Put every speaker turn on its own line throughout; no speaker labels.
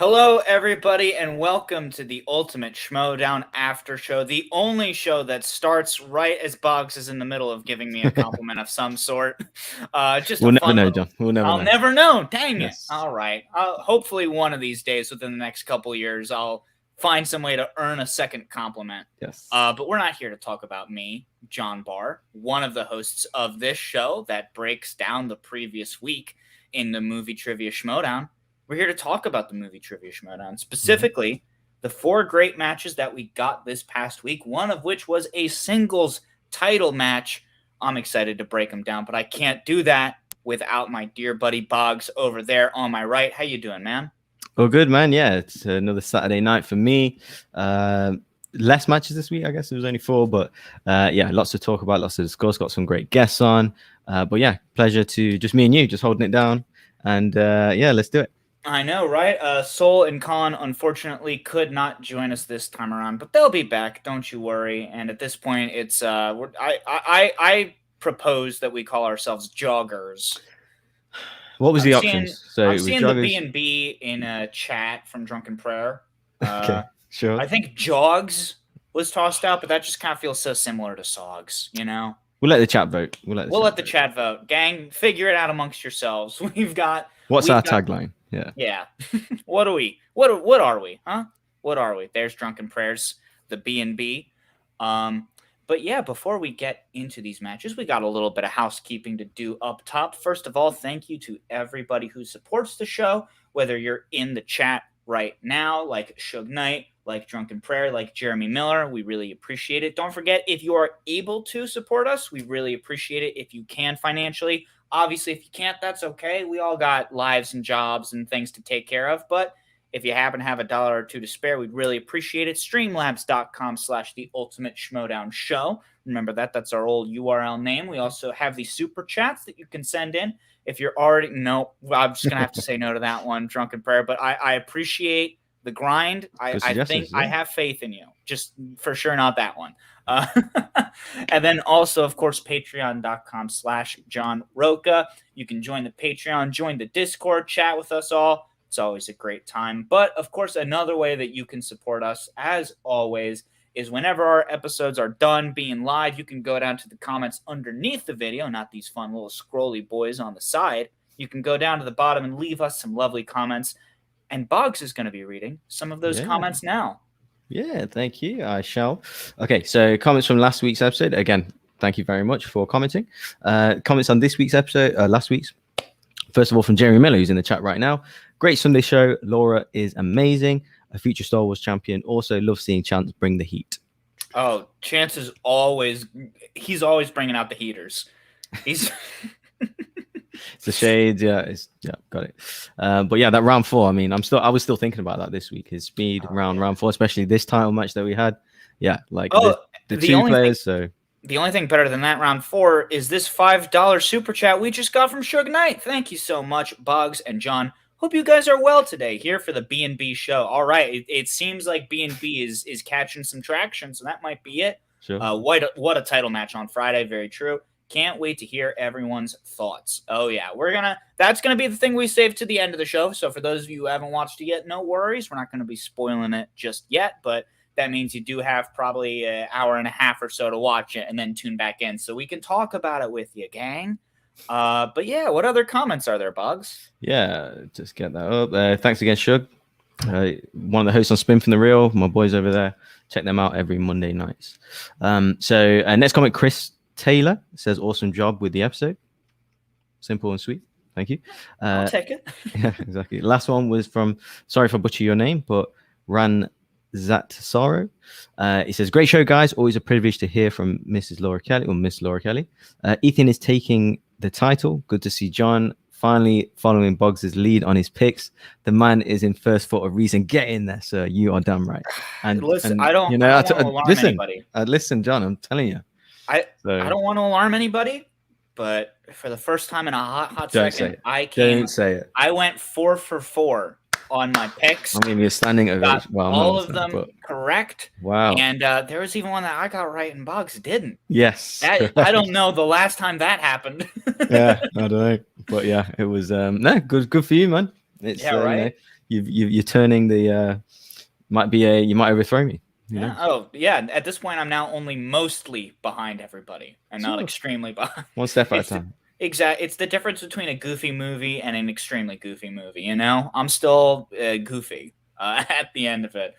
Hello, everybody, and welcome to the ultimate Schmoedown Aftershow, the only show that starts right as Boggs is in the middle of giving me a compliment of some sort. Just
We'll
a
never
fun
know,
little...
John. We'll never
I'll
know.
never know. Dang
Yes.
it. All right. Hopefully one of these days, within the next couple years, I'll find some way to earn a second compliment.
Yes.
But we're not here to talk about me, John Barr, one of the hosts of this show that breaks down the previous week in the movie Trivia Schmoedown. We're here to talk about the movie Trivia Schmoedown, specifically the 4 great matches that we got this past week, one of which was a singles title match. I'm excited to break them down, but I can't do that without my dear buddy Boggs over there on my right. How you doing, man?
Oh, good, man. Yeah, it's another Saturday night for me. Less matches this week, I guess. It was only 4, but yeah, lots to talk about, lots to discuss. Got some great guests on. But yeah, pleasure to just me and you, just holding it down. And yeah, let's do it.
I know, right? Sol and Khan unfortunately could not join us this time around, but they'll be back. Don't you worry. And at this point, it's I propose that we call ourselves joggers.
What was the options?
So I'm seeing the B&B in a chat from Drunken Prayer.
Okay, sure.
I think jogs was tossed out, but that just kind of feels so similar to sogs, you know?
We'll let the chat vote. We'll
let the chat vote. Gang, figure it out amongst yourselves.
What's our tagline?
Yeah. What are we? What are we? Huh? What are we? There's Drunken Prayers, the B&B. But yeah, before we get into these matches, we got a little bit of housekeeping to do up top. First of all, thank you to everybody who supports the show, whether you're in the chat right now, like Suge Knight, like Drunken Prayer, like Jeremy Miller. We really appreciate it. Don't forget, if you are able to support us, we really appreciate it if you can financially. Obviously, if you can't, that's okay. We all got lives and jobs and things to take care of. But if you happen to have $1 or 2 to spare, we'd really appreciate it. Streamlabs.com/the-ultimate-schmoedown-show. Remember that. That's our old URL name. We also have the super chats that you can send in. If you're already... No, I'm just going to have to say no to that one, Drunken Prayer. But I appreciate the grind. I think I have faith in you. Just for sure not that one. And then also, of course, patreon.com/John Roca. You can join the Patreon, join the Discord, chat with us all. It's always a great time. But, of course, another way that you can support us, as always, is whenever our episodes are done being live, you can go down to the comments underneath the video, not these fun little scrolly boys on the side. You can go down to the bottom and leave us some lovely comments. And Boggs is going to be reading some of those comments now.
Yeah, thank you. I shall. Okay, so comments from last week's episode. Again, thank you very much for commenting. Comments on this week's episode, last week's. First of all, from Jeremy Miller, who's in the chat right now. Great Sunday show. Laura is amazing. A future Star Wars champion. Also, love seeing Chance bring the heat.
Oh, Chance is he's always bringing out the heaters. He's...
It's the shades, yeah, got it. But yeah, that round 4. I mean, I was still thinking about that this week. His speed round 4, especially this title match that we had. Yeah, like the 2 players. The
only thing better than that round 4 is this $5 super chat we just got from Suge Knight. Thank you so much, Boggs and John. Hope you guys are well today. Here for the B&B show. All right, it seems like B&B is catching some traction, so that might be it.
Sure.
What a title match on Friday. Very true. Can't wait to hear everyone's thoughts. Oh, yeah. That's going to be the thing we save to the end of the show. So for those of you who haven't watched it yet, no worries. We're not going to be spoiling it just yet, but that means you do have probably an hour and a half or so to watch it and then tune back in so we can talk about it with you, gang. But yeah, what other comments are there, Boggs?
Yeah, just get that up. Thanks again, Shug. One of the hosts on Spin from the Real. My boys over there. Check them out every Monday nights. So next comment, Chris Taylor says, awesome job with the episode. Simple and sweet. Thank you.
I'll take it.
Yeah, exactly. Last one was from, sorry if I butcher your name, but Ran Zatsaro. He says, great show, guys. Always a privilege to hear from Mrs. Laura Kelly or Miss Laura Kelly. Ethan is taking the title. Good to see John finally following Boggs' lead on his picks. The man is in first foot of reason. Get in there, sir. You are damn right. And
listen, I don't want to alarm anybody.
Listen, John, I'm telling you.
I don't want to alarm anybody, but for the first time in a hot second,
Don't say it.
I went 4 for 4 on my picks.
I mean, you're standing over
all of them correct.
Wow.
And there was even one that I got right and Boggs didn't.
Yes.
I don't know the last time that happened.
Yeah, I don't know. But yeah, it was no good for you, man. It's
right.
you're turning the you might overthrow me.
Yeah. Oh, yeah. At this point, I'm now only mostly behind everybody, and not extremely behind.
One step at a time.
It's the difference between a goofy movie and an extremely goofy movie. You know, I'm still goofy at the end of it.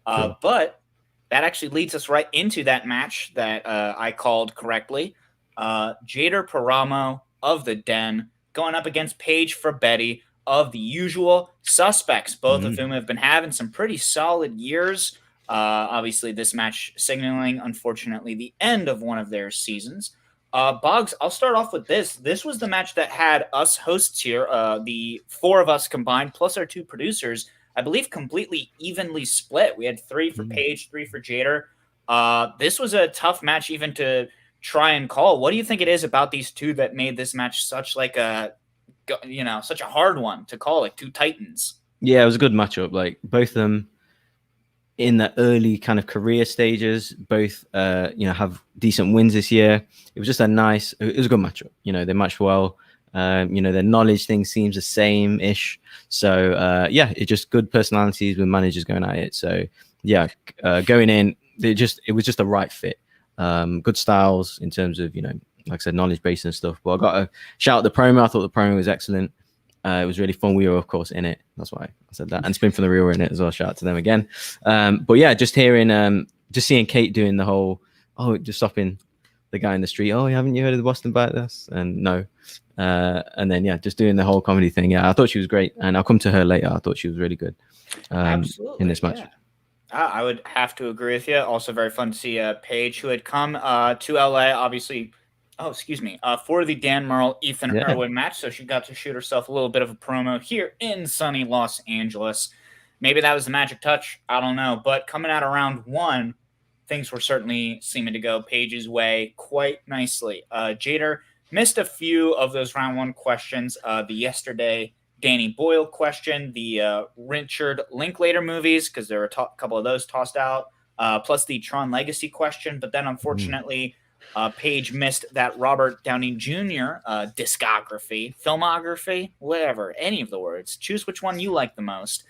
Sure.
But that actually leads us right into that match that I called correctly. Jader Paramo of the Den going up against Paige Frabetti of the Usual Suspects, both of whom have been having some pretty solid years. Obviously, this match signaling, unfortunately, the end of one of their seasons. Boggs, I'll start off with this. This was the match that had us hosts here, the four of us combined, plus our two producers, I believe completely evenly split. We had 3 for Paige, 3 for Jader. This was a tough match even to try and call. What do you think it is about these two that made this match such like a, such a hard one to call, like two titans?
Yeah, it was a good matchup. Like both of them in the early kind of career stages, both have decent wins this year. It was just it was a good matchup. They matched well. Their knowledge thing seems the same-ish. So it's just good personalities with managers going at it. So going in, it was just the right fit. Good styles in terms of like I said, knowledge base and stuff. But I got to shout out the promo. I thought the promo was excellent. It was really fun. We were, of course, in it. That's why I said that. And Spin from the Real were in it as well. Shout out to them again. But yeah, just seeing Kate doing the whole, just stopping the guy in the street. Oh, haven't you heard of the Boston about this? And no. And then, just doing the whole comedy thing. Yeah, I thought she was great. And I'll come to her later. I thought she was really good in this match.
Yeah. I would have to agree with you. Also very fun to see Paige, who had come to LA, obviously, for the Dan Murrell, Ethan Erwin match. So she got to shoot herself a little bit of a promo here in sunny Los Angeles. Maybe that was the magic touch. I don't know. But coming out of round 1, things were certainly seeming to go Paige's way quite nicely. Jader missed a few of those round 1 questions. The yesterday Danny Boyle question, the Richard Linklater movies, because there were a couple of those tossed out, plus the Tron Legacy question. But then, unfortunately, Paige missed that Robert Downey Jr. Filmography, whatever, any of the words. Choose which one you like the most,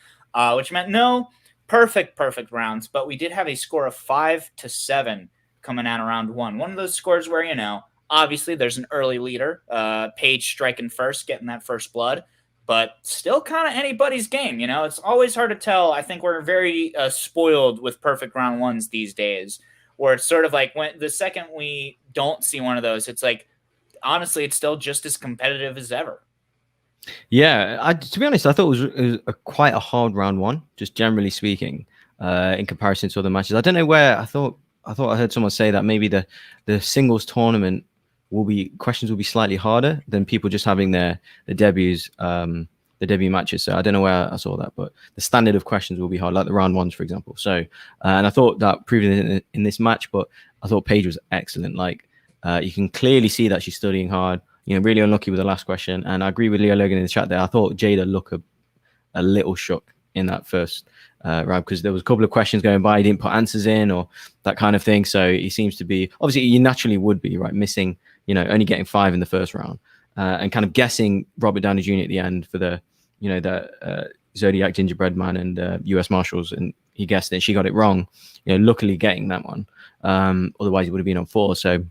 which meant no perfect rounds. But we did have a score of 5-7 coming out of round 1. One of those scores where, obviously there's an early leader, Paige striking first, getting that first blood. But still kind of anybody's game, It's always hard to tell. I think we're very spoiled with perfect round 1s these days, where it's sort of like when the second we don't see one of those, it's like, honestly, it's still just as competitive as ever.
Yeah, to be honest, I thought it was quite a hard round 1, just generally speaking, in comparison to other matches. I don't know where I thought I heard someone say that maybe the singles tournament questions will be slightly harder than people just having the debuts, the debut matches. So I don't know where I saw that, but the standard of questions will be hard, like the round 1s, for example. So, and I thought that proved in this match, but I thought Paige was excellent. Like, you can clearly see that she's studying hard, really unlucky with the last question. And I agree with Leo Logan in the chat there. I thought Jader looked a little shook in that first round, because there was a couple of questions going by, he didn't put answers in or that kind of thing. So he seems to be, obviously you naturally would be, right, missing, only getting 5 in the first round, and kind of guessing Robert Downey Jr. at the end for the Zodiac Gingerbread Man and US Marshals, and he guessed it. She got it wrong, luckily getting that one. Otherwise he would have been on 4. So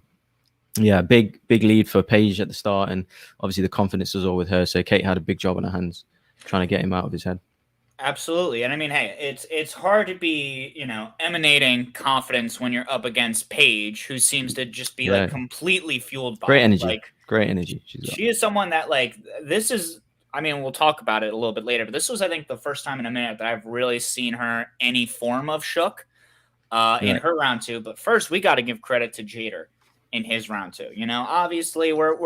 yeah, big lead for Paige at the start, and obviously the confidence was all with her. So Kate had a big job on her hands trying to get him out of his head.
Absolutely. And I mean, hey, it's hard to be, emanating confidence when you're up against Paige, who seems to just be like completely fueled by
great energy.
Like,
great energy.
She is someone that, like, this is, I mean, we'll talk about it a little bit later, but this was, I think, the first time in a minute that I've really seen her any form of shook in her round 2. But first, we got to give credit to Jader in his round 2. Obviously we're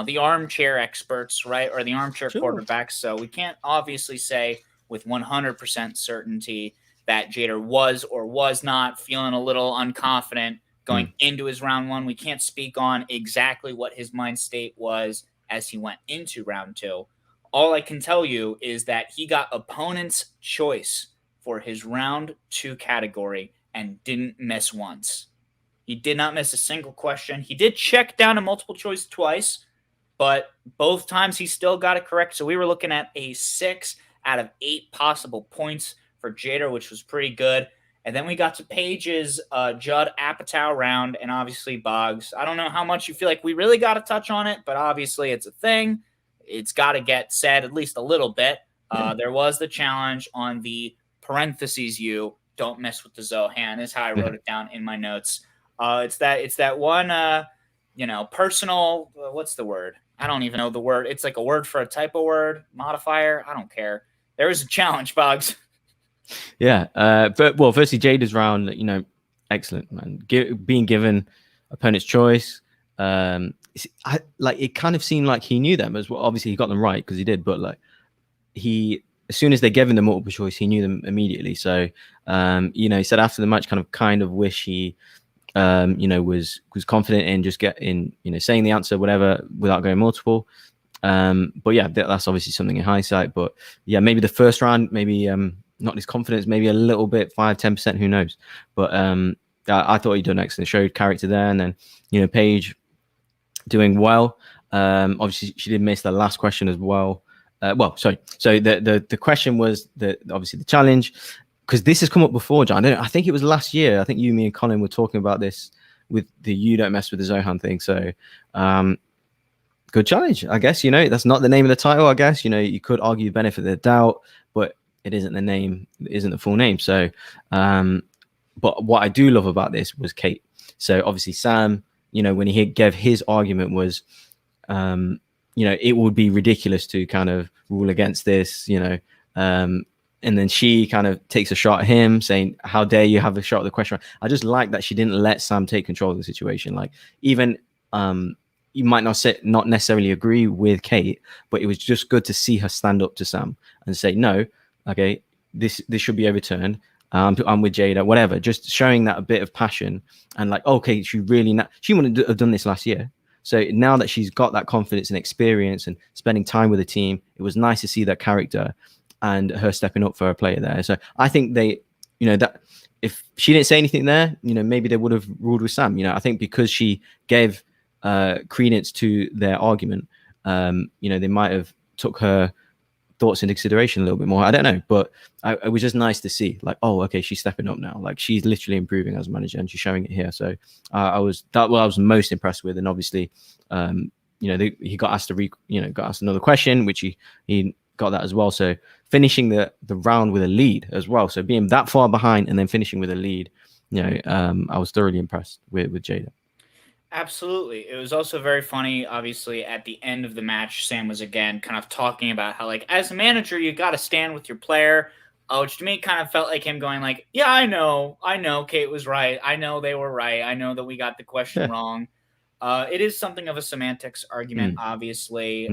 the armchair experts, right? Or the armchair quarterbacks. So we can't obviously say with 100% certainty that Jader was or was not feeling a little unconfident going into his round 1. We can't speak on exactly what his mind state was as he went into round 2. All I can tell you is that he got opponent's choice for his round 2 category and didn't miss once. He did not miss a single question. He did check down a multiple choice twice, but both times he still got it correct. So we were looking at a 6 out of 8 possible points for Jader, which was pretty good. And then we got to Paige's Judd Apatow round, and obviously Boggs. I don't know how much you feel like we really got to touch on it, but obviously it's a thing. It's got to get said at least a little bit. There was the challenge on the parentheses U, don't mess with the Zohan, is how I wrote it down in my notes. It's that one, personal, what's the word? I don't even know the word. It's like a word for a typo word, modifier. I don't care. There was a challenge, Boggs.
Yeah. But firstly, Jader's round, excellent, man. Being given opponent's choice. It kind of seemed like he knew them as well. Obviously, he got them right because he did, but as soon as they gave him the multiple choice, he knew them immediately. So, he said after the match, kind of wish he, was confident in just saying the answer, whatever, without going multiple. But yeah, that's obviously something in hindsight. But yeah, maybe the first round, maybe not his confidence, maybe a little bit, 5-10%, who knows? But I thought he'd done excellent, showed character there, and then Paige doing well. Obviously, she did miss the last question as well. Sorry. So the question was obviously the challenge, because this has come up before, John. I think it was last year. I think you, me, and Colin were talking about this with the "you don't mess with the Zohan" thing. So, good challenge, I guess. That's not the name of the title. I guess you could argue benefit of the doubt, but it isn't the name, it isn't the full name. So, but what I do love about this was Kate. So obviously Sam, when he gave his argument was, it would be ridiculous to kind of rule against this, and then she kind of takes a shot at him saying, how dare you have a shot at the question. I just like that she didn't let Sam take control of the situation. Like, even you might not necessarily agree with Kate, but it was just good to see her stand up to Sam and say, no, okay, this should be overturned. I'm with Jada, whatever. Just showing that a bit of passion and okay, she wouldn't have done this last year. So now that she's got that confidence and experience and spending time with the team, it was nice to see that character and her stepping up for a player there. So I think they, that if she didn't say anything there, maybe they would have ruled with Sam. I think because she gave credence to their argument, they might have took her thoughts into consideration a little bit more. I don't know, but it was just nice to see, oh, okay, she's stepping up now. She's literally improving as a manager, and she's showing it here. So I was most impressed with. And obviously, he got asked another question, which he got that as well. So finishing the round with a lead as well. So being that far behind and then finishing with a lead, I was thoroughly impressed with Jada.
Absolutely. It was also very funny, obviously, at the end of the match, Sam was again kind of talking about how, as a manager, you got to stand with your player, which to me kind of felt like him going yeah, I know Kate was right. I know they were right. I know that we got the question wrong. It is something of a semantics argument, obviously.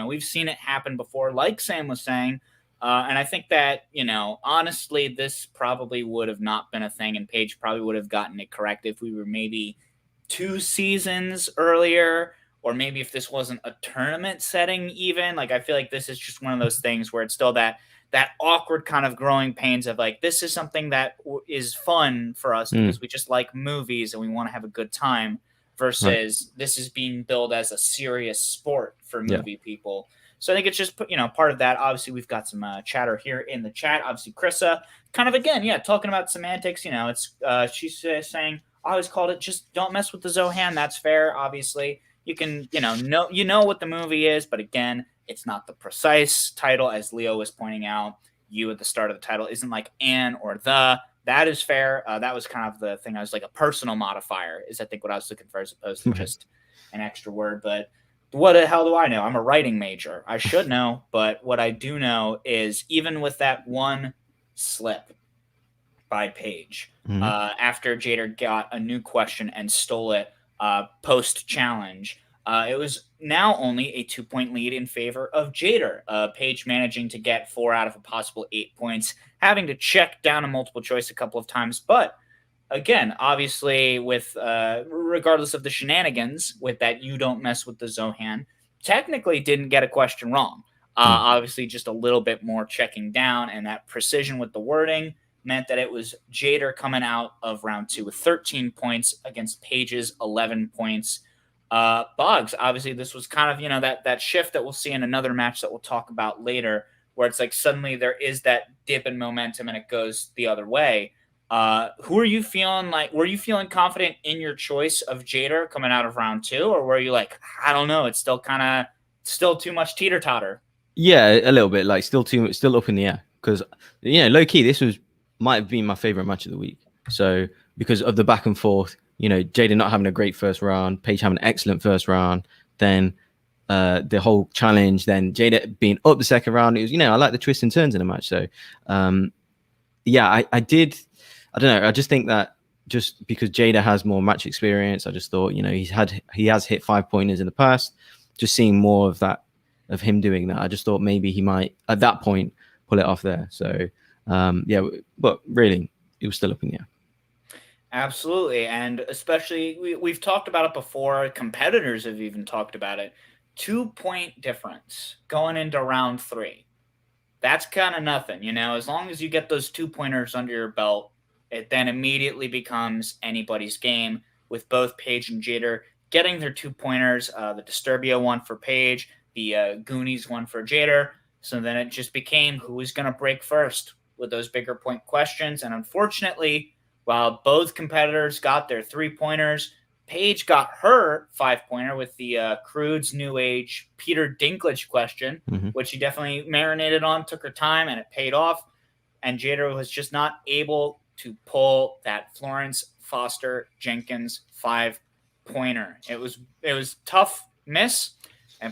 We've seen it happen before, like Sam was saying. And I think that, honestly, this probably would have not been a thing, and Paige probably would have gotten it correct if we were maybe 2 seasons earlier, or maybe if this wasn't a tournament setting even. I feel like this is just one of those things where it's still that awkward kind of growing pains of this is something that is fun for us because we just like movies and we want to have a good time, versus this is being billed as a serious sport for movie people. So I think it's just, part of that. Obviously, we've got some chatter here in the chat. Obviously, Krissa kind of, again, talking about semantics. It's she's saying, I always called it just don't mess with the Zohan. That's fair. Obviously, you can, know what the movie is, but again, it's not the precise title, as Leo was pointing out. You at the start of the title isn't an or the. That is fair. That was kind of the thing. I was a personal modifier is I think what I was looking for, as opposed to just an extra word. But what the hell do I know? I'm a writing major. I should know. But what I do know is even with that one slip by Paige, after Jader got a new question and stole it post challenge, it was now only a 2-point lead in favor of Jader. Paige managing to get 4 out of a possible 8 points, having to check down a multiple choice a couple of times. But again, obviously, with regardless of the shenanigans with that, you don't mess with the Zohan, technically didn't get a question wrong. Obviously, just a little bit more checking down, and that precision with the wording meant that it was Jader coming out of round 2 with 13 points against Paige's 11 points. Boggs, obviously, this was kind of, that shift that we'll see in another match that we'll talk about later. where it's like suddenly there is that dip in momentum and it goes the other way. Who are you feeling like? Were you feeling confident in your choice of Jader coming out of round 2, or were you like, I don't know, it's still too much teeter totter?
Yeah, a little bit. Like still up in the air because low key, this might have been my favorite match of the week. So because of the back and forth, Jaden not having a great first round, Paige having an excellent first round, then the whole challenge, then Jada being up the second round. It was, I like the twists and turns in the match. So yeah, I did. I don't know. I just think that just because Jada has more match experience, I just thought, he has hit 5-pointers in the past. Just seeing more of him doing that, I just thought maybe he might at that point pull it off there. So yeah, but really, it was still up in the air.
Absolutely, and especially we've talked about it before. Competitors have even talked about it. 2-point difference going into round 3. That's kind of nothing, As long as you get those 2-pointers under your belt, it then immediately becomes anybody's game with both Paige and Jader getting their 2-pointers. The Disturbia one for Paige, the Goonies one for Jader. So then it just became who was going to break first with those bigger point questions. And unfortunately, while both competitors got their 3-pointers, Paige got her 5-pointer with the Crude's New Age Peter Dinklage question, which she definitely marinated on, took her time, and it paid off. And Jader was just not able to pull that Florence Foster Jenkins 5-pointer. It was tough miss,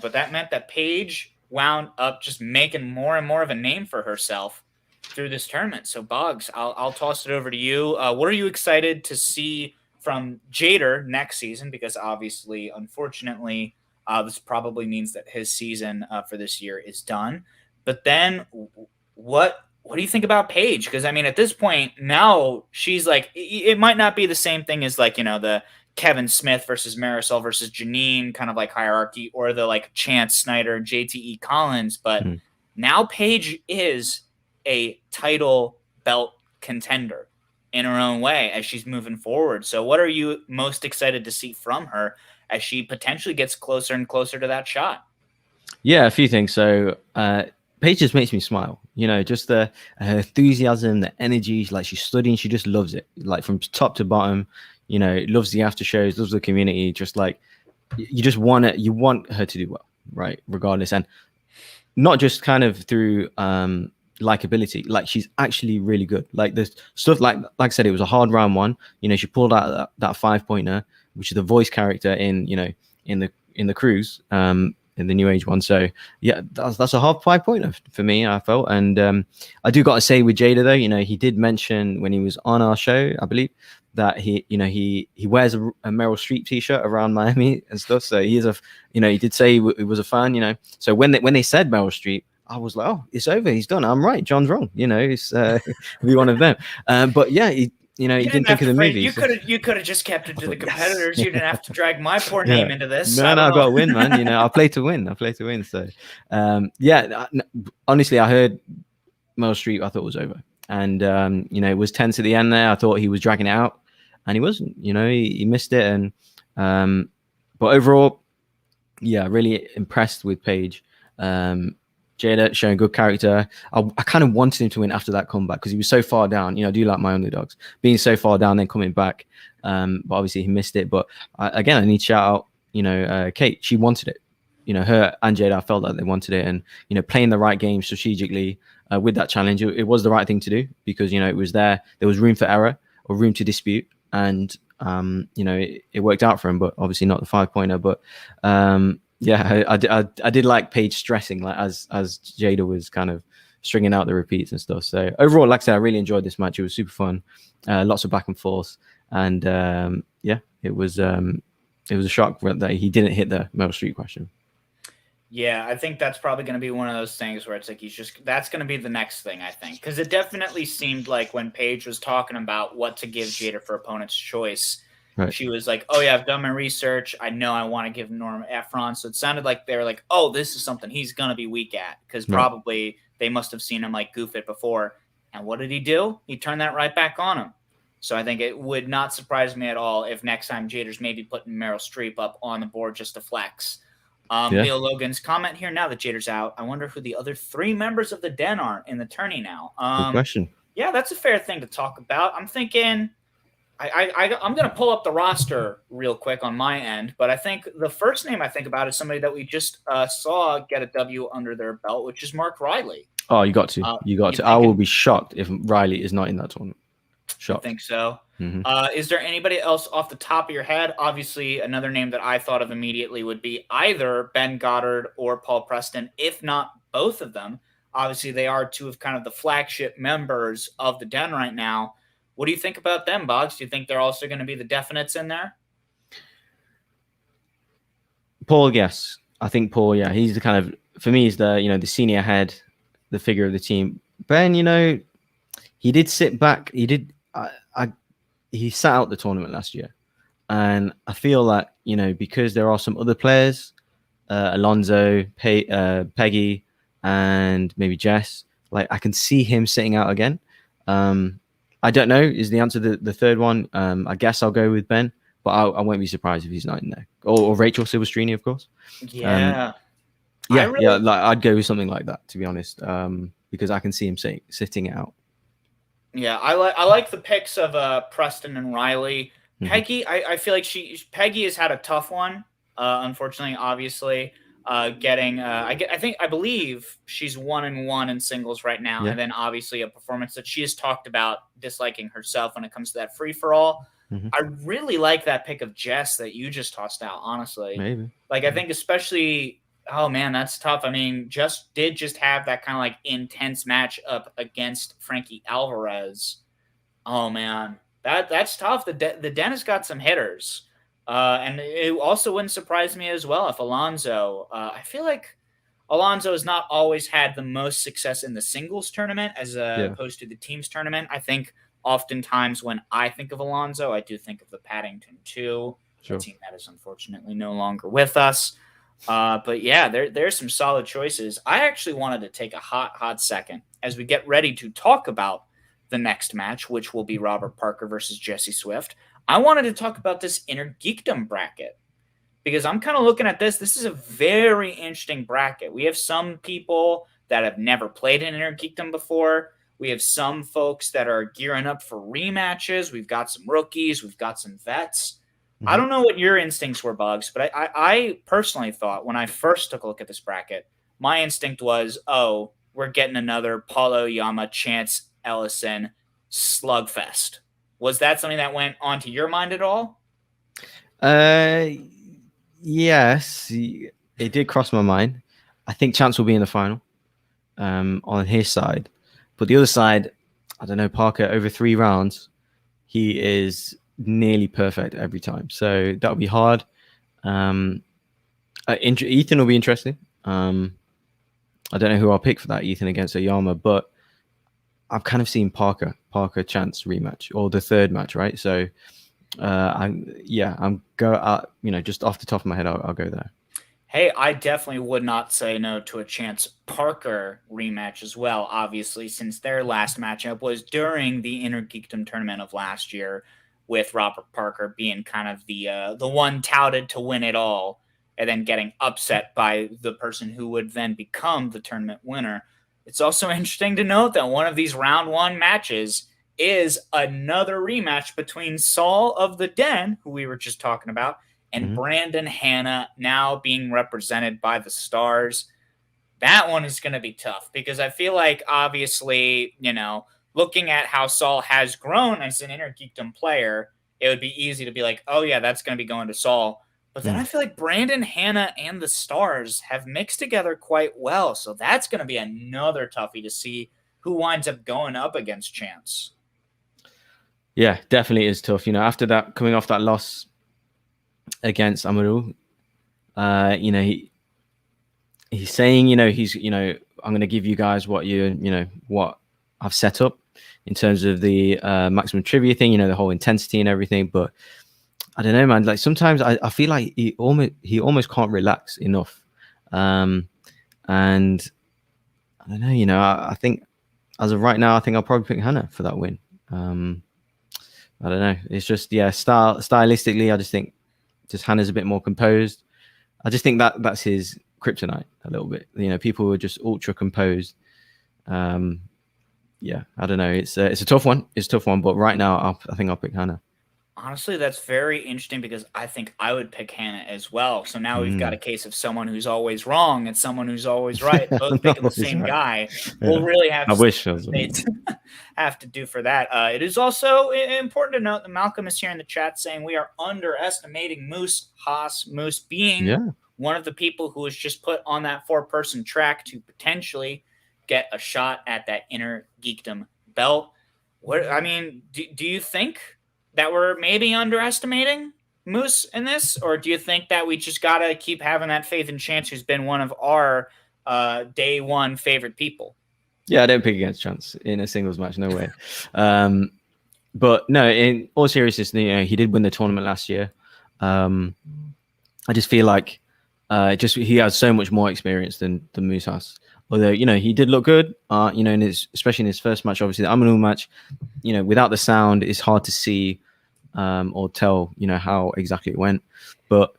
but that meant that Paige wound up just making more and more of a name for herself through this tournament. So Boggs, I'll toss it over to you. What are you excited to see from Jader next season? Because obviously, unfortunately, this probably means that his season for this year is done. But then what do you think about Paige? Because I mean, at this point now, she's like, it might not be the same thing as like, the Kevin Smith versus Marisol versus Janine kind of like hierarchy, or the like Chance Snyder, JTE Collins. But now Paige is a title belt contender in her own way as she's moving forward. So what are you most excited to see from her as she potentially gets closer and closer to that shot?
Yeah, a few things. So Paige just makes me smile. Just her enthusiasm, the energy. Like she's studying, she just loves it. Like from top to bottom, loves the after shows, loves the community. Just like you just want it. You want her to do well, right? Regardless, and not just kind of through likability. Like she's actually really good. Like the stuff, like I said, it was a hard round 1. She pulled out that 5-pointer, which is the voice character in the cruise. In the New Age one. So yeah, that's a hard 5-pointer for me, I felt. And I do got to say with Jader though, he did mention when he was on our show, I believe, that he wears a Meryl Streep t-shirt around Miami and stuff. So he is he did say he was a fan, So when they said Meryl Streep, I was like, oh, it's over. He's done. I'm right. John's wrong. It's be one of them. But yeah, he didn't think of the movie.
You could have just kept it to the competitors. Yes. You didn't have to drag my poor name into this.
No, I got to win, man. I play to win. So, yeah. Honestly, I heard Meryl Streep. I thought it was over, and it was tense at the end there. I thought he was dragging it out, and he wasn't. He missed it, and but overall, yeah, really impressed with Paige. Jader showing good character. I kind of wanted him to win after that comeback because he was so far down. I do like my underdogs being so far down, then coming back. But obviously he missed it. But again, I need to shout out, Kate. She wanted it. Her and Jader, I felt that they wanted it, and playing the right game strategically with that challenge, it was the right thing to do because it was there. There was room for error or room to dispute, and it worked out for him. But obviously not the 5-pointer. But yeah, I did like Paige stressing, like as Jader was kind of stringing out the repeats and stuff. So overall, like I said, I really enjoyed this match. It was super fun, lots of back and forth, and yeah, it was a shock that he didn't hit the Meryl Streep question.
Yeah, I think that's probably going to be one of those things where it's like that's going to be the next thing, I think, because it definitely seemed like when Paige was talking about what to give Jader for opponent's choice. Right. She was like, oh, yeah, I've done my research. I know I want to give Norm Efron. So it sounded like they were like, oh, this is something he's going to be weak at because probably they must have seen him like goof it before. And what did he do? He turned that right back on him. So I think it would not surprise me at all if next time Jader's maybe putting Meryl Streep up on the board just to flex.
Yeah.
Leo Logan's comment here: now that Jader's out, I wonder who the other 3 members of the Den are in the tourney now.
Good question.
Yeah, that's a fair thing to talk about. I'm thinking I'm going to pull up the roster real quick on my end, but I think the first name I think about is somebody that we just saw get a W under their belt, which is Mark Riley.
Oh, you got to. You got to. I will be shocked if Riley is not in that tournament. Shocked.
I think so.
Mm-hmm.
Is there anybody else off the top of your head? Obviously, another name that I thought of immediately would be either Ben Goddard or Paul Preston, if not both of them. Obviously, they are 2 of kind of the flagship members of the Den right now. What do you think about them, Boggs? Do you think they're also going to be the definites in there?
Paul, yes. I think Paul, yeah. He's the kind of, for me, he's the, the senior head, the figure of the team. Ben, he did sit back. He did, he sat out the tournament last year. And I feel like, because there are some other players, Alonso, Peggy, and maybe Jess, like I can see him sitting out again. I don't know is the answer the third one. I guess I'll go with Ben, but I won't be surprised if he's not in there. Or Rachel Silvestrini, of course.
Yeah.
Like I'd go with something like that, to be honest, because I can see him sitting out.
Yeah, I like the picks of Preston and Riley. Mm-hmm. Peggy, I feel like Peggy has had a tough one, unfortunately, obviously. I believe she's 1-1 in singles right now, and then obviously a performance that she has talked about disliking herself when it comes to that free for all. Mm-hmm. I really like that pick of Jess that you just tossed out. Honestly,
maybe
I think especially. Oh man, that's tough. I mean, just have that kind of like intense match up against Frankie Alvarez. Oh man, that's tough. The Den has got some hitters. And it also wouldn't surprise me as well if Alonso, I feel like Alonso has not always had the most success in the singles tournament as opposed to the teams tournament. I think oftentimes when I think of Alonso, I do think of the Paddington 2, a team that is unfortunately no longer with us. But yeah, there's some solid choices. I actually wanted to take a hot second as we get ready to talk about the next match, which will be Robert Parker versus Jesse Swift. I wanted to talk about this Inner Geekdom bracket because I'm kind of looking at this. This is a very interesting bracket. We have some people that have never played in Inner Geekdom before. We have some folks that are gearing up for rematches. We've got some rookies. We've got some vets. Mm-hmm. I don't know what your instincts were, Bugs, but I personally thought when I first took a look at this bracket, my instinct was, oh, we're getting another Paulo Yama, Chance Ellison slugfest. Was that something that went onto your mind at all?
Yes, it did cross my mind. I think Chance will be in the final on his side. But the other side, I don't know, Parker, over 3 rounds, he is nearly perfect every time. So that'll be hard. Ethan will be interesting. I don't know who I'll pick for that, Ethan against Oyama, but I've kind of seen Parker Chance rematch or the third match, right? So I'm just off the top of my head, I'll go there.
Hey, I definitely would not say no to a Chance Parker rematch as well, obviously, since their last matchup was during the Inner Geekdom tournament of last year, with Robert Parker being kind of the one touted to win it all and then getting upset by the person who would then become the tournament winner. It's also interesting to note that one of these round 1 matches is another rematch between Saul of the Den, who we were just talking about, and Brandon Hanna, now being represented by the Stars. That one is going to be tough because I feel like, obviously, looking at how Saul has grown as an Inner Geekdom player, it would be easy to be like, oh, yeah, that's going to be going to Saul. But then I feel like Brandon Hanna and the Stars have mixed together quite well. So that's going to be another toughie to see who winds up going up against Chance.
Yeah, definitely is tough. After that, coming off that loss against Amaru, he's saying, he's, I'm going to give you guys what what I've set up in terms of the maximum trivia thing, the whole intensity and everything. But I don't know, man. Like sometimes I feel like he almost can't relax enough. And I don't know, I think as of right now, I think I'll probably pick Hannah for that win. I don't know. It's just, stylistically, I just think Hannah's a bit more composed. I just think that that's his kryptonite a little bit. You know, people who are just ultra composed. Yeah, I don't know. It's a tough one. It's a tough one. But right now, I think I'll pick Hannah.
Honestly, that's very interesting because I think I would pick Hannah as well. So now we've got a case of someone who's always wrong and someone who's always right, both picking the same guy. We'll really have to
I wish
see what states have to do for that. It is also important to note that Malcolm is here in the chat saying we are underestimating Moose Haas. Moose being one of the people who was just put on that 4-person track to potentially get a shot at that inner geekdom belt. What I mean, do you think that we're maybe underestimating Moose in this, or do you think that we just gotta keep having that faith in Chance, who's been one of our day one favorite people?
Yeah, I don't pick against Chance in a singles match, no way. But no, in all seriousness, you know, he did win the tournament last year. I just feel like he has so much more experience than Moose has. Although, you know, he did look good, you know, especially in his first match, obviously the Amanul match, you know, without the sound, it's hard to see or tell, you know, how exactly it went. But,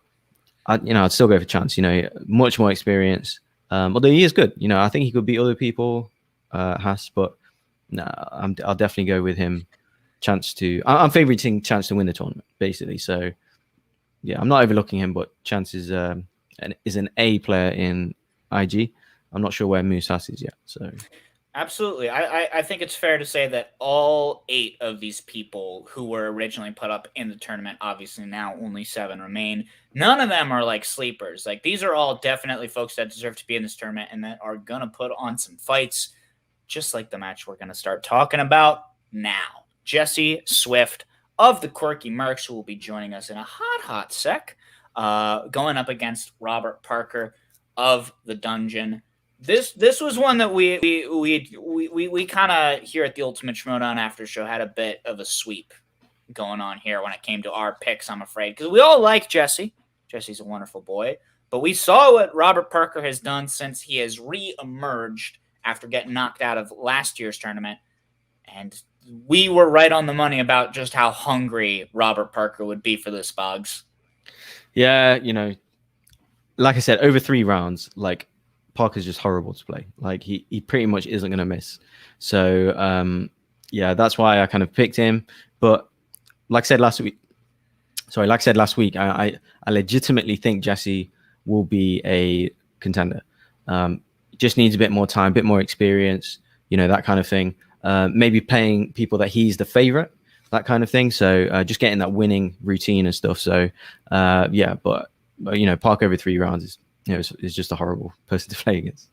I'd still go for Chance, you know, much more experience. Although he is good, you know, I think he could beat other people, Haas, but no, I'll definitely go with him. I'm favoriting Chance to win the tournament, basically. So, yeah, I'm not overlooking him, but Chance is an A player in IG. I'm not sure where Moose Haas is yet. So,
absolutely, I think it's fair to say that all 8 of these people who were originally put up in the tournament, obviously now only 7 remain. None of them are like sleepers. Like, these are all definitely folks that deserve to be in this tournament and that are gonna put on some fights, just like the match we're gonna start talking about now. Jesse Swift of the Quirky Mercs, who will be joining us in a hot sec, going up against Robert Parker of the Dungeon. This was one that we kind of here at the Ultimate Schmoedown Aftershow had a bit of a sweep going on here when it came to our picks, I'm afraid, because we all like Jesse. Jesse's a wonderful boy, but we saw what Robert Parker has done since he has re-emerged after getting knocked out of last year's tournament, and we were right on the money about just how hungry Robert Parker would be for this, Boggs.
Yeah, you know, like I said, over 3 rounds, like, Parker's just horrible to play. Like, he pretty much isn't going to miss. So, yeah, that's why I kind of picked him. But like I said last week, I legitimately think Jesse will be a contender. Just needs a bit more time, a bit more experience, you know, that kind of thing. Maybe playing people that he's the favorite, that kind of thing. So just getting that winning routine and stuff. So, yeah, but you know, Parker over 3 rounds is just a horrible person to play against.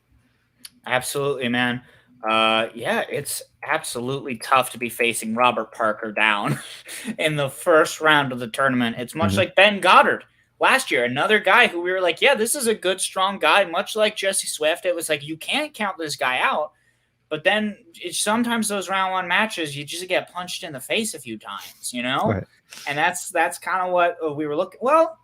Absolutely, man. Yeah, it's absolutely tough to be facing Robert Parker down in the first round of the tournament. It's much like Ben Goddard last year, another guy who we were like, yeah, this is a good, strong guy, much like Jesse Swift. It was like, you can't count this guy out. But then sometimes those round 1 matches, you just get punched in the face a few times, you know?
Right.
And that's kind of what we were looking. Well,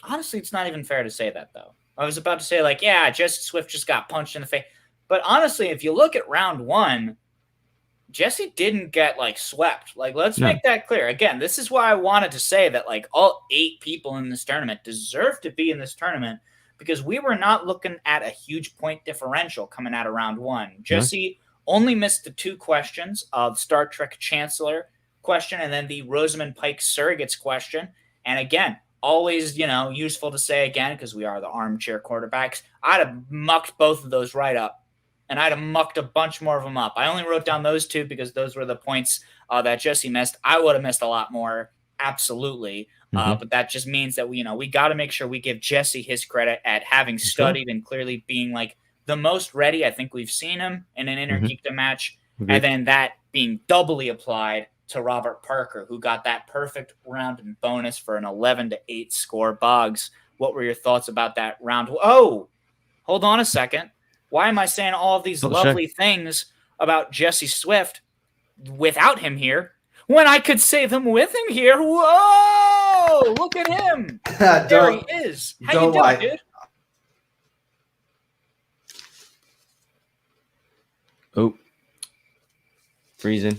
honestly, it's not even fair to say that, though. I was about to say, like, yeah, Jesse Swift just got punched in the face. But honestly, if you look at round 1, Jesse didn't get, like, swept. Like, let's make that clear. Again, this is why I wanted to say that, like, all 8 people in this tournament deserve to be in this tournament because we were not looking at a huge point differential coming out of round 1. Jesse only missed the 2 questions of Star Trek Chancellor question and then the Rosamund Pike Surrogates question. And again, always, you know, useful to say again, because we are the armchair quarterbacks, I'd have mucked both of those right up. And I'd have mucked a bunch more of them up. I only wrote down those 2 because those were the points that Jesse missed. I would have missed a lot more, absolutely. But that just means that we got to make sure we give Jesse his credit at having studied and clearly being like the most ready I think we've seen him in an Inner Geekdom match. And then that being doubly applied to Robert Parker, who got that perfect round and bonus for an 11-8 score. Boggs, what were your thoughts about that round? Oh, hold on a second. Why am I saying all of these lovely things about Jesse Swift without him here when I could say them with him here? Whoa! Look at him. There he is. How you doing, dude?
Oh, freezing.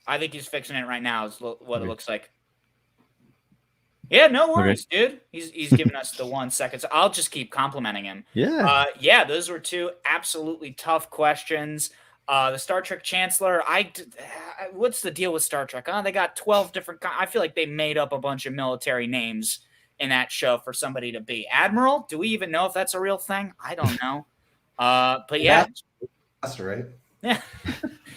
I think he's fixing it right now is what it looks like. Yeah, no worries, dude. He's giving us the 1 second, so I'll just keep complimenting him.
Yeah.
Yeah, those were 2 absolutely tough questions. The Star Trek Chancellor, what's the deal with Star Trek? They got 12 different. I feel like they made up a bunch of military names in that show for somebody to be Admiral. Do we even know if that's a real thing? I don't know. But yeah,
that's right.
Yeah.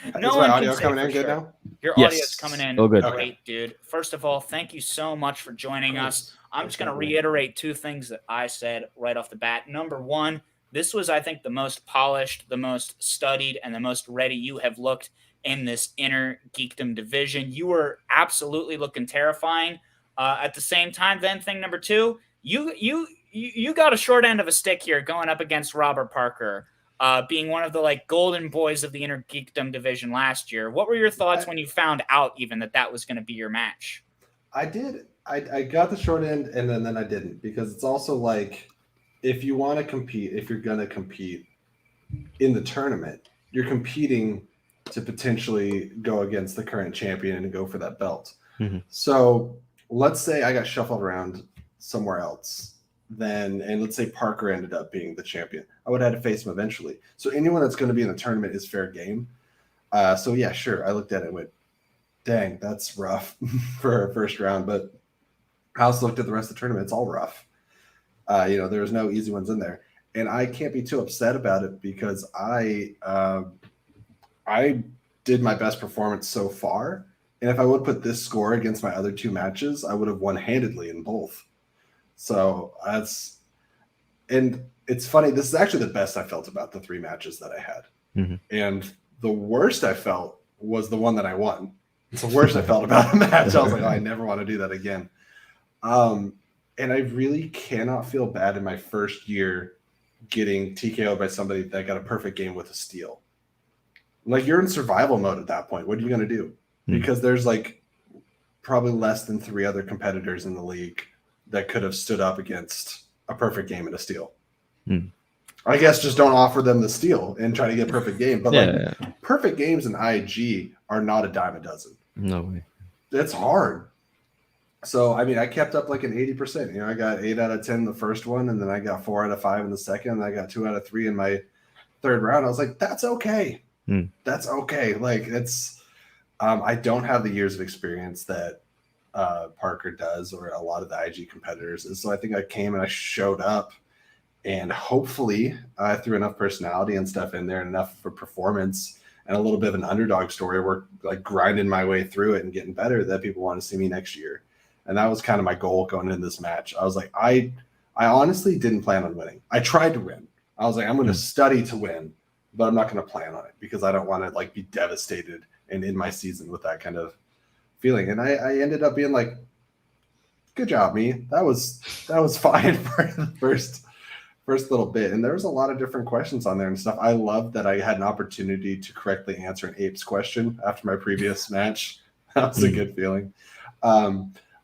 Is my audio coming in good now?
Your audio's coming in
good.
Great, dude. First of all, thank you so much for joining us. I'm just going to reiterate 2 things that I said right off the bat. Number 1, this was, I think, the most polished, the most studied, and the most ready you have looked in this inner geekdom division. You were absolutely looking terrifying. At the same time, then thing number 2, you got a short end of a stick here going up against Robert Parker. Being one of the golden boys of the inner geekdom division last year. What were your thoughts when you found out even that was going to be your match?
I did. I got the short end and then I didn't, because it's also like, if you want to compete, if you're going to compete in the tournament, you're competing to potentially go against the current champion and go for that belt.
Mm-hmm.
So let's say I got shuffled around somewhere else. And let's say Parker ended up being the champion, I would have had to face him eventually. So anyone that's going to be in the tournament is fair game. So yeah, sure. I looked at it and went, dang, that's rough for a first round. But House looked at the rest of the tournament. It's all rough. There's no easy ones in there. And I can't be too upset about it, because I did my best performance so far. And if I would put this score against my other 2 matches, I would have won handedly in both. So and it's funny. This is actually the best I felt about the 3 matches that I had.
Mm-hmm.
And the worst I felt was the one that I won. It's the worst I felt about a match. I was like, I never want to do that again. And I really cannot feel bad in my first year getting TKO'd by somebody that got a perfect game with a steal. Like, you're in survival mode at that point. What are you going to do? Mm-hmm. Because there's probably less than 3 other competitors in the league that could have stood up against a perfect game and a steal. I guess just don't offer them the steal and try to get a perfect game. But perfect games in IG are not a dime a dozen.
No way.
It's hard. So, I kept up like an 80%. I got 8 out of 10 the first one, and then I got 4 out of 5 in the second, and I got 2 out of 3 in my third round. I was like, that's okay. That's okay. It's I don't have the years of experience that Parker does, or a lot of the IG competitors. And so I think I came and I showed up, and hopefully I threw enough personality and stuff in there, and enough for performance and a little bit of an underdog story, where grinding my way through it and getting better, that people want to see me next year. And that was kind of my goal going into this match. I was like, I honestly didn't plan on winning. I tried to win. I was like, I'm going to study to win, but I'm not going to plan on it, because I don't want to be devastated and in my season with that kind of feeling. And I ended up being like, good job, me. That was fine for the first little bit. And there was a lot of different questions on there and stuff. I loved that I had an opportunity to correctly answer an apes question after my previous match. That was a good feeling.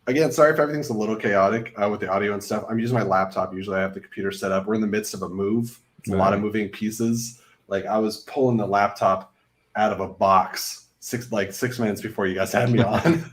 Again, sorry if everything's a little chaotic with the audio and stuff. I'm using my laptop. Usually I have the computer set up. We're in the midst of a move. It's a lot of moving pieces. I was pulling the laptop out of a box 6 minutes before you guys had me on.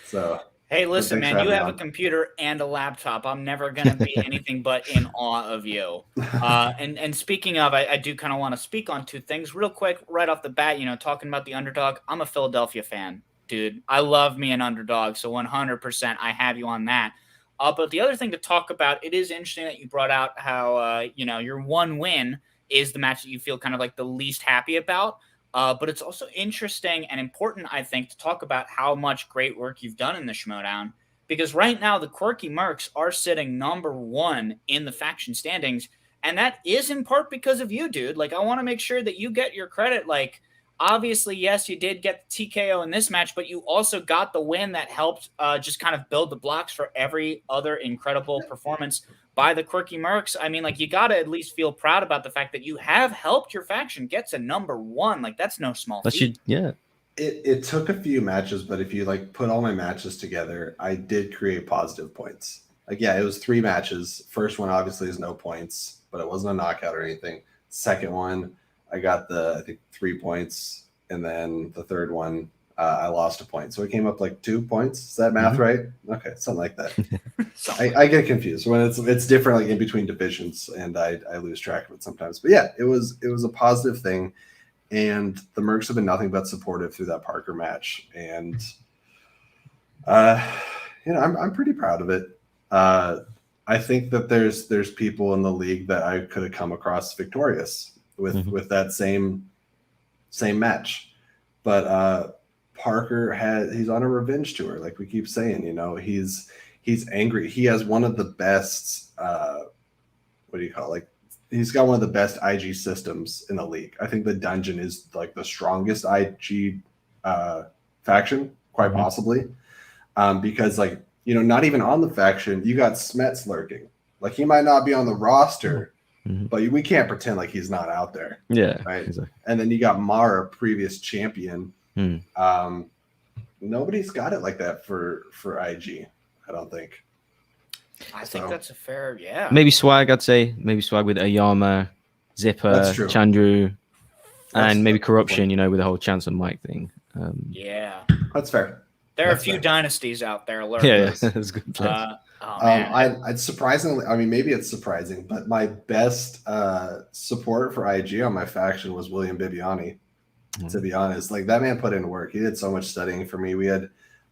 So,
hey, listen, man, you have a computer and a laptop. I'm never going to be anything but in awe of you. And speaking of, I do kind of want to speak on 2 things real quick right off the bat. Talking about the underdog, I'm a Philadelphia fan, dude. I love me an underdog, so 100% I have you on that. But the other thing to talk about, it is interesting that you brought out how, your 1 win is the match that you feel kind of the least happy about. But it's also interesting and important, I think, to talk about how much great work you've done in the Schmoedown, because right now the Quirky Mercs are sitting number 1 in the faction standings, and that is in part because of you, dude. I want to make sure that you get your credit. Obviously, yes, you did get the TKO in this match, but you also got the win that helped just kind of build the blocks for every other incredible performance by the Quirky Mercs. You got to at least feel proud about the fact that you have helped your faction get to number 1. That's no small feat.
It took a few matches, but if you put all my matches together, I did create positive points. It was 3 matches. First one obviously is no points, but it wasn't a knockout or anything. Second one, I got I think 3 points, and then the third one, I lost a point. So it came up like 2 points. Is that math right? Okay, something like that. I get confused when it's different, like in between divisions, and I lose track of it sometimes. But yeah, it was a positive thing, and the Mercs have been nothing but supportive through that Parker match, and I'm pretty proud of it. I think that there's people in the league that I could have come across victorious with that same match, but Parker he's on a revenge tour, like we keep saying. He's angry. He has one of the best he's got one of the best IG systems in the league. I think the dungeon is like the strongest IG faction, quite possibly, because not even on the faction, you got Smets lurking. Like, he might not be on the roster, but we can't pretend like he's not out there.
Yeah,
right.
Exactly.
And then you got Mara, previous champion. Nobody's got it like that for IG, I don't think.
I think that's a fair, yeah.
Maybe Swag, I'd say. Maybe Swag with Ayama, Zipper, Chandru, and maybe Corruption, with the whole Chance and Mike thing.
Yeah.
That's fair.
There are a few dynasties out there.
Yeah, that's good.
I'd surprisingly, maybe it's surprising, but my best support for IG on my faction was William Bibbiani. To be honest, like, that man put in work. He did so much studying for me. We had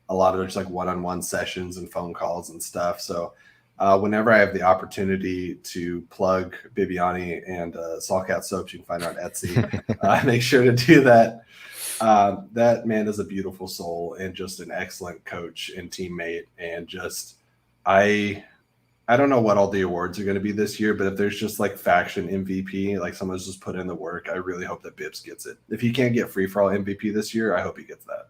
a lot of just like one-on-one sessions and phone calls and stuff. So whenever I have the opportunity to plug Bibbiani and Saltcat soaps, you can find on Etsy. Make sure to do that. That man is a beautiful soul and just an excellent coach and teammate. And just, I don't know what all the awards are going to be this year, but if there's just like faction MVP, like someone's just put in the work, I really hope that Bibbs gets it. If he can't get free-for-all MVP this year, I hope he gets that.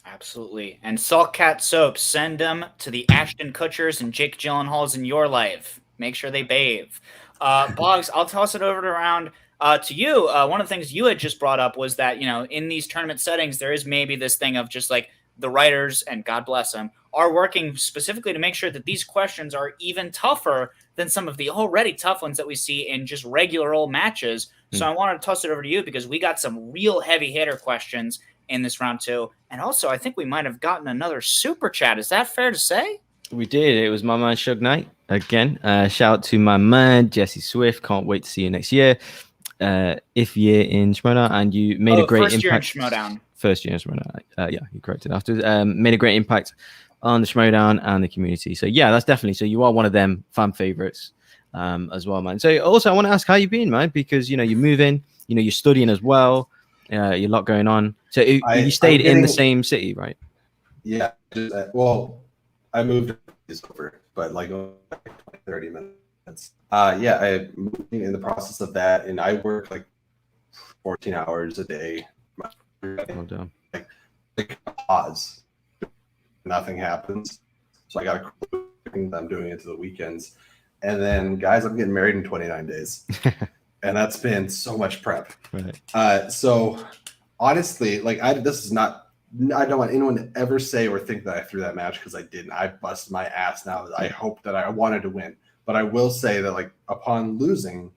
Absolutely. And Saltcat soaps, send them to the Ashton Kutchers and Jake Gyllenhaals in your life. Make sure they bathe. Boggs, I'll toss it around to you. One of the things you had just brought up was that, in these tournament settings, there is maybe this thing of just like the writers, and God bless them, are working specifically to make sure that these questions are even tougher than some of the already tough ones that we see in just regular old matches. So I wanted to toss it over to you because we got some real heavy hitter questions in this round 2. And also, I think we might have gotten another super chat. Is that fair to say?
We did. It was my man Shug Knight again. Shout out to my man Jesse Swift. Can't wait to see you next year. If you're in Schmoedown, and you made a great impact. First year in Schmoedown. Yeah, you corrected after. Made a great impact on the Schmoedown and the community. So yeah, that's definitely. So you are one of them fan favorites as well, man. So also, I want to ask how you been, man, because you're moving, you're studying as well. A lot going on. So you stayed in the same city, right?
Yeah. Well, I moved over, but like 30 minutes. Yeah, I'm moving in the process of that, and I work like 14 hours a day. Like pause. Nothing happens. So I got a I'm doing it to the weekends. And then, guys, I'm getting married in 29 days. And that's been so much prep. Right. So honestly, like this is not, I don't want anyone to ever say or think that I threw that match, because I didn't. I busted my ass now. I hope that I wanted to win. But I will say that, like, upon losing,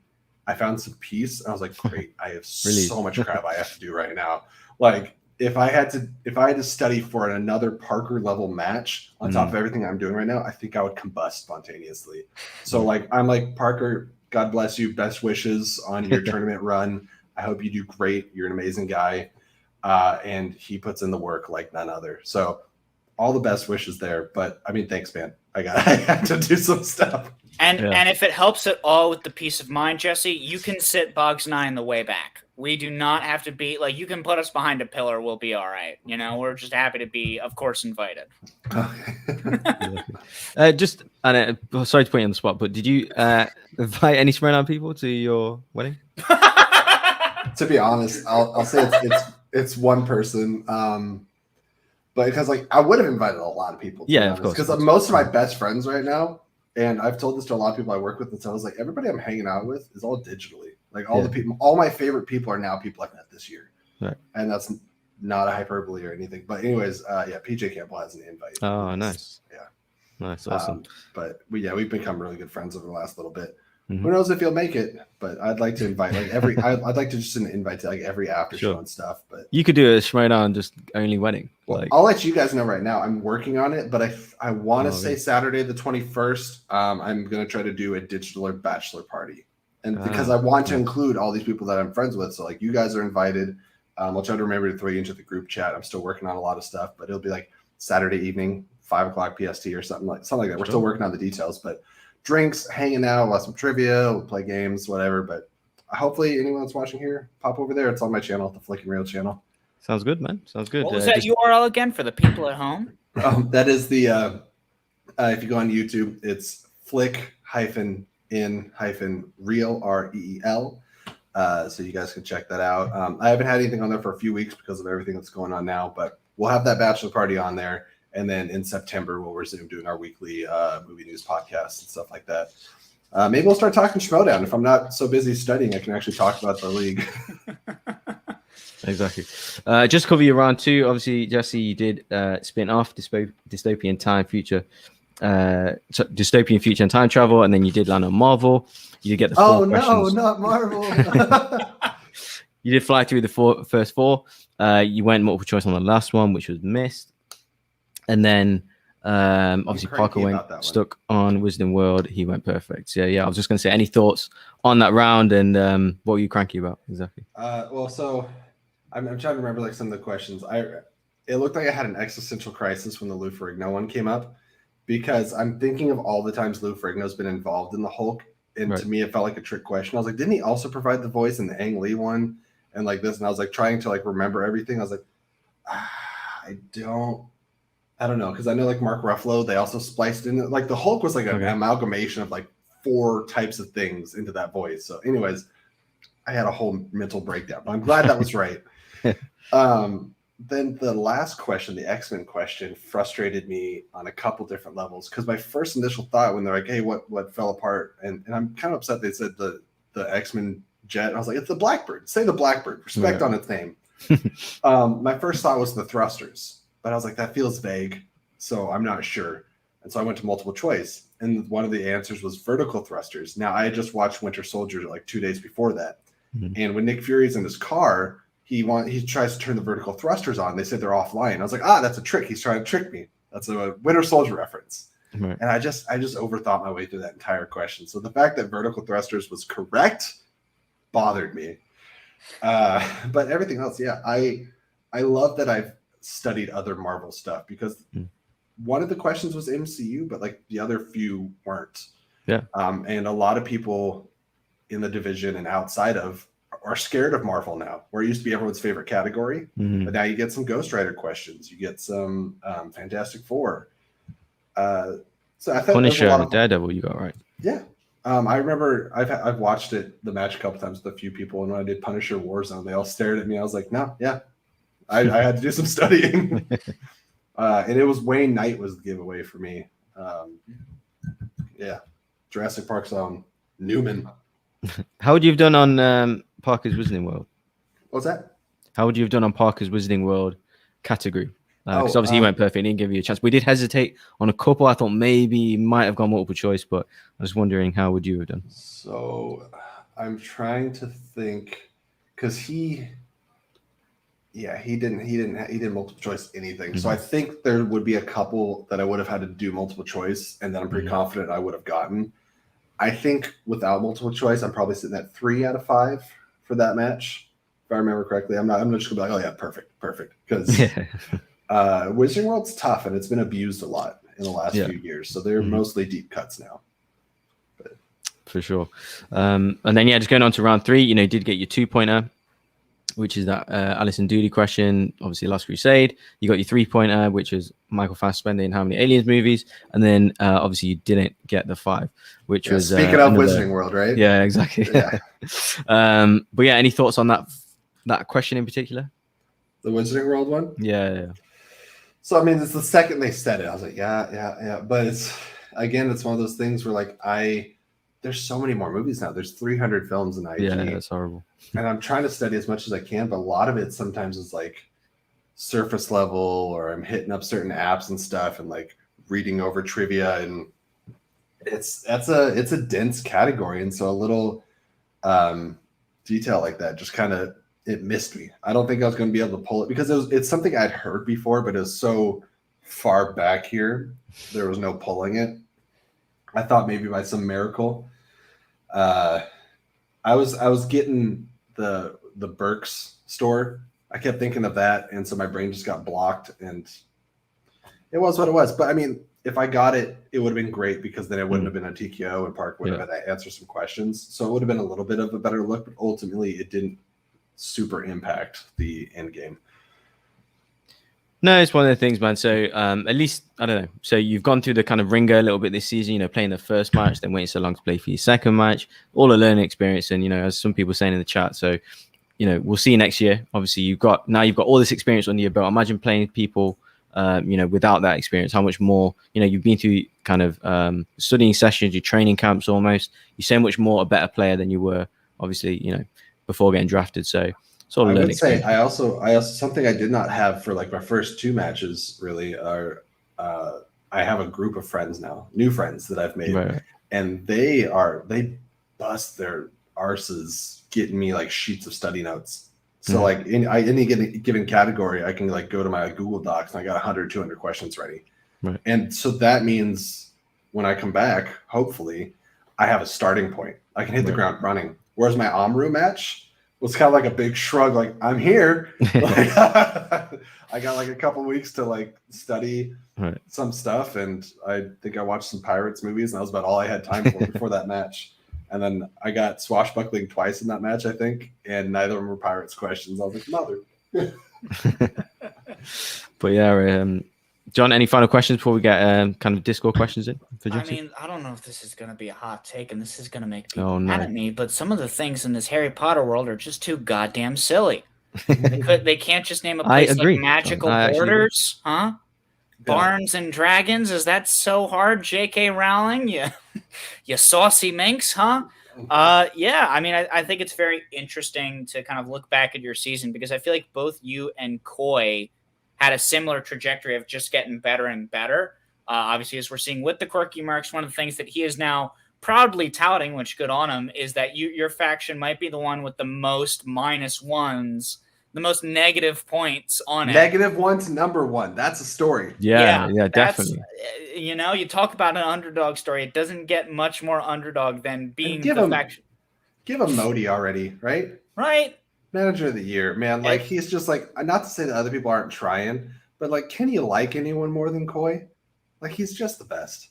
I found some peace. And I was like, great, I have so much crap I have to do right now. Like, if I had to study for another Parker level match on top of everything I'm doing right now, I think I would combust spontaneously. So like, I'm like, Parker, God bless you. Best wishes on your tournament run. I hope you do great. You're an amazing guy. And he puts in the work like none other. So all the best wishes there. But I mean, thanks, man. I have to do some stuff.
And if it helps at all with the peace of mind, Jesse, you can sit Boggs and I in the way back. We do not have to be like, you can put us behind a pillar. We'll be all right. We're just happy to be, of course, invited.
Sorry to put you on the spot, but did you invite any Schmoedown people to your wedding?
To be honest, I'll say it's one person. But because like I would have invited a lot of people.
Yeah, of course.
Because most of my best friends right now, and I've told this to a lot of people I work with, and so I was like, everybody I'm hanging out with is all digitally. Like all the people, all my favorite people are now people I've met this year. Right. And that's not a hyperbole or anything. But anyways, yeah, PJ Campbell has an invite.
Oh, nice.
Yeah.
Nice. Awesome.
But we've become really good friends over the last little bit. Who knows if you'll make it? But I'd like to invite like every. I'd like to just invite to like every after show and stuff. But
you could do a Schmoedown just only wedding.
Well,
like,
I'll let you guys know right now. I'm working on it, but I want to say Saturday the 21st. I'm gonna try to do a digital bachelor party, and because I want to include all these people that I'm friends with. So like you guys are invited. I'll try to remember to throw you into the group chat. I'm still working on a lot of stuff, but it'll be like Saturday evening, 5 o'clock PST or something like that. We're still working on the details, but drinks, hanging out, we'll have some trivia, we'll play games, whatever. But hopefully anyone that's watching here, pop over there. It's on my channel, the Flick and Reel channel.
Sounds good, man. Sounds good.
What was that URL again for the people at home?
That is the if you go on YouTube, it's flick-in-reel, REEL. So you guys can check that out. I haven't had anything on there for a few weeks because of everything that's going on now, but we'll have that bachelor party on there. And then in September, we'll resume doing our weekly movie news podcasts and stuff like that. Maybe we'll start talking Schmoedown. If I'm not so busy studying, I can actually talk about the league.
Exactly. Just cover your round 2. Obviously, Jesse, you did spin off dystopian time future, dystopian future and time travel, and then you did land on Marvel. You did get the 4 questions.
Not Marvel.
You did fly through the first 4. You went multiple choice on the last one, which was missed. And then obviously Parker went stuck on Wizarding World. He went perfect. So, yeah, I was just going to say, any thoughts on that round, and what were you cranky about exactly?
Well, so I'm trying to remember like some of the questions. It looked like I had an existential crisis when the Lou Ferrigno one came up, because I'm thinking of all the times Lou Ferrigno's been involved in the Hulk, and to me it felt like a trick question. I was like, didn't he also provide the voice in the Ang Lee one and like this? And I was like trying to like remember everything. I was like, I don't know, because I know like Mark Ruffalo, they also spliced in like the Hulk was like an amalgamation of like 4 types of things into that voice. So anyways, I had a whole mental breakdown, but I'm glad that was right. Then the last question, the X-Men question, frustrated me on a couple different levels, because my first initial thought when they're like, hey, what fell apart? And I'm kind of upset they said the X-Men jet. I was like, it's the Blackbird. Say the Blackbird. Respect on its name. My first thought was the thrusters, but I was like, that feels vague, so I'm not sure. And so I went to multiple choice, and one of the answers was vertical thrusters. Now, I had just watched Winter Soldier like 2 days before that. And when Nick Fury's in his car, he tries to turn the vertical thrusters on. They said they're offline. I was like, that's a trick. He's trying to trick me. That's a Winter Soldier reference. Right. And I just overthought my way through that entire question. So the fact that vertical thrusters was correct bothered me. But everything else, yeah, I love that I've studied other Marvel stuff, because one of the questions was MCU, but like the other few weren't.
Yeah.
And a lot of people in the division and outside of are scared of Marvel now, where it used to be everyone's favorite category. But now you get some Ghost Rider questions, you get some Fantastic Four. So I thought
Punisher and Daredevil you got right.
Yeah. I remember I've watched the match a couple times with a few people, and when I did Punisher Warzone, they all stared at me. I was like, no, yeah, I had to do some studying. And it was Wayne Knight was the giveaway for me. Yeah, Jurassic Park's own Newman.
How would you have done on Parker's Wizarding World?
What's that?
How would you have done on Parker's Wizarding World category? Because obviously he went perfect. He didn't give you a chance. We did hesitate on a couple. I thought maybe he might have gone multiple choice, but I was wondering, how would you have done?
So I'm trying to think, because he didn't multiple choice anything. So I think there would be a couple that I would have had to do multiple choice, and then I'm pretty confident I would have gotten. I think without multiple choice, I'm probably sitting at 3 out of 5 for that match, if I remember correctly. I'm just gonna be like, oh yeah, perfect, because Wizarding World's tough, and it's been abused a lot in the last few years. So they're mostly deep cuts now. But.
For sure. And then just going on to round 3, did get your 2-pointer, which is that Alison Doody question, obviously Last Crusade. You got your 3-pointer, which is Michael Fassbender in how many Aliens movies, and then obviously you didn't get the 5, which was
speaking of Wizarding World, right?
Yeah, exactly. Yeah. But yeah, any thoughts on that question in particular?
The Wizarding World one?
Yeah.
So I mean, it's the second they said it, I was like, yeah. But it's one of those things where like there's so many more movies now. There's 300 films in IG.
Yeah, that's horrible.
And I'm trying to study as much as I can, but a lot of it sometimes is like surface level, or I'm hitting up certain apps and stuff and like reading over trivia. And it's a dense category, and so a little detail like that just kind of it missed me. I don't think I was going to be able to pull it because it's something I'd heard before, but it was so far back here there was no pulling it. I thought maybe by some miracle. I was getting the Burks store. I kept thinking of that, and so my brain just got blocked, and it was what it was. But I mean, if I got it, it would have been great because then it wouldn't have been a TKO, and Park would have had to answer some questions. So it would have been a little bit of a better look, but ultimately it didn't super impact the end game.
No, it's one of the things, man. So at least, I don't know. So you've gone through the kind of ringer a little bit this season, you know, playing the first match, then waiting so long to play for your second match, all a learning experience. And, you know, as some people saying in the chat, so, you know, we'll see you next year. Obviously, you've got all this experience under your belt. Imagine playing people, you know, without that experience, how much more, you know, you've been through kind of studying sessions, your training camps almost. You're so much more a better player than you were, obviously, you know, before getting drafted. So, sort of
I would say I also something I did not have for like my first two matches really are I have a group of friends now, new friends that I've made,
right.
And they bust their arses getting me like sheets of study notes. So like in any given category, I can like go to my Google Docs and I got 100, 200 questions ready.
Right.
And so that means when I come back, hopefully I have a starting point. I can hit the ground running. Whereas my Omru match was kind of like a big shrug, like I'm here. Like, I got like a couple weeks to like study some stuff, and I think I watched some Pirates movies, and that was about all I had time for before that match. And then I got swashbuckling twice in that match, I think, and neither of them were Pirates questions. I was like, mother.
But yeah, John, any final questions before we get kind of Discord questions in for Jesse?
I mean, I don't know if this is going to be a hot take, and this is going to make people mad at me, but some of the things in this Harry Potter world are just too goddamn silly. They can't just name a place like Magical Borders, huh? Barns and Dragons, is that so hard, J.K. Rowling? You saucy minx, huh? Yeah, I mean, I think it's very interesting to kind of look back at your season because I feel like both you and Coy had a similar trajectory of just getting better and better. Obviously, as we're seeing with the Quirky Mercs, one of the things that he is now proudly touting, which good on him, is that your faction might be the one with the most -1s, the most negative points on it.
-1 to #1. That's a story.
Yeah, definitely.
You know, you talk about an underdog story. It doesn't get much more underdog than being faction.
Give him Modi already, right?
Right.
Manager of the year, man. Like he's just like, not to say that other people aren't trying, but like, can you like anyone more than Coy? Like he's just the best.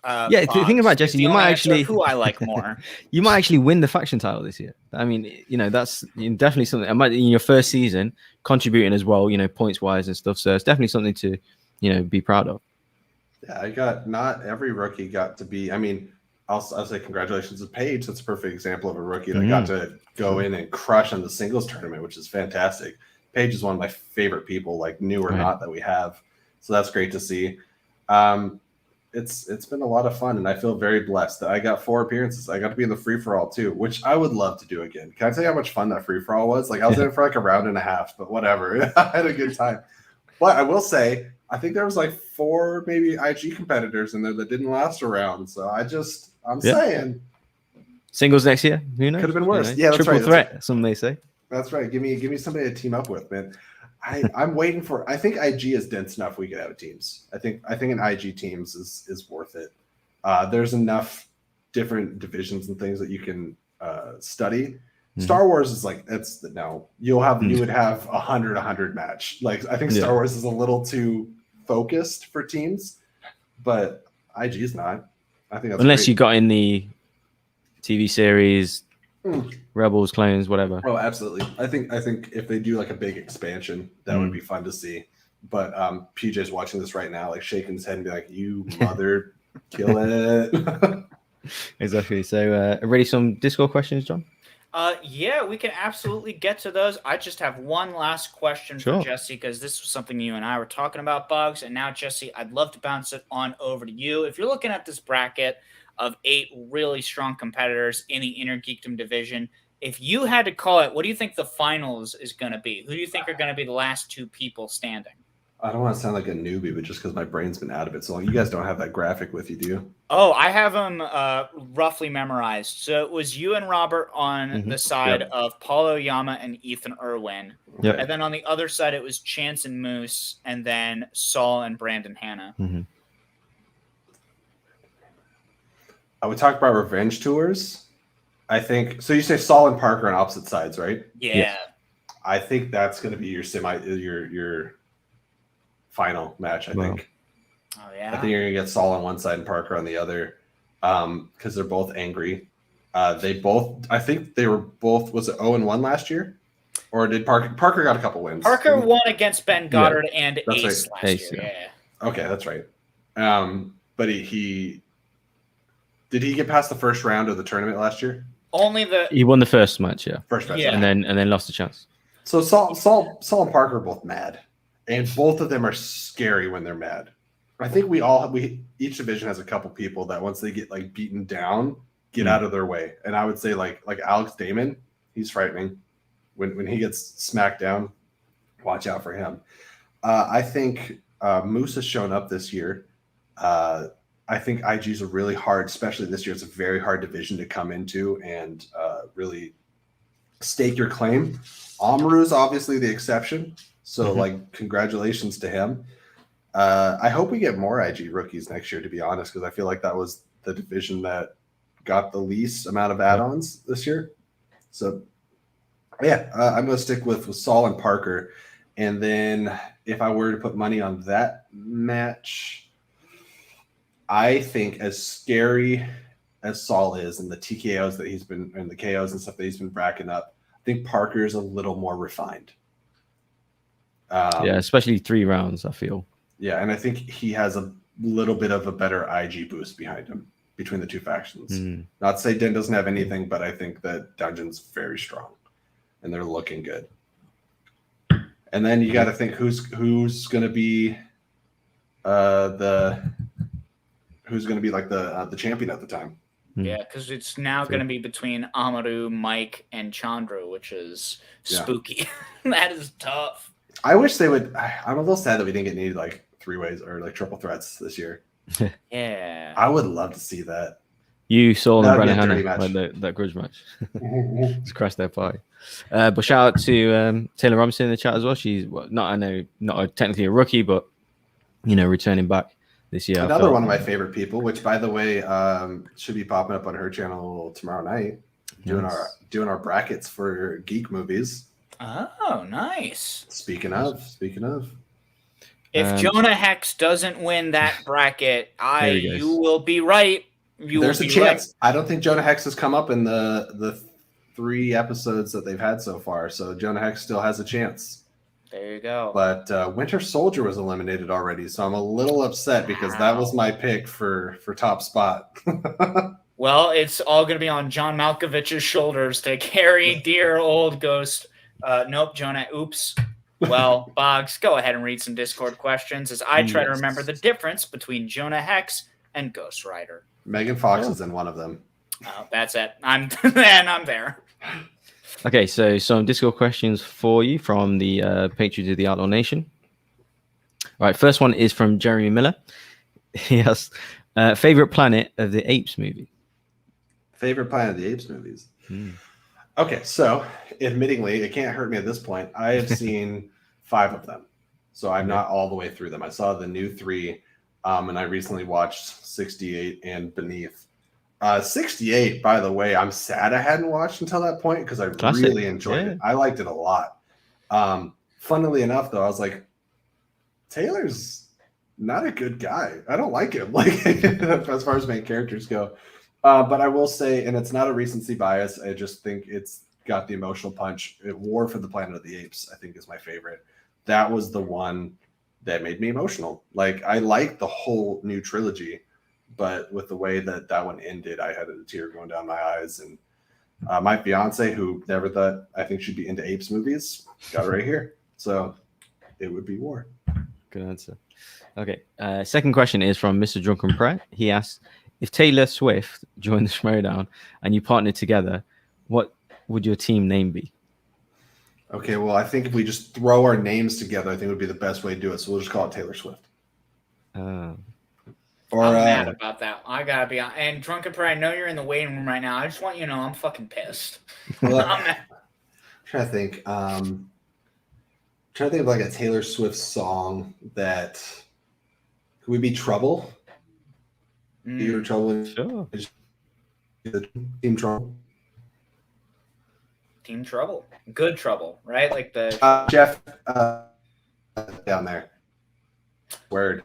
The thing about Jesse, you might actually
who I like more.
You might actually win the faction title this year. I mean, you know, that's definitely something. In your first season, contributing as well, you know, points wise and stuff. So it's definitely something to, you know, be proud of.
Yeah, not every rookie got to be. I mean, I'll say congratulations to Paige. That's a perfect example of a rookie that got to go in and crush on the singles tournament, which is fantastic. Paige is one of my favorite people, like new or not, that we have. So that's great to see. It's been a lot of fun, and I feel very blessed that I got 4 appearances. I got to be in the free-for-all too, which I would love to do again. Can I tell you how much fun that free-for-all was? Like I was in it for like a round and a half, but whatever. I had a good time. But I will say, I think there was like 4 maybe IG competitors in there that didn't last a round. So I'm saying
singles next year. Who knows?
Could have been worse.
You know?
Yeah, that's
triple
right.
threat. Some may say.
That's right. Give me somebody to team up with, man. I'm waiting for. I think IG is dense enough. We could have teams. I think an IG teams is worth it. There's enough different divisions and things that you can study. Star Wars is like you would have 100 match. Like I think Star Wars is a little too focused for teams, but IG is not. I think that's
unless
great.
you got in the TV series, Rebels, Clones, whatever.
Oh, absolutely. I think if they do like a big expansion, that would be fun to see. But PJ's watching this right now, like shaking his head and be like, "You mother, kill it."
Exactly. So, ready some Discord questions, John?
Yeah, we can absolutely get to those. I just have one last question for Jesse, because this was something you and I were talking about, Bugs. And now, Jesse, I'd love to bounce it on over to you. If you're looking at this bracket of 8 really strong competitors in the Inner Geekdom division, if you had to call it, what do you think the finals is going to be? Who do you think are going to be the last 2 people standing?
I don't want to sound like a newbie, but just because my brain's been out of it so long. You guys don't have that graphic with you, do you?
Oh, I have them roughly memorized. So it was you and Robert on the side of Paul Oyama and Ethan Erwin.
Yep.
And then on the other side, it was Chance and Moose, and then Saul and Brandon Hanna.
I would talk about revenge tours. I think so. You say Saul and Parker on opposite sides, right?
Yeah.
I think that's going to be your your final match. I think.
Oh yeah.
I think you're going to get Saul on one side and Parker on the other, because they're both angry. They both. I think they were both. Was it 0-1 last year, or did Parker got a couple wins?
Parker won against Ben Goddard and Ace
right.
last year. Yeah.
Okay, that's right. But he did he get past the first round of the tournament last year?
He won the first match,
First match,
and then lost the chance.
So Saul and Parker are both mad, and both of them are scary when they're mad. I think each division has a couple people that once they get like beaten down, get out of their way. And I would say like Alex Damon, he's frightening. When he gets smacked down, watch out for him. I think Moose has shown up this year. I think IG's a really hard, especially this year. It's a very hard division to come into and really stake your claim. Amaru's obviously the exception. So congratulations to him. I hope we get more IG rookies next year, to be honest, because I feel like that was the division that got the least amount of add-ons this year. So yeah, I'm going to stick with Saul and Parker. And then if I were to put money on that match, I think as scary as Saul is and the TKOs that he's been and the KOs and stuff that he's been racking up, I think Parker's a little more refined.
Especially 3 rounds, I feel.
Yeah, and I think he has a little bit of a better IG boost behind him between the two factions. Not to say Den doesn't have anything, but I think that Dungeon's very strong, and they're looking good. And then you got to think who's going to be the champion at the time.
Yeah, because it's now going to be between Amaru, Mike, and Chandru, which is spooky. That is tough.
I wish they would. I'm a little sad that we didn't get any like 3-ways or like triple threats this year.
Yeah,
I would love to see that.
You saw and Brennan Hanna like that grudge match. Just crashed their pie. But shout out to Taylor Robinson in the chat as well. She's not technically a rookie, but returning back this year.
Another one of my favorite people, which by the way should be popping up on her channel tomorrow night, doing our brackets for geek movies.
Oh, nice.
Speaking of.
If Jonah Hex doesn't win that bracket, you will be right.
There's a chance. Right. I don't think Jonah Hex has come up in the 3 episodes that they've had so far, so Jonah Hex still has a chance.
There you go.
But Winter Soldier was eliminated already, so I'm a little upset because that was my pick for top spot.
Well, it's all going to be on John Malkovich's shoulders to carry dear old Ghost. Nope, Jonah. Oops. Well, Boggs, go ahead and read some Discord questions as I try to remember the difference between Jonah Hex and Ghost Rider.
Megan Fox is in one of them.
Oh, that's it. I'm there.
Okay, so some Discord questions for you from the Patriots of the Outlaw Nation. All right, first one is from Jeremy Miller. He has favorite Planet of the Apes movie.
Favorite Planet of the Apes movies. Okay, so admittingly, it can't hurt me at this point. I have seen 5 of them, so I'm not all the way through them. I saw the new 3, and I recently watched 68 and Beneath. 68, by the way, I'm sad I hadn't watched until that point because I really enjoyed it. I liked it a lot. Funnily enough, though, I was like, Taylor's not a good guy. I don't like him, like as far as main characters go. But I will say, and it's not a recency bias, I just think it's got the emotional punch. War for the Planet of the Apes, I think, is my favorite. That was the one that made me emotional. Like, I liked the whole new trilogy, but with the way that one ended, I had a tear going down my eyes. And my fiance, who never thought I think she'd be into apes movies, got it right here. So it would be War.
Good answer. Okay. Second question is from Mr. Drunken Pratt. He asks, if Taylor Swift joined the Schmoedown and you partnered together, what would your team name be?
Okay, well, I think if we just throw our names together, I think would be the best way to do it. So we'll just call it Taylor Swift.
Uh,
Or
I'm mad about that. I gotta be on. And Drunken Prayer, I know you're in the waiting room right now. I just want you to know I'm fucking pissed.
well,
I'm mad.
trying to think. Trying to think of like a Taylor Swift song that could we be Trouble? You're Trouble.
sure.
Team Trouble.
Team Trouble. Good Trouble, right? Like the
Jeff down there. Word.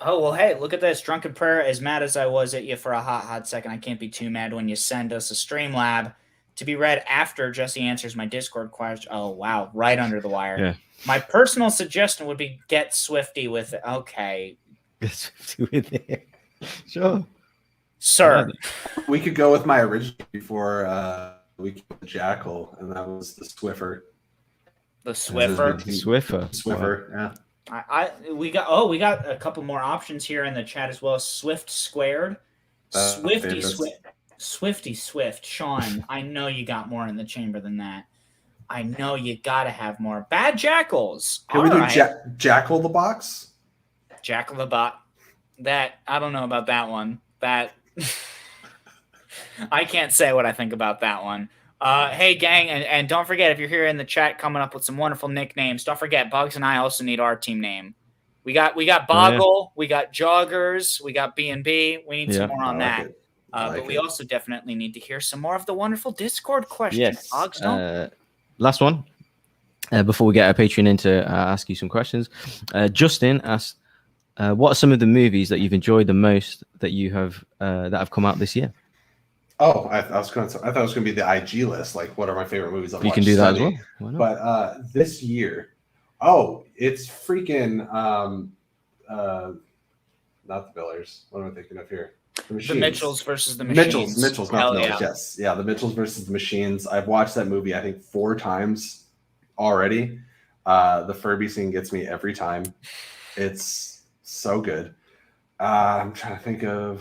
Oh, well, hey, look at this. Drunken Prayer, as mad as I was at you for a hot second, I can't be too mad when you send us a Streamlab to be read after Jesse answers my Discord question. Oh, wow. Right under the wire.
Yeah.
My personal suggestion would be get Swifty with it. Okay.
Get Swifty with it. Sure.
Sir.
We could go with my original before we came to Jackal, and that was the Swiffer.
The Swiffer.
Swiffer,
wow.
yeah.
We got a couple more options here in the chat as well. Swift squared. Swifty Swift. Swifty Swift. Sean, I know you got more in the chamber than that. I know you got to have more. Bad Jackals.
Can we do Jackal the Box?
Jackal the Bot. That, I don't know about that one. That, I can't say what I think about that one. Hey, gang, and don't forget, if you're here in the chat coming up with some wonderful nicknames, don't forget, Bugs and I also need our team name. We got Boggle, we got Joggers, we got B&B. We need some more on that. But we also definitely need to hear some more of the wonderful Discord questions.
Yes.
Bugs, don't.
Last one. Before we get our Patreon in to ask you some questions, Justin asked, what are some of the movies that you've enjoyed the most that you have that have come out this year?
Oh, I thought it was going to be the IG list. Like, what are my favorite movies I've watched?
You can do that as well. Why not?
But this year, it's freaking not the Billers. What am I thinking of here?
The Mitchells versus the Machines.
Mitchells, not the Millers. Yes, yeah, the Mitchells versus the Machines. I've watched that movie I think 4 times already. The Furby scene gets me every time. It's so good. I'm trying to think of.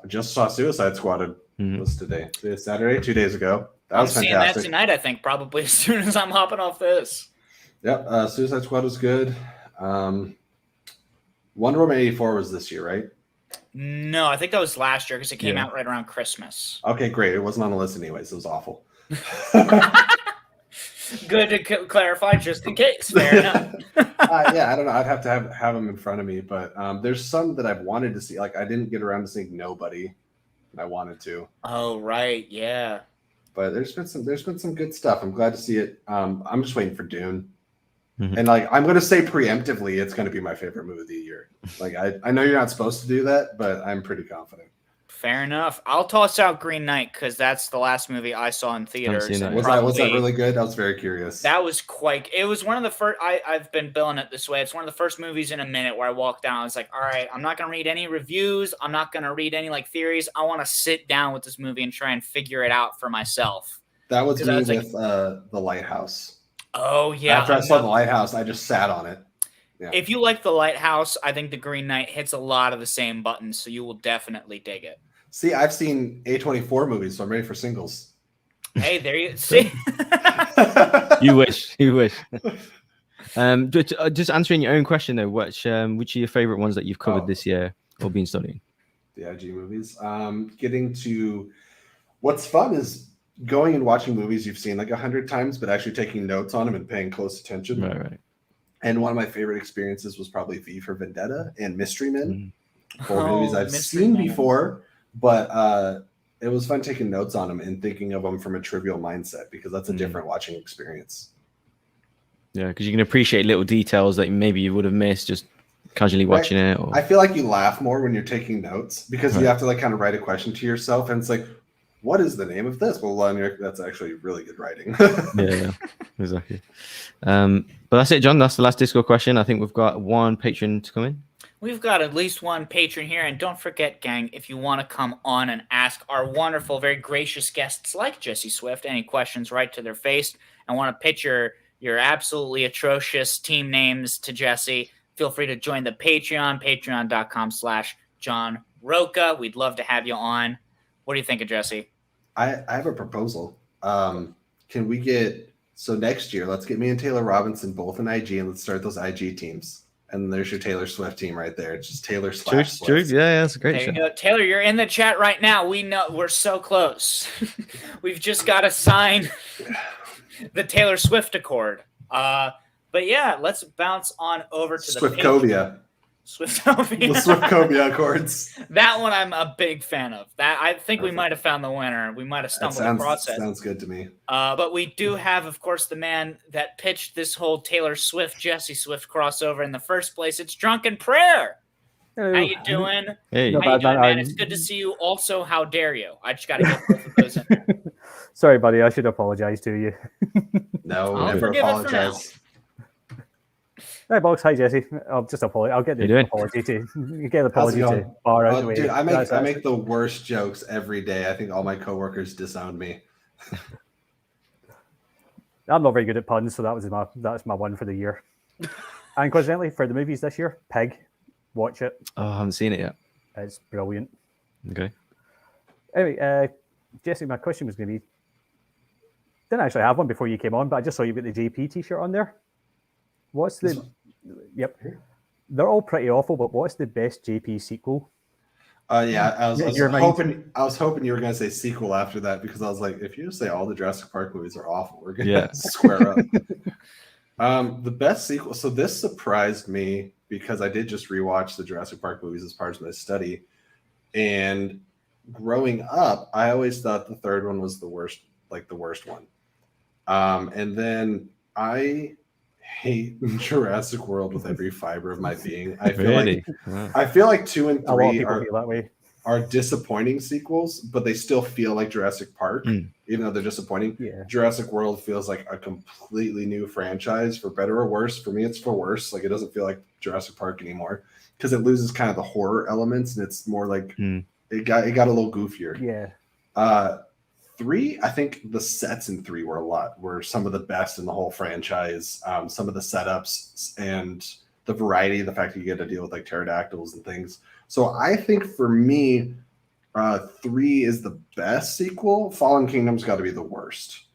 I just saw Suicide Squad. Was today? Today's Saturday, 2 days ago. That was fantastic.
I'm seeing that tonight, I think, probably as soon as I'm hopping off this.
Yep, Suicide Squad was good. Wonder Woman 84 was this year, right?
No, I think that was last year because it came out right around Christmas.
Okay, great. It wasn't on the list anyways. It was awful.
Good to clarify, just in case. Fair enough.
I don't know. I'd have to have them in front of me, but there's some that I've wanted to see. Like I didn't get around to seeing Nobody. I wanted to.
Oh right, yeah.
But there's been some good stuff. I'm glad to see it. I'm just waiting for Dune, and like I'm going to say preemptively, it's going to be my favorite movie of the year. Like I know you're not supposed to do that, but I'm pretty confident.
Fair enough. I'll toss out Green Knight because that's the last movie I saw in theaters.
Was that really good? I was very curious.
That was it was one of the first. I've been billing it this way. It's one of the first movies in a minute where I walked down. I was like, all right, I'm not gonna read any reviews. I'm not gonna read any theories. I want to sit down with this movie and try and figure it out for myself.
That was me with The Lighthouse.
Oh yeah.
After I saw The Lighthouse, I just sat on it. Yeah.
If you like The Lighthouse, I think The Green Knight hits a lot of the same buttons, so you will definitely dig it.
See, I've seen A24 movies, so I'm ready for singles.
Hey, there you see.
You wish. Just answering your own question though, which are your favorite ones that you've covered this year or been studying?
The IG movies. Getting to what's fun is going and watching movies you've seen like 100 times, but actually taking notes on them and paying close attention.
Right.
And one of my favorite experiences was probably V for Vendetta and Mystery Men. 4 movies I've seen before. But it was fun taking notes on them and thinking of them from a trivial mindset because that's a different watching experience.
Yeah, because you can appreciate little details that maybe you would have missed just casually watching it. Or...
I feel like you laugh more when you're taking notes because you have to kind of write a question to yourself, and it's like, what is the name of this? Well, that's actually really good writing.
yeah, exactly. But that's it, John. That's the last Discord question. I think we've got one patron to come in.
We've got at least one patron here. And don't forget, gang, if you want to come on and ask our wonderful, very gracious guests like Jesse Swift any questions right to their face and want to pitch your absolutely atrocious team names to Jesse, feel free to join the Patreon, patreon.com/John Roca. We'd love to have you on. What do you think of Jesse?
I have a proposal. Can we get So next year, let's get me and Taylor Robinson both in IG, and let's start those IG teams. And there's your Taylor Swift team right there. It's just Taylor / Swift.
True. Yeah, that's a great
There
show.
you go. Taylor, you're in the chat right now. We know we're so close. We've just got to sign the Taylor Swift Accord. But yeah, let's bounce on over to the
Swiftcovia.
Swiftovia.
The Swiftcovia Accords.
That one I'm a big fan of. That I think we might have found the winner. We might have stumbled across it.
Sounds good to me.
But we do have, of course, the man that pitched this whole Taylor Swift, Jesse Swift crossover in the first place. It's Drunken Prayer.
Hello.
How you doing?
Hey.
Not
How you
bad,
doing,
man.
man? It's good to see you. Also, how dare you? I just got to get both of those in there.
Sorry, buddy. I should apologize to you.
No,
I'll
never
forgive it for
apologize.
Hi, Box. Hi, Jesse. I'll just apologize. I'll get
How you
the
doing?
apology to you. Get the
How's it
apology to
going?
bar out the way.
Dude, I
That's
make the worst jokes every day. I think all my coworkers disowned me.
I'm not very good at puns, so that's my one for the year. And coincidentally, for the movies this year, Pig. Watch it.
Oh, I haven't seen it yet.
It's brilliant.
Okay.
Anyway, Jesse, my question was going to be, didn't actually have one before you came on, but I just saw you got the JP t-shirt on there. What's the... Yep. They're all pretty awful, but what's the best JP sequel?
Yeah, I was
Your mind.
hoping you were going to say sequel after that, because I was like, if you say all the Jurassic Park movies are awful, we're going to square up. The best sequel. So this surprised me because I did just rewatch the Jurassic Park movies as part of my study. And growing up, I always thought the third one was the worst one. And then I hate Jurassic World with every fiber of my being. I feel like 2 and
A lot of
3
people feel that way.
are disappointing sequels, but they still feel like Jurassic Park, even though they're disappointing.
Yeah.
Jurassic World feels like a completely new franchise, for better or worse. For me, it's for worse. Like, it doesn't feel like Jurassic Park anymore because it loses kind of the horror elements, and it's more like it got a little goofier.
Yeah.
3, I think the sets in 3 were some of the best in the whole franchise. Some of the setups and the variety, the fact that you get to deal with like pterodactyls and things. So I think for me, 3 is the best sequel. Fallen Kingdom's got to be the worst.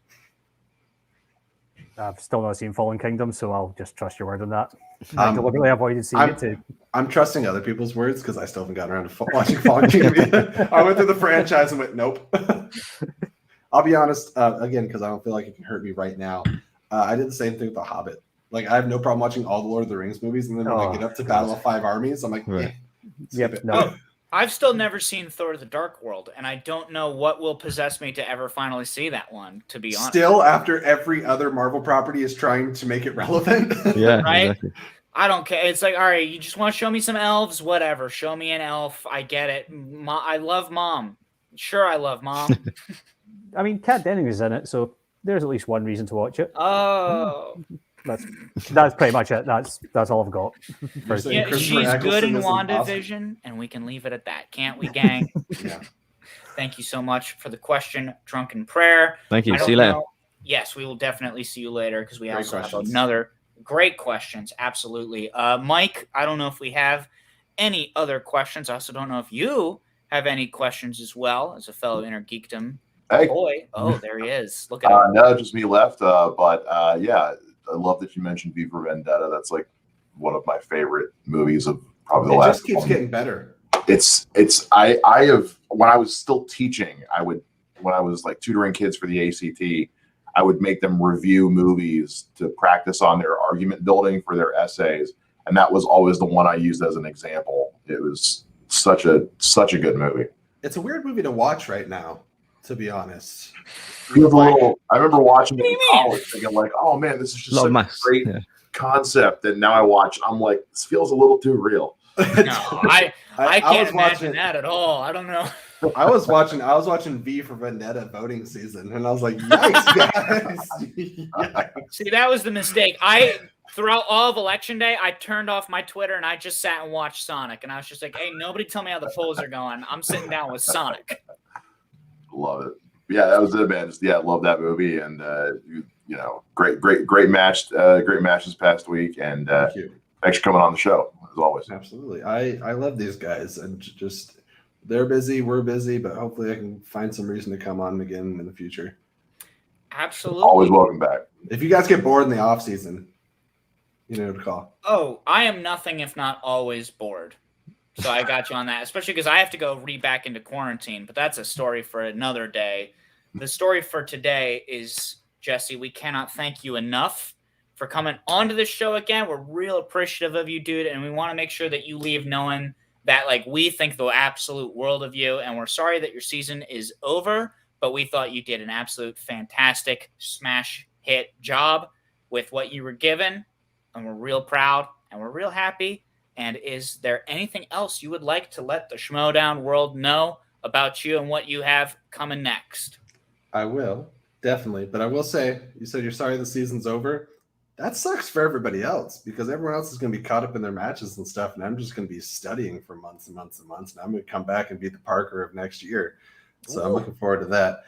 I've still not seen Fallen Kingdom, so I'll just trust your word on that. I deliberately avoided seeing it too.
I'm trusting other people's words because I still haven't gotten around to watching Fallen Kingdom yet. I went through the franchise and went, nope. I'll be honest, again, because I don't feel like it can hurt me right now. I did the same thing with The Hobbit. Like, I have no problem watching all the Lord of the Rings movies, and then when I get up to Battle of 5 Armies, I'm like,
No.
I've still never seen Thor: The Dark World, and I don't know what will possess me to ever finally see that one, to be honest.
Still, after every other Marvel property is trying to make it relevant.
Yeah,
right?
exactly.
I don't care. It's like, all right, you just want to show me some elves? Whatever. Show me an elf. I get it. I love Mom. Sure, I love Mom.
I mean, Kat Denning is in it, so there's at least one reason to watch it.
Oh.
That's pretty much it. That's all I've got.
Yeah, she's good in WandaVision, and we can leave it at that, can't we, gang?
Yeah.
Thank you so much for the question, Drunken Prayer.
Thank you. See you later.
Yes, we will definitely see you later because we also have
questions.
another great questions. Absolutely. Mike, I don't know if we have any other questions. I also don't know if you have any questions as well as a fellow Inner Geekdom boy. Oh, there he is. Look at him.
No, just me left. But yeah, I love that you mentioned V for Vendetta. That's like one of my favorite movies of probably the last.
It just keeps getting better.
I have, when I was still teaching, when I was like tutoring kids for the ACT, I would make them review movies to practice on their argument building for their essays. And that was always the one I used as an example. It was such a good movie.
It's a weird movie to watch right now, to be honest.
I remember watching it in college thinking like, oh man, this is just such a great concept. And now I watch, I'm like, this feels a little too real.
No, I can't imagine that at all. I don't know.
I was watching V for Vendetta voting season, and I was like, yikes, guys. Yikes.
See, that was the mistake. Throughout all of Election Day, I turned off my Twitter and I just sat and watched Sonic. And I was just like, hey, nobody tell me how the polls are going. I'm sitting down with Sonic.
Love it. Yeah, that was it, man. I love that movie. And, great match. Great match this past week. And thanks for coming on the show, as always.
Absolutely. I love these guys. And just, they're busy, we're busy, but hopefully I can find some reason to come on again in the future.
Absolutely.
Always welcome back.
If you guys get bored in the off season, you know who to call.
Oh, I am nothing if not always bored. So I got you on that, especially because I have to go back into quarantine, but that's a story for another day. The story for today is, Jesse, we cannot thank you enough for coming onto this show again. We're real appreciative of you, dude, and we want to make sure that you leave knowing that, like, we think the absolute world of you, and we're sorry that your season is over, but we thought you did an absolute fantastic smash hit job with what you were given, and we're real proud, and we're real happy. And is there anything else you would like to let the Schmoedown world know about you and what you have coming next?
I will, definitely. But I will say, you said you're sorry the season's over. That sucks for everybody else because everyone else is going to be caught up in their matches and stuff. And I'm just going to be studying for months and months and months. And I'm going to come back and be the Parker of next year. So I'm looking forward to that.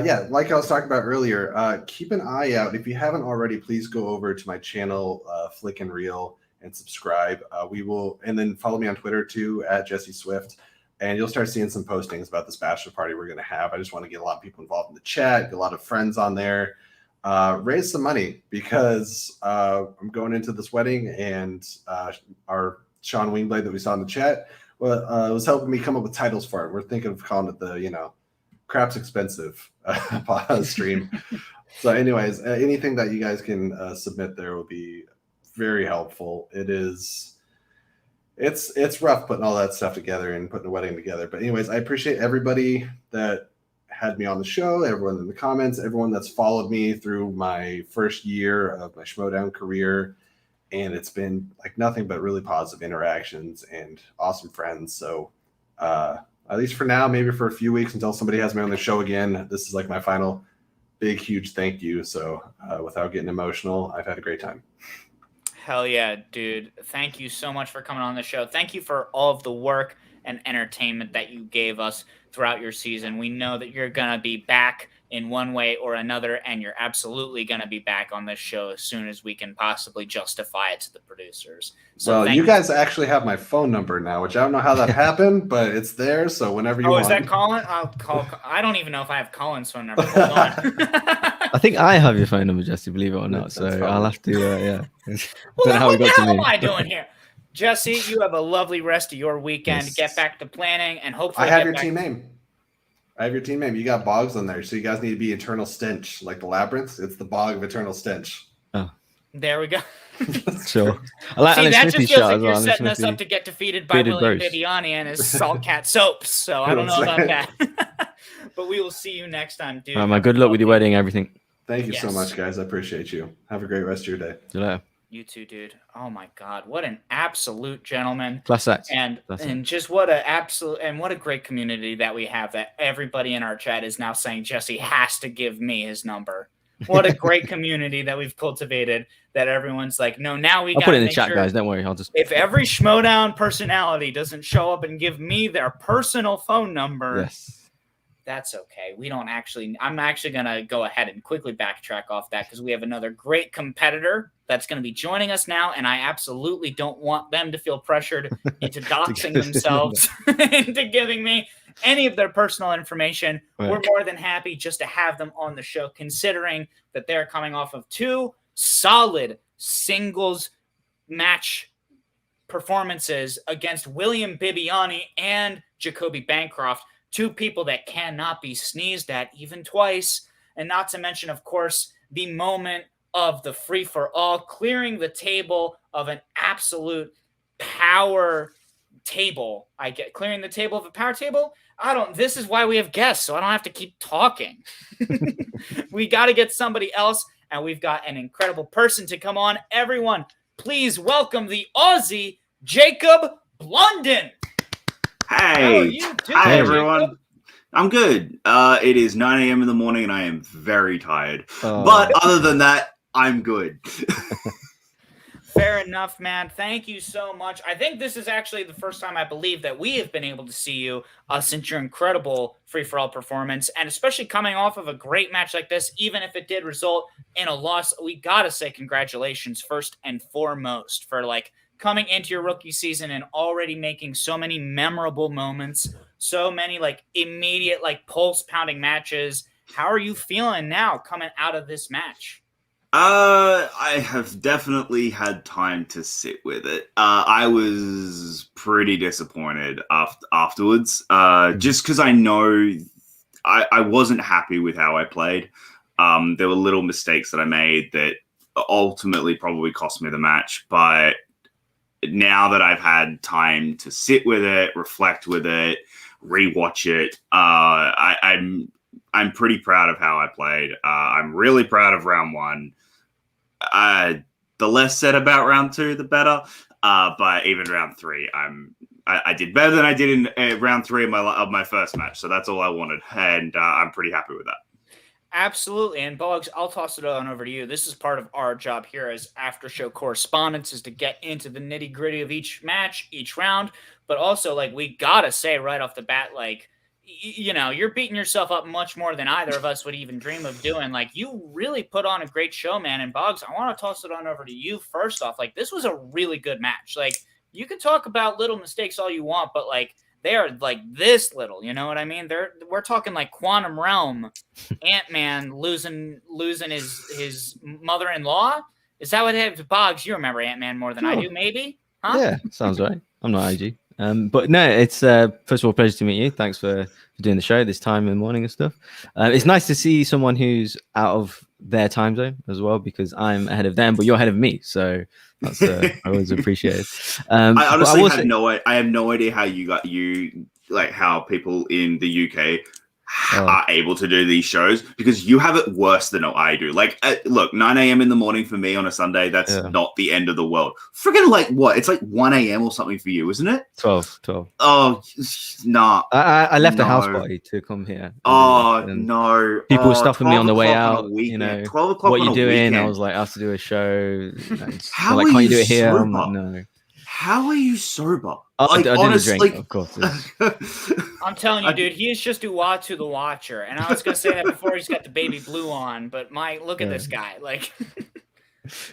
Yeah, like I was talking about earlier, keep an eye out. If you haven't already, please go over to my channel, Flick and Reel, and subscribe. And then follow me on Twitter too, at Jesse Swift. And you'll start seeing some postings about this bachelor party we're going to have. I just want to get a lot of people involved in the chat, get a lot of friends on there, raise some money because I'm going into this wedding, and our Sean Wingblade that we saw in the chat was helping me come up with titles for it. We're thinking of calling it the, Crap's Expensive stream. So anyways, anything that you guys can submit there will be very helpful. It's rough putting all that stuff together and putting a wedding together. But anyways, I appreciate everybody that had me on the show, everyone in the comments, everyone that's followed me through my first year of my Schmoedown career. And it's been like nothing but really positive interactions and awesome friends. So at least for now, maybe for a few weeks until somebody has me on the show again, this is like my final big, huge thank you. So without getting emotional, I've had a great time.
Hell yeah, dude. Thank you so much for coming on the show. Thank you for all of the work and entertainment that you gave us throughout your season. We know that you're going to be back in one way or another, and you're absolutely going to be back on this show as soon as we can possibly justify it to the producers. So
well, you guys actually have my phone number now, which I don't know how that happened, but it's there. So whenever you want.
Is that Colin? I'll call. I don't even know if I have Colin's phone number. Hold on.
I think I have your phone number, Jesse, believe it or not. So I'll have to, yeah.
Well, don't know how we got to me. What am I doing here? Jesse, you have a lovely rest of your weekend. Yes. Get back to planning, and hopefully
I have your team name. You got Boggs on there, so you guys need to be Eternal Stench, like the Labyrinth. It's the Bog of Eternal Stench.
Oh, there we go.
Sure.
See, that just feels like you're setting us up to get defeated by William Bibbiani and his Salt Cat soaps. So I don't know about that. But we will see you next time, dude.
My good luck with your wedding, everything.
Thank you so much, guys. I appreciate you. Have a great rest of your day.
See you later.
You too, dude. Oh my God, what an absolute gentleman!
Class act.
And just what a great community that we have. That everybody in our chat is now saying Jesse has to give me his number. What a great community that we've cultivated. That everyone's like, no, now we got to
put it in the chat, guys. Don't worry.
If every Schmoedown personality doesn't show up and give me their personal phone number.
Yes.
That's okay. I'm actually going to go ahead and quickly backtrack off that because we have another great competitor that's going to be joining us now. And I absolutely don't want them to feel pressured into doxing themselves into giving me any of their personal information. Right. We're more than happy just to have them on the show, considering that they're coming off of 2 solid singles match performances against William Bibbiani and Jacoby Bancroft. 2 people that cannot be sneezed at even twice. And not to mention, of course, the moment of the free-for-all, clearing the table of an absolute power table. Clearing the table of a power table? This is why we have guests, so I don't have to keep talking. We got to get somebody else, and we've got an incredible person to come on. Everyone, please welcome the Aussie, Jacob Blunden.
Hey, hi everyone. I'm good. It is 9 a.m. in the morning and I am very tired. But other than that, I'm good.
Fair enough, man. Thank you so much. I think this is actually the first time I believe that we have been able to see you since your incredible free-for-all performance, and especially coming off of a great match like this, even if it did result in a loss, we got to say congratulations first and foremost for coming into your rookie season and already making so many memorable moments, so many immediate pulse pounding matches, How are you feeling now coming out of this match?
I have definitely had time to sit with it. I was pretty disappointed afterwards, just because I know I wasn't happy with how I played. There were little mistakes that I made that ultimately probably cost me the match. But now that I've had time to sit with it, reflect with it, rewatch it, I'm pretty proud of how I played. I'm really proud of round one. The less said about round two, the better. But even round three, I did better than I did in round three of my first match. So that's all I wanted, and I'm pretty happy with that.
Absolutely. And Boggs, I'll toss it on over to you. This is part of our job here as after show correspondents, is to get into the nitty gritty of each match, each round. But also, like, we gotta say right off the bat, like, you know, you're beating yourself up much more than either of us would even dream of doing. Like, you really put on a great show, man. And Boggs, I want to toss it on over to you first off. Like, this was a really good match. Like, you can talk about little mistakes all you want, but like, they are like this little, you know what I mean? We're talking like Quantum Realm, Ant-Man losing his mother-in-law. Is that what happened? Boggs, you remember Ant-Man more than I do, maybe? Huh?
Yeah, sounds right. I'm not IG. But no, it's first of all, pleasure to meet you. Thanks for doing the show this time in the morning and stuff. It's nice to see someone who's out of their time zone as well, because I'm ahead of them, but you're ahead of me. So that's I always appreciate it.
I honestly have no idea how how people in the UK are able to do these shows, because you have it worse than what I do. Like, look, 9 a.m. in the morning for me on a Sunday, that's not the end of the world. Friggin' like what? It's like 1 a.m. or something for you, isn't it?
12.
Oh, nah.
I left a house party to come here.
Oh, no.
People were stopping me on the way out.
You
know,
12 o'clock
what
on
you
a
doing?
weekend.
I was like, I have to do a show.
How
like,
are
can't you
you
do it here?
sober?
I'm like, no.
How are you sober?
I did
honestly,
a drink, of course.
I'm telling you, dude, he is just Uatu the Watcher. And I was going to say that before he's got the baby blue on, but look at this guy. Like,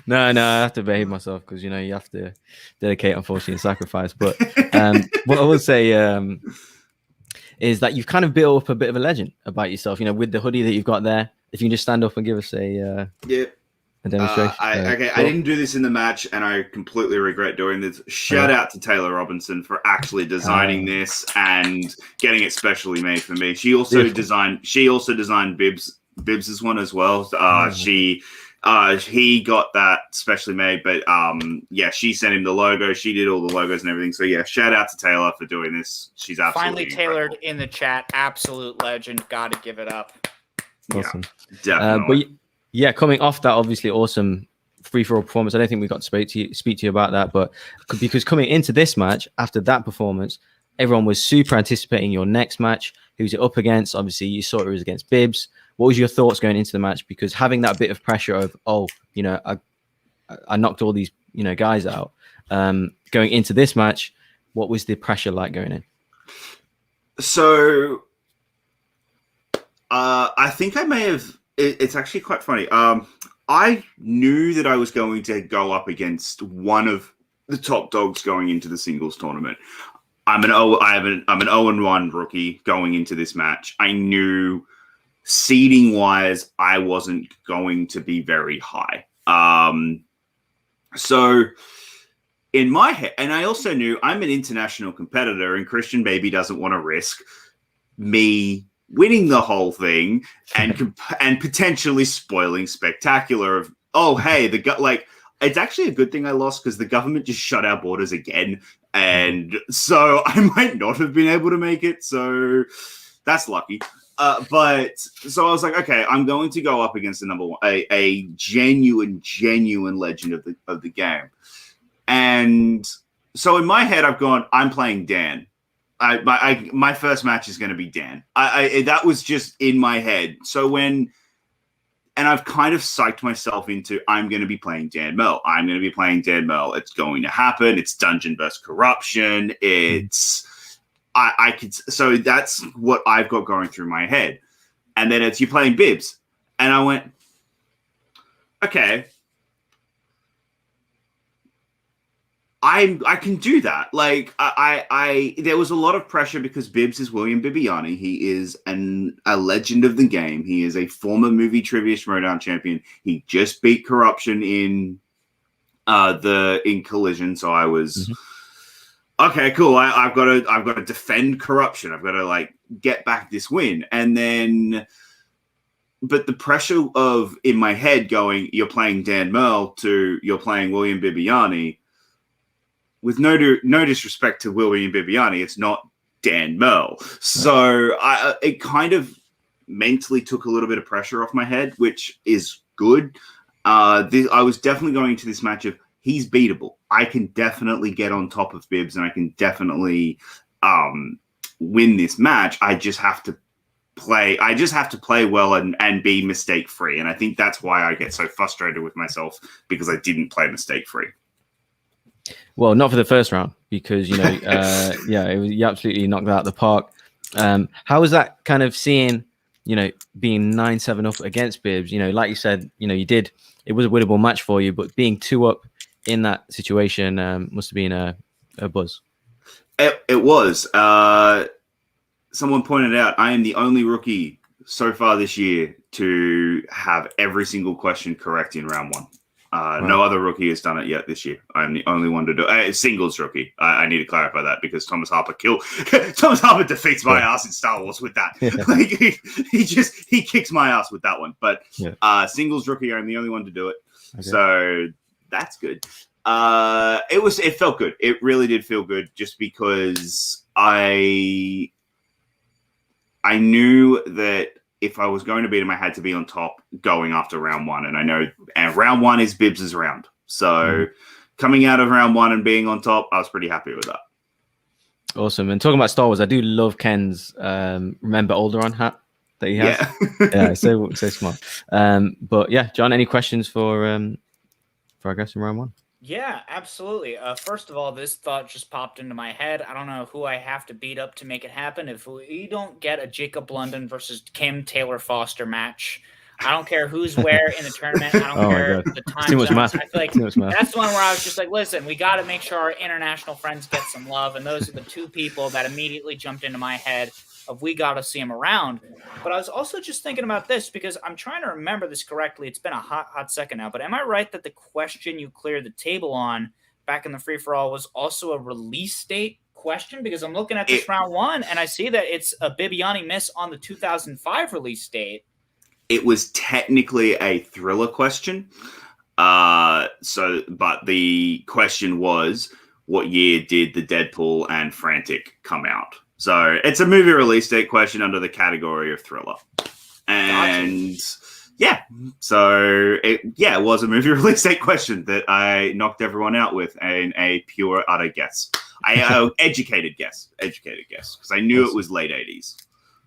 No, I have to behave myself, because, you know, you have to dedicate, unfortunately, and sacrifice. But what I would say is that you've kind of built up a bit of a legend about yourself, you know, with the hoodie that you've got there. If you can just stand up and give us a demonstration.
I didn't do this in the match, and I completely regret doing this. Shout out to Taylor Robinson for actually designing this and getting it specially made for me. She also designed Bibbs's one as well. He got that specially made, but she sent him the logo. She did all the logos and everything. So yeah, shout out to Taylor for doing this. She's absolutely
finally tailored in the chat. Absolute legend. Got to give it up.
Awesome.
Yeah, definitely.
But yeah, coming off that obviously awesome free-for-all performance, I don't think we got to speak to you about that, but because coming into this match after that performance, everyone was super anticipating your next match. Who's it up against? Obviously, you saw it was against Bibbs. What was your thoughts going into the match? Because having that bit of pressure of, I knocked all these, guys out. Going into this match, what was the pressure like going in?
So, I think I may have. It's actually quite funny. I knew that I was going to go up against one of the top dogs going into the singles tournament. I'm an 0-1 rookie going into this match. I knew seeding wise, I wasn't going to be very high. So in my head, and I also knew I'm an international competitor, and Christian maybe doesn't want to risk me winning the whole thing and potentially spoiling spectacular of, it's actually a good thing I lost, because the government just shut our borders again, and so I might not have been able to make it, so that's lucky. But so I was like, okay, I'm going to go up against the number one, a genuine legend of the game. And so in my head, I've gone, I'm playing Dan. My first match is going to be Dan. That was just in my head. So and I've kind of psyched myself into, I'm going to be playing Dan Murrell. I'm going to be playing Dan Murrell. It's going to happen. It's Dungeon vs. Corruption. So that's what I've got going through my head. And then it's you playing Bibbs. And I went, okay. I can do that. Like I there was a lot of pressure because Bibbs is William Bibbiani. He is a legend of the game. He is a former movie trivia Schmoedown champion. He just beat Corruption in Collision. So I was okay, cool. I've got to defend Corruption. I've got to like get back this win. And then but the pressure of in my head going, you're playing Dan Murrell to you're playing William Bibbiani. With no disrespect to William Bibbiani, it's not Dan Murrell. So it kind of mentally took a little bit of pressure off my head, which is good. I was definitely going into this match of he's beatable. I can definitely get on top of Bibbs and I can definitely win this match. I just have to play well and be mistake free. And I think that's why I get so frustrated with myself because I didn't play mistake free.
Well, not for the first round because you absolutely knocked that out of the park. How was that kind of seeing, being 9-7 up against Bibbs? Like you said, it was a winnable match for you, but being 2 up in that situation must have been a buzz.
It was. Someone pointed out I am the only rookie so far this year to have every single question correct in round 1. Wow. No other rookie has done it yet this year. I'm the only one to do it. Singles rookie. I need to clarify that because Thomas Harper defeats my ass in Star Wars with that. Yeah. Like, he kicks my ass with that one. But singles rookie, I'm the only one to do it. Okay. So that's good. It felt good. It really did feel good just because I knew that if I was going to beat him, I had to be on top going after round 1. And I know round 1 is Bibbs' round. So coming out of round 1 and being on top, I was pretty happy with that.
Awesome. And talking about Star Wars, I do love Ken's Remember Alderaan hat that he has. Yeah, so smart. But yeah, John, any questions for our guest in round 1?
Yeah, absolutely. First of all, this thought just popped into my head. I don't know who I have to beat up to make it happen. If we don't get a Jacob Blunden versus Kim Taylor Foster match, I don't care who's where in the tournament. I don't care the time zones. I feel like that's the one where I was just like, listen, we got to make sure our international friends get some love. And those are the 2 people that immediately jumped into my head of we got to see him around. But I was also just thinking about this because I'm trying to remember this correctly. It's been a hot second now, but am I right that the question you cleared the table on back in the free-for-all was also a release date question? Because I'm looking at this round 1 and I see that it's a Bibbiani miss on the 2005 release date.
It was technically a Thriller question. But the question was, what year did the Deadpool and Frantic come out? So it's a movie release date question under the category of Thriller. And it was a movie release date question that I knocked everyone out with in a pure utter guess. Educated guess because I knew it was late 80s.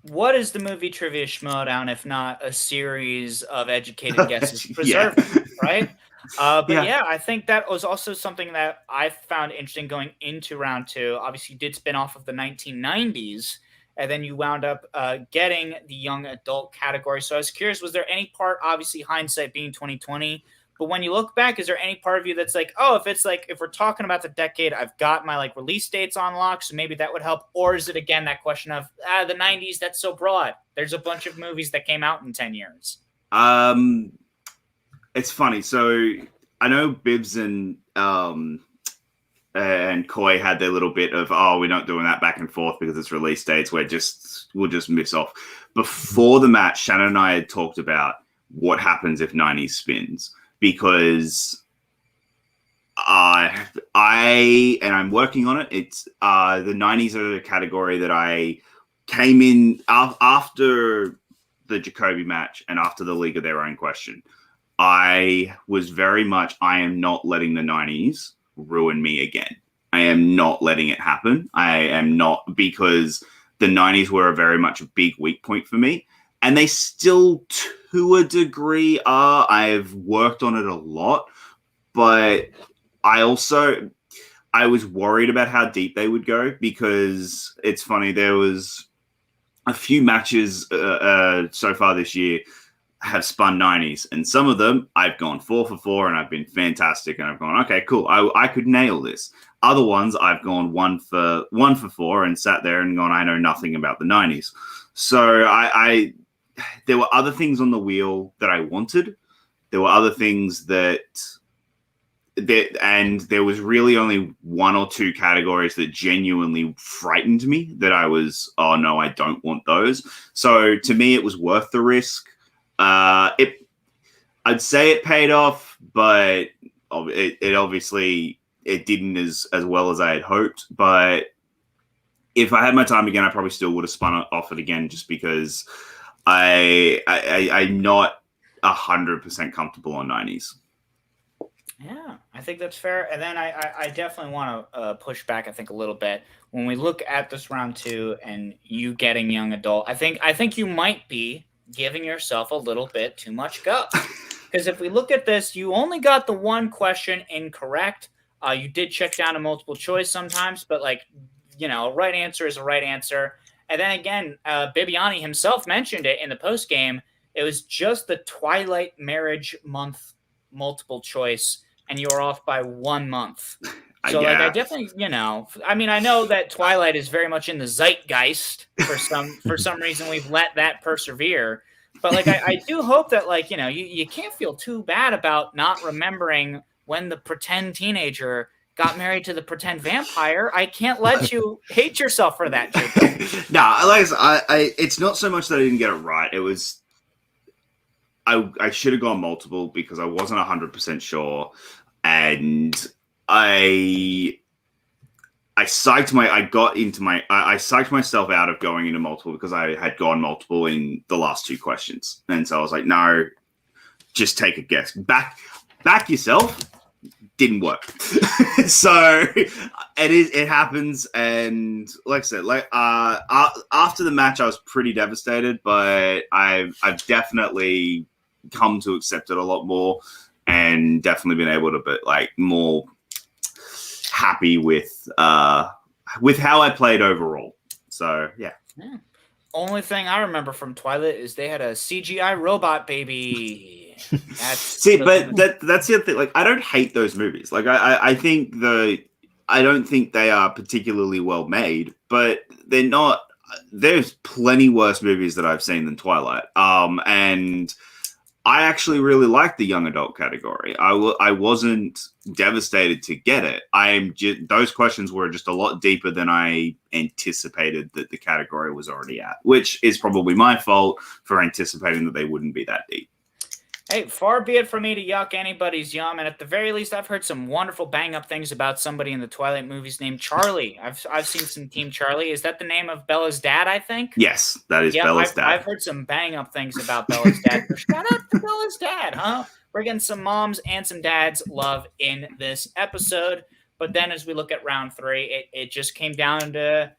What is the movie trivia Schmoedown if not a series of educated guesses preserved, right? I think that was also something that I found interesting going into round 2. Obviously, you did spin off of the 1990s, and then you wound up getting the young adult category. So I was curious, was there any part, obviously hindsight being 2020, but when you look back, is there any part of you that's like, oh, if we're talking about the decade, I've got my like release dates on lock, so maybe that would help? Or is it again that question of the 90s, that's so broad? There's a bunch of movies that came out in 10 years.
It's funny. So I know Bibbs and Coy had their little bit of, we're not doing that back and forth because it's release dates. We'll just miss off. Before the match, Shannon and I had talked about what happens if 90s spins, because I'm working on it. It's the 90s are a category that I came in after the Jacoby match and after the League of Their Own question. I was very much, I am not letting the 90s ruin me again. I am not letting it happen. I am not, because the 90s were very much a big weak point for me. And they still, to a degree, are. I've worked on it a lot. But I was worried about how deep they would go, because it's funny, there was a few matches so far this year have spun 90s, and some of them I've gone 4 for 4 and I've been fantastic, and I've gone, okay, cool, I could nail this. Other ones I've gone 1 for 4 and sat there and gone, I know nothing about the 90s. So there were other things on the wheel that I wanted. There were other things and there was really only 1 or 2 categories that genuinely frightened me, that I was, oh no, I don't want those. So to me, it was worth the risk. I'd say it paid off, but it obviously it didn't as well as I had hoped. But if I had my time again, I probably still would have spun off it again, just because I'm not 100% comfortable on 90s.
Yeah, I think that's fair. And then I definitely want to push back, I think, a little bit. When we look at this round 2 and you getting young adult, I think you might be giving yourself a little bit too much go. Because if we look at this, you only got the 1 question incorrect. You did check down to multiple choice sometimes, but a right answer is a right answer. And then again, Bibbiani himself mentioned it in the post game. It was just the Twilight marriage month multiple choice, and you were off by 1 month. So I definitely, I know that Twilight is very much in the zeitgeist for some reason. We've let that persevere, but I do hope that you can't feel too bad about not remembering when the pretend teenager got married to the pretend vampire. I can't let you hate yourself for that, Jacob.
No, I it's not so much that I didn't get it right. It was I should have gone multiple because I wasn't 100% sure, and I psyched myself out of going into multiple because I had gone multiple in the last 2 questions, and so I was like, no, just take a guess. Back yourself. Didn't work. So it happens, and like I said, after the match, I was pretty devastated, but I've definitely come to accept it a lot more, and definitely been able to be more happy with how I played overall. So yeah.
Only thing I remember from Twilight is they had a CGI robot baby. That's the other thing. I don't hate those movies. I don't think they are particularly well made, but they're not. There's plenty worse movies that I've seen than Twilight. And I actually really liked the young adult category. I wasn't devastated to get it. Those questions were just a lot deeper than I anticipated that the category was already at, which is probably my fault for anticipating that they wouldn't be that deep. Hey, far be it from me to yuck anybody's yum, and at the very least, I've heard some wonderful bang-up things about somebody in the Twilight movies named Charlie. I've seen some Team Charlie. Is that the name of Bella's dad, I think?
Yes, that is Bella's dad.
I've heard some bang-up things about Bella's dad. Shout out to Bella's dad, huh? We're getting some moms and some dads love in this episode. But then as we look at round 3, it just came down to,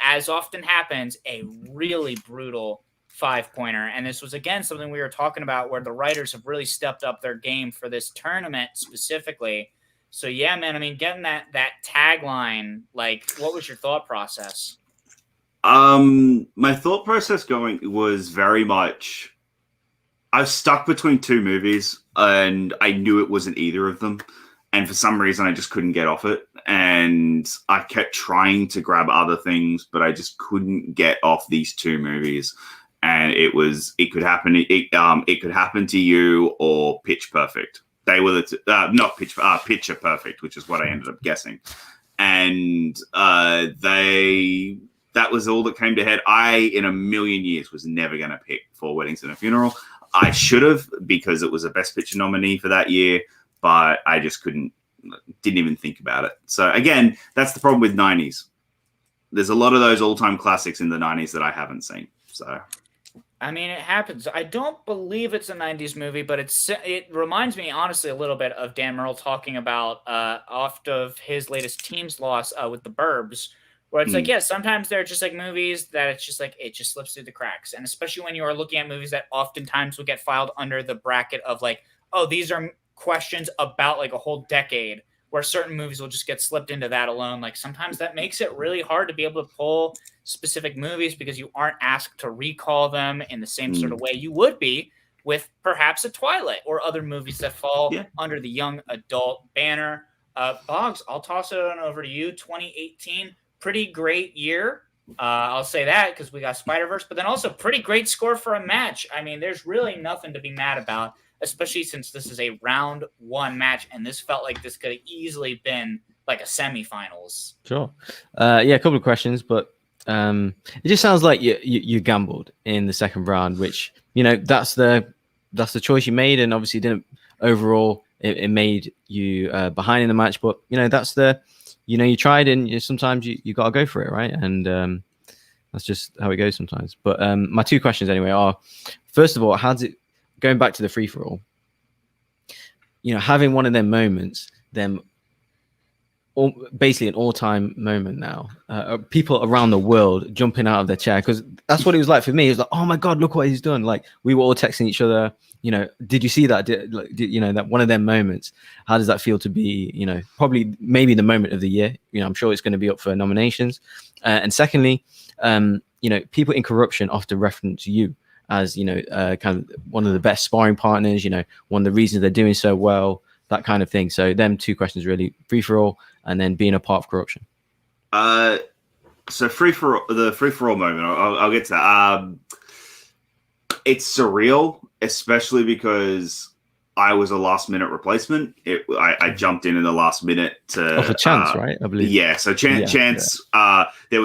as often happens, a really brutal 5-pointer. And this was, again, something we were talking about where the writers have really stepped up their game for this tournament specifically. So, yeah, man, getting that tagline, what was your thought process?
My thought process was very much, I was stuck between 2 movies and I knew it wasn't either of them. And for some reason, I just couldn't get off it. And I kept trying to grab other things, but I just couldn't get off these 2 movies. And it could happen. It could happen to you or Pitch Perfect. They were Picture Perfect, which is what I ended up guessing. And that was all that came to head. I, in a million years, was never going to pick 4 Weddings and a Funeral. I should have, because it was a Best Picture nominee for that year, but I just didn't even think about it. So again, that's the problem with 90s. There's a lot of those all-time classics in the 90s that I haven't seen. So.
It happens. I don't believe it's a 90s movie, but it reminds me, honestly, a little bit of Dan Murrell talking about off of his latest team's loss with the Burbs, where it's sometimes they're just movies that it's just it just slips through the cracks. And especially when you are looking at movies that oftentimes will get filed under the bracket of these are questions about a whole decade, where certain movies will just get slipped into that alone. Sometimes that makes it really hard to be able to pull specific movies because you aren't asked to recall them in the same sort of way you would be with perhaps a Twilight or other movies that fall under the young adult banner. Boggs, I'll toss it on over to you. 2018, pretty great year. I'll say that because we got Spider-Verse, but then also pretty great score for a match. I mean, there's really nothing to be mad about, especially since this is a round 1 match, and this felt like this could have easily been like a semifinals.
Sure. A couple of questions, but it just sounds like you gambled in the second round, which, that's the choice you made, and obviously didn't overall. It made you behind in the match, but that's you tried, and sometimes you got to go for it, right? And that's just how it goes sometimes. But my 2 questions anyway are, first of all, how's it going back to the free for all? Having one of them moments, basically an all-time moment now. People around the world jumping out of their chair, because that's what it was like for me. It was like, oh my god, look what he's done! Like, we were all texting each other. Did you see that? That one of them moments? How does that feel to be? Probably maybe the moment of the year. I'm sure it's going to be up for nominations. And secondly, people in Corruption often reference you as kind of one of the best sparring partners. One of the reasons they're doing so well. That kind of thing. So them 2 questions really: free for all, and then being a part of Corruption.
So the free for all moment. I'll get to that. It's surreal, especially because I was a last minute replacement. I jumped in the last minute to
for Chance, right? I believe.
Yeah. So Chance. Yeah. There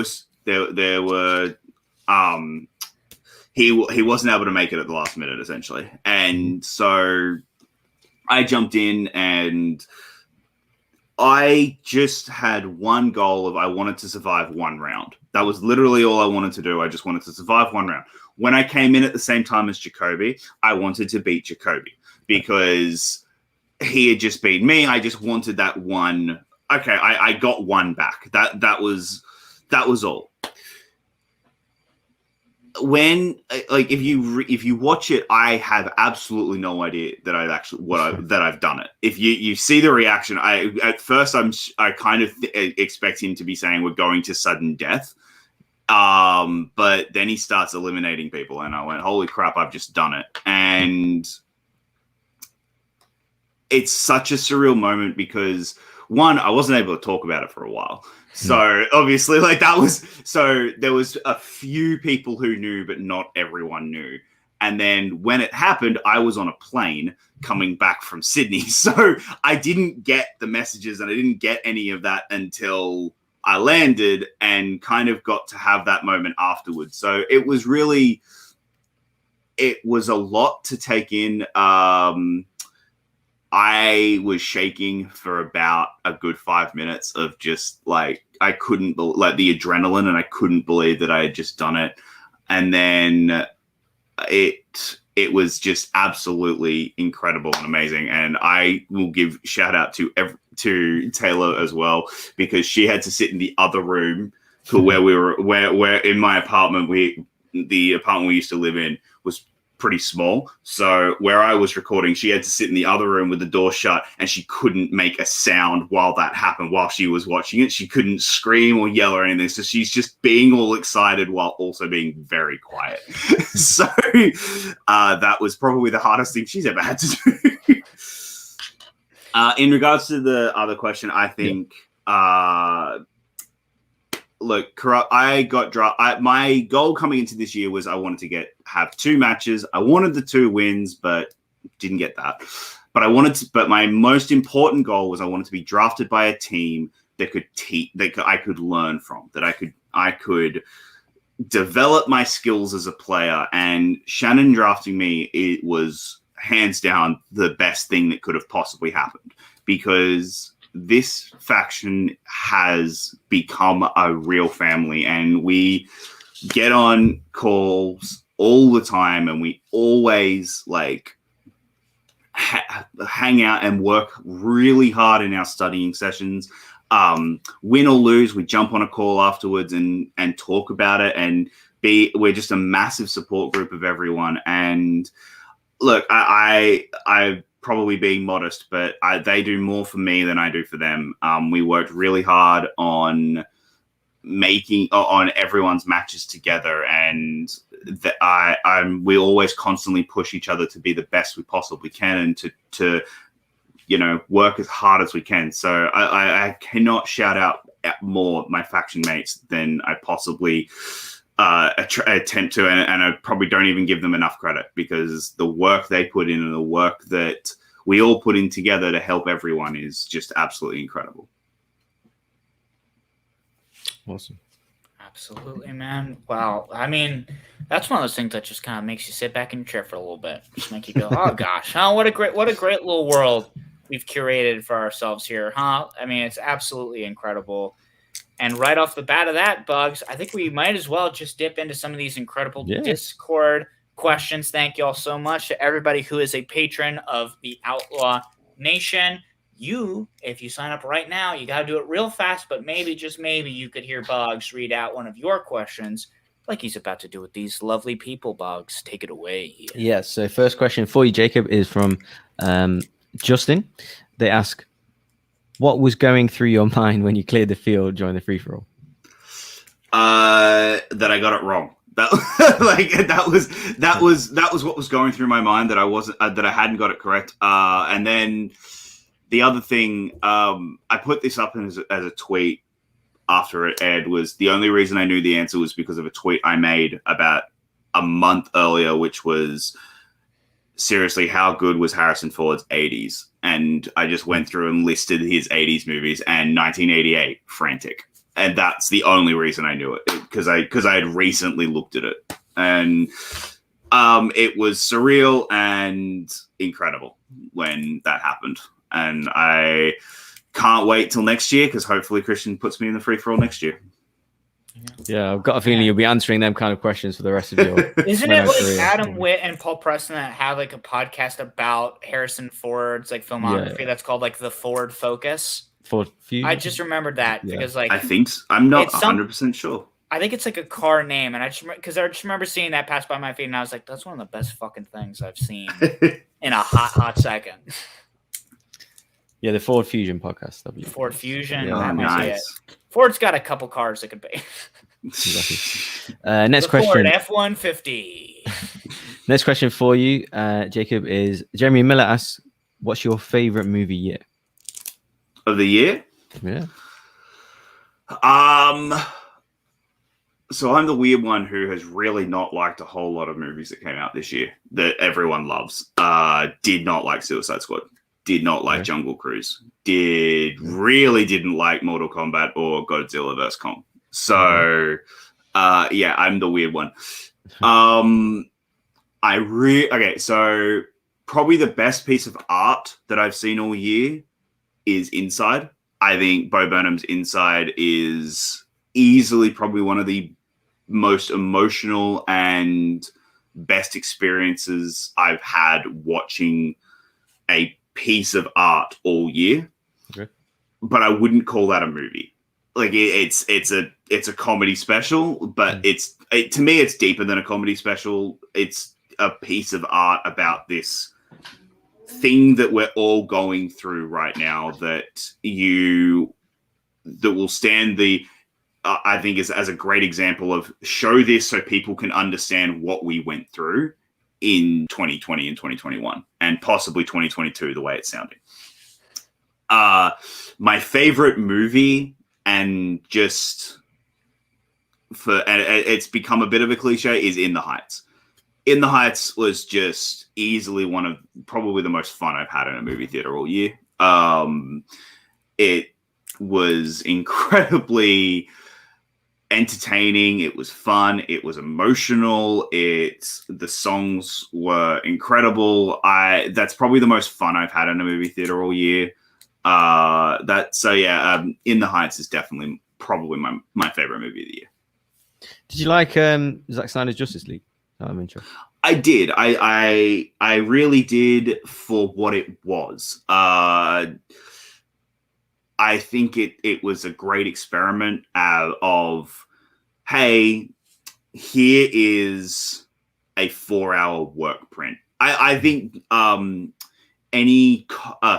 were. He wasn't able to make it at the last minute, essentially, and so I jumped in, and I just had one goal of I wanted to survive 1 round. That was literally all I wanted to do. I just wanted to survive 1 round. When I came in at the same time as Jacoby, I wanted to beat Jacoby because he had just beat me. I just wanted that one. Okay, I got 1 back. That was all. When if you watch it, I have absolutely no idea that I've done it. If you see the reaction, at first I kind of expect him to be saying we're going to sudden death, but then he starts eliminating people, and I went, holy crap, I've just done it. And it's such a surreal moment because, one, I wasn't able to talk about it for a while. So obviously, there was a few people who knew, but not everyone knew. And then when it happened, I was on a plane coming back from Sydney. So I didn't get the messages, and I didn't get any of that until I landed and kind of got to have that moment afterwards. So it was a lot to take in. I was shaking for about a good 5 minutes of just I couldn't the adrenaline, and I couldn't believe that I had just done it. And then it was just absolutely incredible and amazing. And I will give shout out to Taylor as well, because she had to sit in the other room to where in my apartment, the apartment we used to live in was pretty small. So where I was recording, she had to sit in the other room with the door shut, and she couldn't make a sound while that happened. While she was watching it, she couldn't scream or yell or anything. So she's just being all excited while also being very quiet. So that was probably the hardest thing she's ever had to do. In regards to the other question, I think, look, I got my goal coming into this year was I wanted to have 2 matches. I wanted the 2 wins, but didn't get that. But my most important goal was I wanted to be drafted by a team that I could learn from, that I could develop my skills as a player. And Shannon drafting me, it was hands down the best thing that could have possibly happened, because this faction has become a real family, and we get on calls all the time, and we always hang out and work really hard in our studying sessions. Win or lose, we jump on a call afterwards and talk about it, and we're just a massive support group of everyone. And look, I probably being modest, but they do more for me than I do for them. We worked really hard on everyone's matches together, and that we always constantly push each other to be the best we possibly can and to work as hard as we can. So I cannot shout out more my faction mates than I possibly attempt to, and I probably don't even give them enough credit, because the work they put in and the work that we all put in together to help everyone is just absolutely incredible.
Awesome.
Absolutely, man. Wow. I mean, that's one of those things that just kind of makes you sit back in your chair for a little bit. Just make you go, oh gosh, huh? What a great little world we've curated for ourselves here, huh? I mean, it's absolutely incredible. And right off the bat of that, Bugs, I think we might as well just dip into some of these incredible Discord questions. Thank you all so much to everybody who is a patron of the Outlaw Nation. If you sign up right now, you got to do it real fast, but maybe, just maybe, you could hear Bugs read out one of your questions like he's about to do with these lovely people. Bugs, take it away.
Yes. So first question for you, Jacob, is from Justin. They ask, what was going through your mind when you cleared the field during the free-for-all?
That I got it wrong. That was what was going through my mind, that I hadn't got it correct. And then the other thing, I put this up as a tweet after it aired, was the only reason I knew the answer was because of a tweet I made about a month earlier, which was, seriously, how good was Harrison Ford's 80s? And I just went through and listed his 80s movies, and 1988, Frantic. And that's the only reason I knew it, because I had recently looked at it. And it was surreal and incredible when that happened. And I can't wait till next year, because hopefully Christian puts me in the free-for-all next year.
Yeah, I've got a feeling you'll be answering them kind of questions for the rest of your
Isn't it like career. Adam Witt and Paul Preston that have like a podcast about Harrison Ford's like filmography that's called like the Ford Focus?
Ford Fusion?
I just remembered that because like
I think I'm not 100% sure.
I think it's like a car name, and I just remember seeing that pass by my feed, and I was like, that's one of the best fucking things I've seen in a hot second.
Yeah, the Ford Fusion podcast.
Ford Fusion.
Yeah,
that might be it.
nice.
Ford's got a couple cars that could be.
Exactly. Next
the
question.
Ford F-150.
Next question for you, Jacob, is Jeremy Miller asks, what's your favorite movie year?
Of the year?
Yeah.
So I'm the weird one who has really not liked a whole lot of movies that came out this year that everyone loves. Did not like Suicide Squad. Did not like Jungle Cruise. Really didn't like Mortal Kombat or Godzilla vs. Kong. So, I'm the weird one. So probably the best piece of art that I've seen all year is Inside. I think Bo Burnham's Inside is easily probably one of the most emotional and best experiences I've had watching a piece of art all year. Okay. But I wouldn't call that a movie. Like it's a comedy special, but to me it's deeper than a comedy special. It's a piece of art about this thing that we're all going through right now that will stand the I think is as a great example of show this so people can understand what we went through in 2020 and 2021 and possibly 2022 the way it's sounding. My favorite movie, and it's become a bit of a cliche, is In the Heights. In the Heights was just easily one of probably the most fun I've had in a movie theater all year. It was incredibly entertaining. It was fun. It was emotional. The songs were incredible. That's probably the most fun I've had in a movie theater all year. In the Heights is definitely probably my favorite movie of the year.
Did you like Zack Snyder's Justice League? I'm interested.
I did. I really did for what it was. I think it was a great experiment of, hey, here is a 4-hour work print. I think any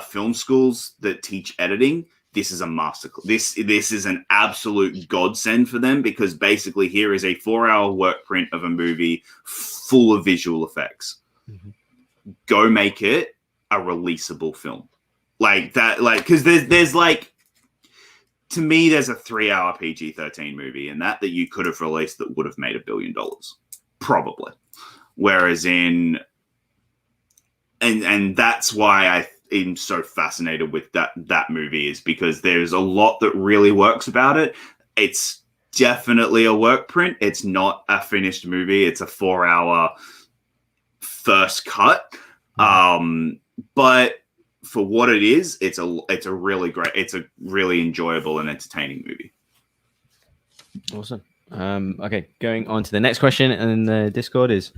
film schools that teach editing this is a masterclass. This is an absolute godsend for them, because basically here is a 4-hour work print of a movie full of visual effects. Mm-hmm. Go make it a releasable film like that. Like, because there's like, to me, there's a 3-hour PG-13 movie and that you could have released that would have made $1 billion, probably. Whereas and that's why I am so fascinated with that movie, is because there's a lot that really works about it. It's definitely a work print. It's not a finished movie. It's a 4-hour first cut. But for what it is, it's a really great, it's a really enjoyable and entertaining movie.
Awesome. Okay, going on to the next question in the Discord is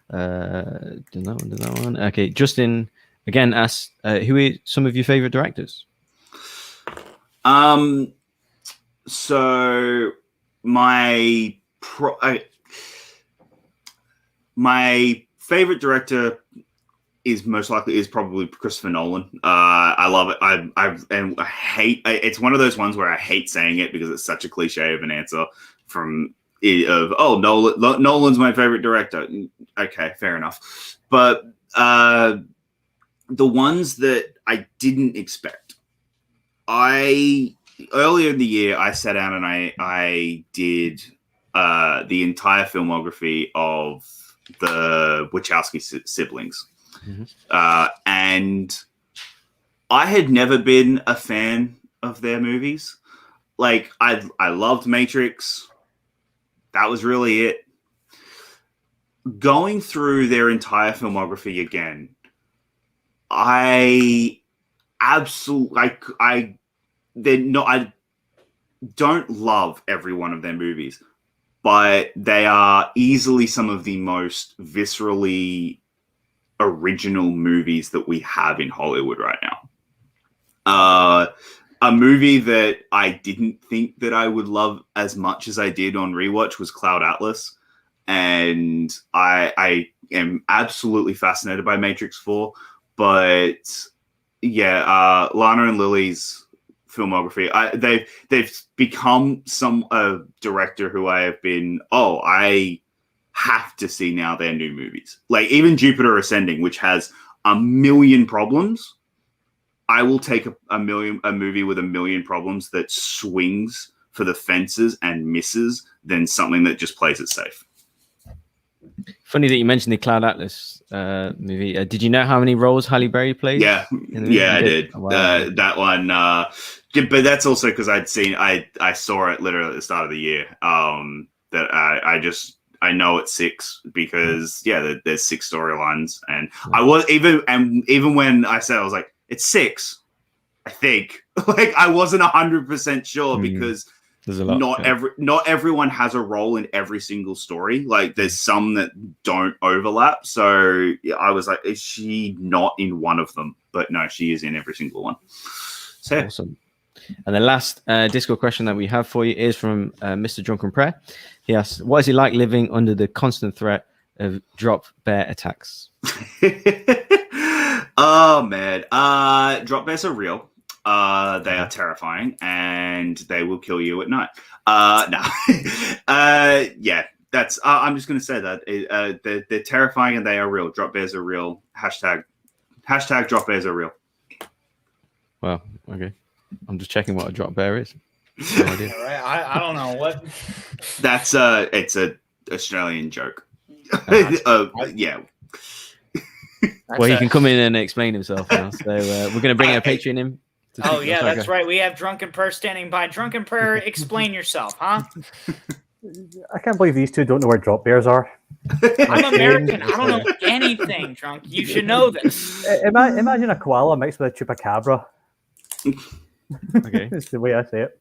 did that one. Okay, Justin again asks, who are some of your favorite directors?
So my favorite director is probably Christopher Nolan. I love it. I hate. It's one of those ones where I hate saying it because it's such a cliche of an answer. Nolan's my favorite director. Okay, fair enough. But the ones that I didn't expect, earlier in the year I sat down and I did the entire filmography of the Wachowski siblings. Mm-hmm. And I had never been a fan of their movies. Like, I loved Matrix. That was really it. Going through their entire filmography again, I don't love every one of their movies, but they are easily some of the most viscerally original movies that we have in Hollywood right now. A movie that I didn't think that I would love as much as I did on rewatch was Cloud Atlas, and I am absolutely fascinated by Matrix 4. But yeah, Lana and Lily's filmography, they've become a director who I have been, I have to see now their new movies. Like, even Jupiter Ascending, which has a million problems, I will take a movie with a million problems that swings for the fences and misses than something that just plays it safe.
Funny that you mentioned the Cloud Atlas movie. Did you know how many roles Halle Berry played?
Yeah, I did. Oh, wow. That one, but that's also because I saw it literally at the start of the year. That I know it's 6 because there's 6 storylines, and I was even when I said, I was like, it's 6, I think. Like, I wasn't 100% sure because there's a lot, not everyone has a role in every single story. Like, there's some that don't overlap. So I was like, is she not in one of them? But no, she is in every single one. So
awesome. And the last Discord question that we have for you is from Mr. Drunken Prayer. He asks, what is it like living under the constant threat of drop bear attacks?
Oh, man. Drop bears are real. They are terrifying, and they will kill you at night. No. Yeah, that's. I'm just going to say that they're terrifying and they are real. Drop bears are real. Hashtag drop bears are real.
Well, okay. I'm just checking what a drop bear is. No idea.
Right? I don't know what.
That's it's a Australian joke. Yeah.
Well, he can come in and explain himself now. So we're going to bring a Patreon in.
Oh, yeah, that's right. We have Drunken Prayer standing by. Drunken Prayer, explain yourself, huh?
I can't believe these two don't know where drop bears are.
I'm American. I don't know anything, Drunk. You should know this.
Imagine a koala mixed with a chupacabra.
Okay.
That's the way I say it.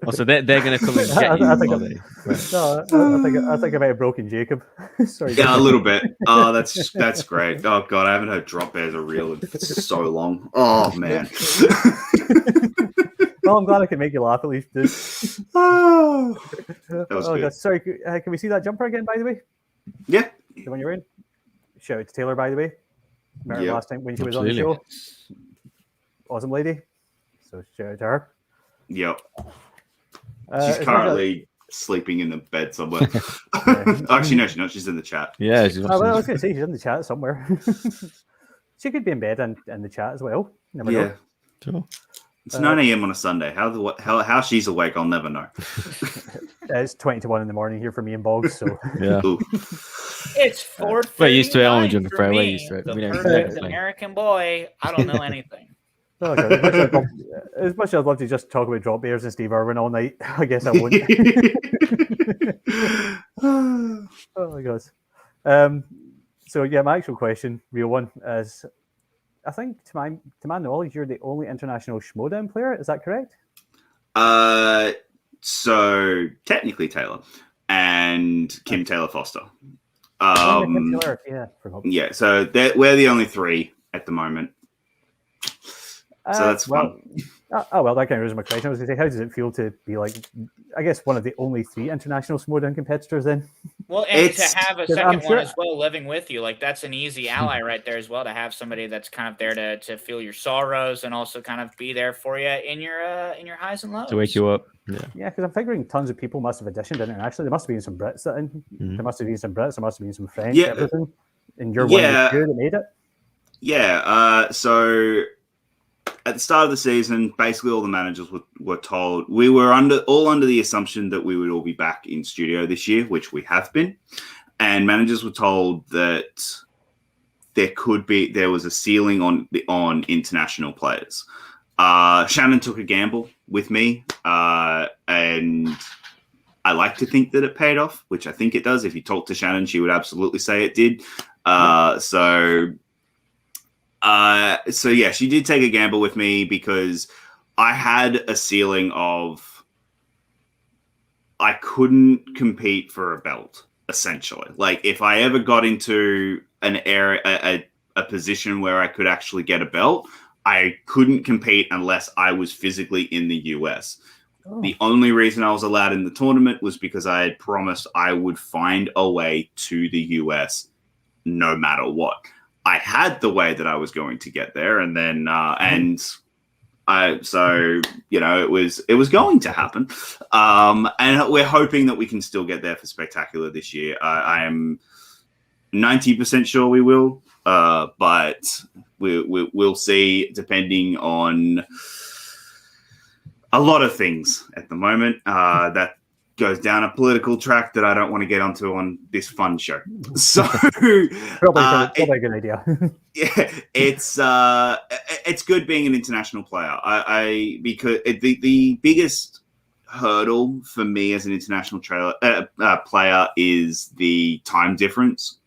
Oh, so they're going to come and get you.
I think about a broken Jacob. Sorry.
Yeah, a little bit. Oh, that's great. Oh god, I haven't heard drop bears are real in so long. Oh man.
Well, I'm glad I can make you laugh at least, dude.
That was good.
God. Sorry, can we see that jumper again, by the way?
Yeah.
The one you're in? Shout out to Taylor, by the way. Remember last time when she was
Absolutely.
on the show? awesome lady. So shout out to her.
Yep.
as
She's
much as-
currently sleeping in the bed somewhere. Actually, no, she's not. She's in the chat.
Yeah, she's
Oh, well, I
watching.
was going to say she's in the chat somewhere. She could be in bed and in the chat as well. Never
Yeah.
know.
Sure.
It's 9 a.m. on a Sunday. How she's awake, I'll never know.
It's 20 to 1 in the morning here for me and Boggs. So
Yeah.
Ooh.
It's 4:39
We're used to it, aren't we, Jungle
for
Fro? We're
me,
used to it.
the
We don't
perfect
complain.
American boy. I don't know anything.
oh, God, as much as I'd love to just talk about drop bears and Steve Irwin all night, I guess I won't. Oh my God. So yeah, my actual question, real one, is I think to my knowledge, you're the only international Schmoedown player. Is that correct?
So technically Taylor and Kim Taylor Foster.
Kim Taylor, yeah, forgot.
Yeah, so we're the only three at the moment. So that's fun.
Well, that kind of raises my question. I was going to say, how does it feel to be like, I guess, one of the only 3 international Schmoedown competitors then?
Well, and
It's-
to have a
'cause
second
I'm
one
sure-
as well living with you, like that's an easy ally right there as well, to have somebody that's kind of there to feel your sorrows and also kind of be there for you in your highs and lows.
To wake you up. Yeah.
Yeah, because I'm figuring tons of people must have auditioned internationally. There must have been some Brits that
Mhm.
there must have been some Brits, there must have been some French,
Yeah.
everything. And you're one of
Yeah.
the few that made it.
Yeah. So at the start of the season, basically all the managers were told we were all under the assumption that we would all be back in studio this year, which we have been. And managers were told that there was a ceiling on international players. Shannon took a gamble with me, and I like to think that it paid off, which I think it does. If you talk to Shannon, she would absolutely say it did. So yeah, she did take a gamble with me because I had a ceiling of I couldn't compete for a belt, essentially. Like if I ever got into an area, a position where I could actually get a belt, I couldn't compete unless I was physically in the US.
Oh.
The only reason I was allowed in the tournament was because I had promised I would find a way to the US no matter what. I had the way that I was going to get there, and then it was going to happen, and we're hoping that we can still get there for Spectacular this year. I am 90% sure we will, but we'll see, depending on a lot of things at the moment. That goes down a political track that I don't want to get onto on this fun show. So
Probably a good idea.
yeah, it's good being an international player. Because the biggest hurdle for me as an international player is the time difference.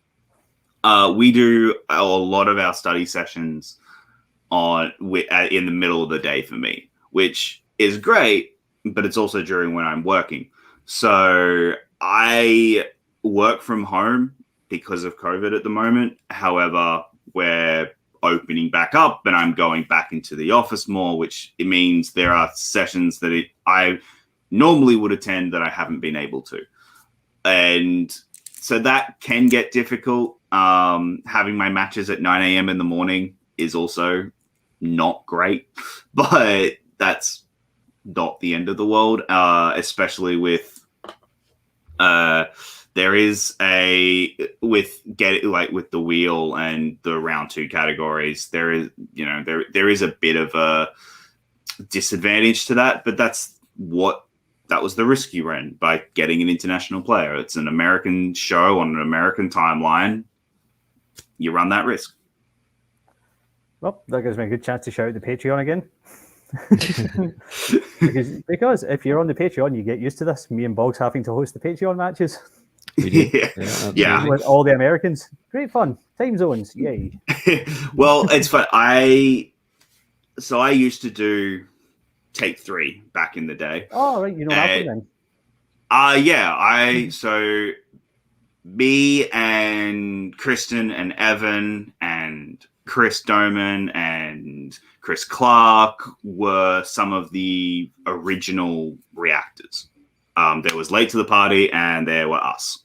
We do a lot of our study sessions in the middle of the day for me, which is great, but it's also during when I'm working. So I work from home because of COVID at the moment. However, we're opening back up and I'm going back into the office more, which it means there are sessions that I normally would attend that I haven't been able to. And so that can get difficult. Having my matches at 9 a.m. in the morning is also not great, but that's not the end of the world, especially with there is with the wheel and the round 2 categories, there is a bit of a disadvantage to that, but that was the risk you ran by getting an international player. It's an American show on an American timeline. You run that risk.
Well, that gives me a good chance to shout out the Patreon again. because if you're on the Patreon, you get used to this. Me and Boggs having to host the Patreon matches.
Yeah.
With all the Americans. Great fun. Time zones. Yay.
Well, it's fun. I used to do Take 3 back in the day.
Oh, right. You know that then.
So me and Kristen and Evan and Chris Doman and Chris Clark were some of the original reactors. There was Late to the Party and there were us.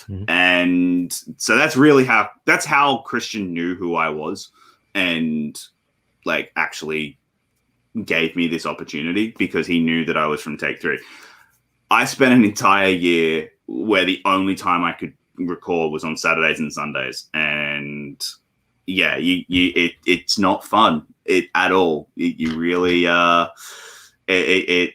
Mm-hmm. And so that's how Christian knew who I was and like actually gave me this opportunity because he knew that I was from Take 3. I spent an entire year where the only time I could record was on Saturdays and Sundays, and yeah, it's not fun at all. You really it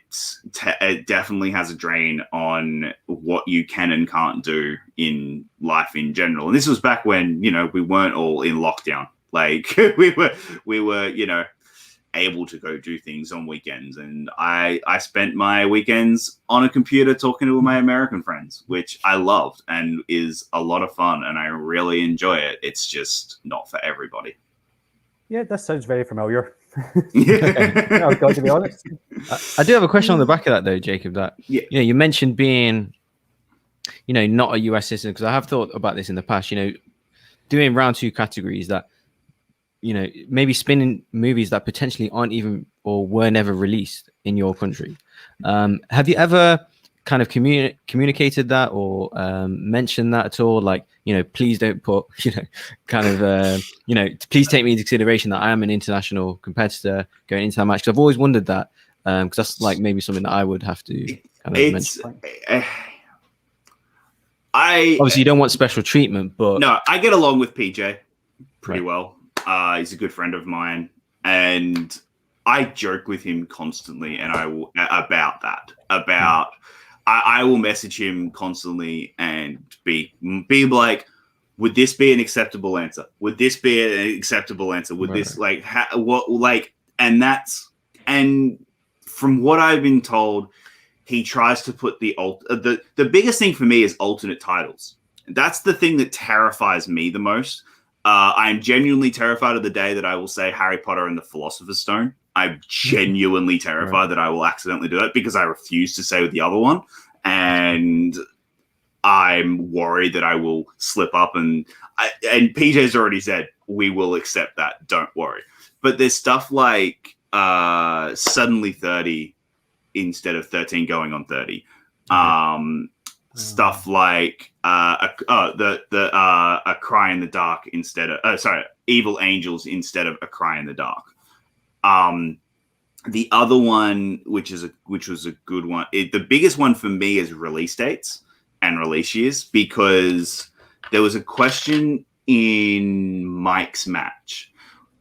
definitely has a drain on what you can and can't do in life in general. And this was back when, you know, we weren't all in lockdown. Like we were, you know, able to go do things on weekends. And I spent my weekends on a computer talking to my American friends, which I loved and is a lot of fun. And I really enjoy it. It's just not for everybody.
Yeah, that sounds very familiar.
Yeah.
I've got to be honest.
I do have a question on the back of that though, Jacob. That
Yeah.
you know, you mentioned being, you know, not a US citizen, because I have thought about this in the past. You know, doing round 2 categories that, you know, maybe spinning movies that potentially aren't even or were never released in your country. Have you ever kind of communicated that or mentioned that at all? Like, you know, please don't put, you know, kind of, you know, please take me into consideration that I am an international competitor going into that match. Because I've always wondered that, because that's like maybe something that I would have to kind of mention. Obviously, you don't want special treatment, but
no, I get along with PJ pretty well. He's a good friend of mine, and I joke with him constantly, and I will message him constantly and be like, would this be an acceptable answer? Would this be an acceptable answer? Would this and from what I've been told, he tries to put the biggest thing for me is alternate titles. That's the thing that terrifies me the most. I'm genuinely terrified of the day that I will say Harry Potter and the Philosopher's Stone. I'm genuinely terrified that I will accidentally do that because I refuse to say the other one. And I'm worried that I will slip up. And PJ's already said, we will accept that. Don't worry. But there's stuff like suddenly 30 instead of 13 going on 30. Stuff like a cry in the dark instead of evil angels instead of a cry in the dark. The other one, which was a good one, the biggest one for me is release dates and release years, because there was a question in Mike's match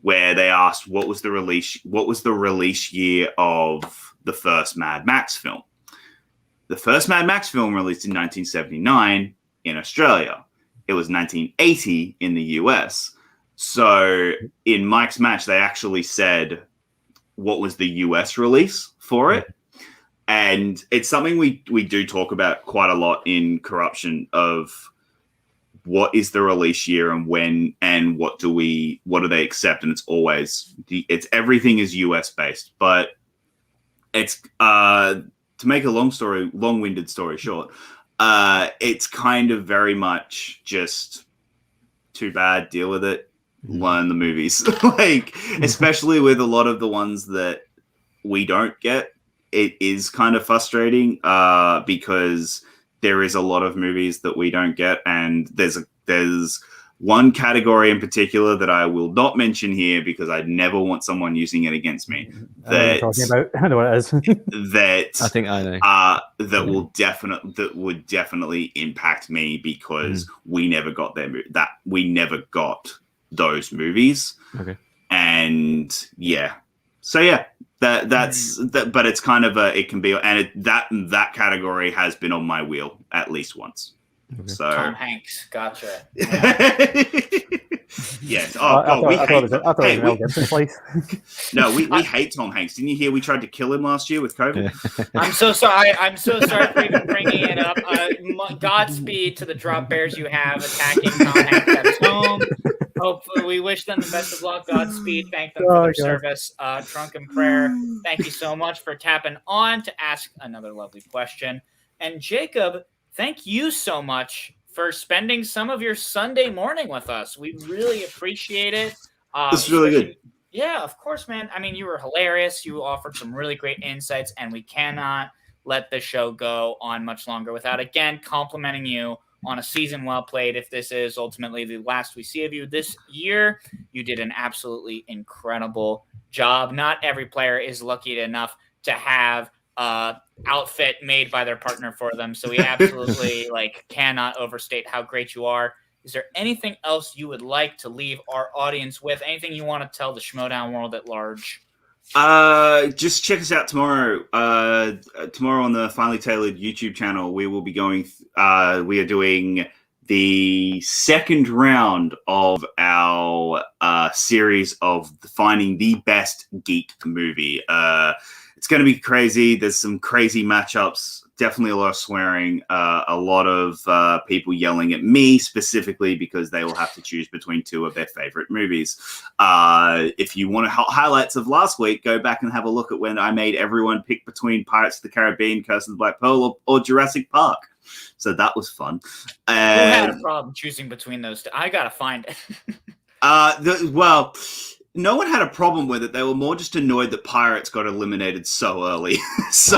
where they asked what was the release year of the first Mad Max film. The first Mad Max film released in 1979 in Australia. It was 1980 in the US. So in Mike's match, they actually said what was the US release for it. And it's something we do talk about quite a lot in Corruption of what is the release year and when and what do they accept? And it's always everything is US based, but it's to make a long-winded story short, it's kind of very much just too bad, deal with it, learn the movies. Like, especially with a lot of the ones that we don't get, it is kind of frustrating because there is a lot of movies that we don't get, and there's one category in particular that I will not mention here because I never want someone using it against me.
I know what it is.
That
I think I know.
that would definitely impact me because we never got those movies.
Okay.
And yeah. So yeah, that's that, but it's kind of it can be, and that category has been on my wheel at least once. Okay. So
Tom Hanks, gotcha.
Yes.
We hate
Tom Hanks. Didn't you hear we tried to kill him last year with COVID?
Yeah.
I'm so sorry for even bringing it up. Godspeed to the drop bears you have attacking Tom Hanks at his home. Hopefully, we wish them the best of luck. Godspeed. Thank them for their service. Drunken prayer. Thank you so much for tapping on to ask another lovely question. And Jacob, thank you so much for spending some of your Sunday morning with us. We really appreciate it.
This is really good.
Yeah, of course, man. I mean, you were hilarious. You offered some really great insights, and we cannot let the show go on much longer without, again, complimenting you on a season well played. If this is ultimately the last we see of you this year, you did an absolutely incredible job. Not every player is lucky enough to have outfit made by their partner for them. So we absolutely cannot overstate how great you are. Is there anything else you would like to leave our audience with? Anything you want to tell the Schmoedown world at large?
Just check us out tomorrow. Tomorrow on the Finely Tailored YouTube channel, we will be going. We are doing the second round of our series of finding the best geek movie. It's going to be crazy. There's some crazy matchups. Definitely a lot of swearing, a lot of people yelling at me specifically because they will have to choose between two of their favorite movies. If you want highlights of last week, go back and have a look at when I made everyone pick between Pirates of the Caribbean, Curse of the Black Pearl, or Jurassic Park. So that was fun.
Who had a problem choosing between those two? I gotta find it.
Well, no one had a problem with it. They were more just annoyed that Pirates got eliminated so early. So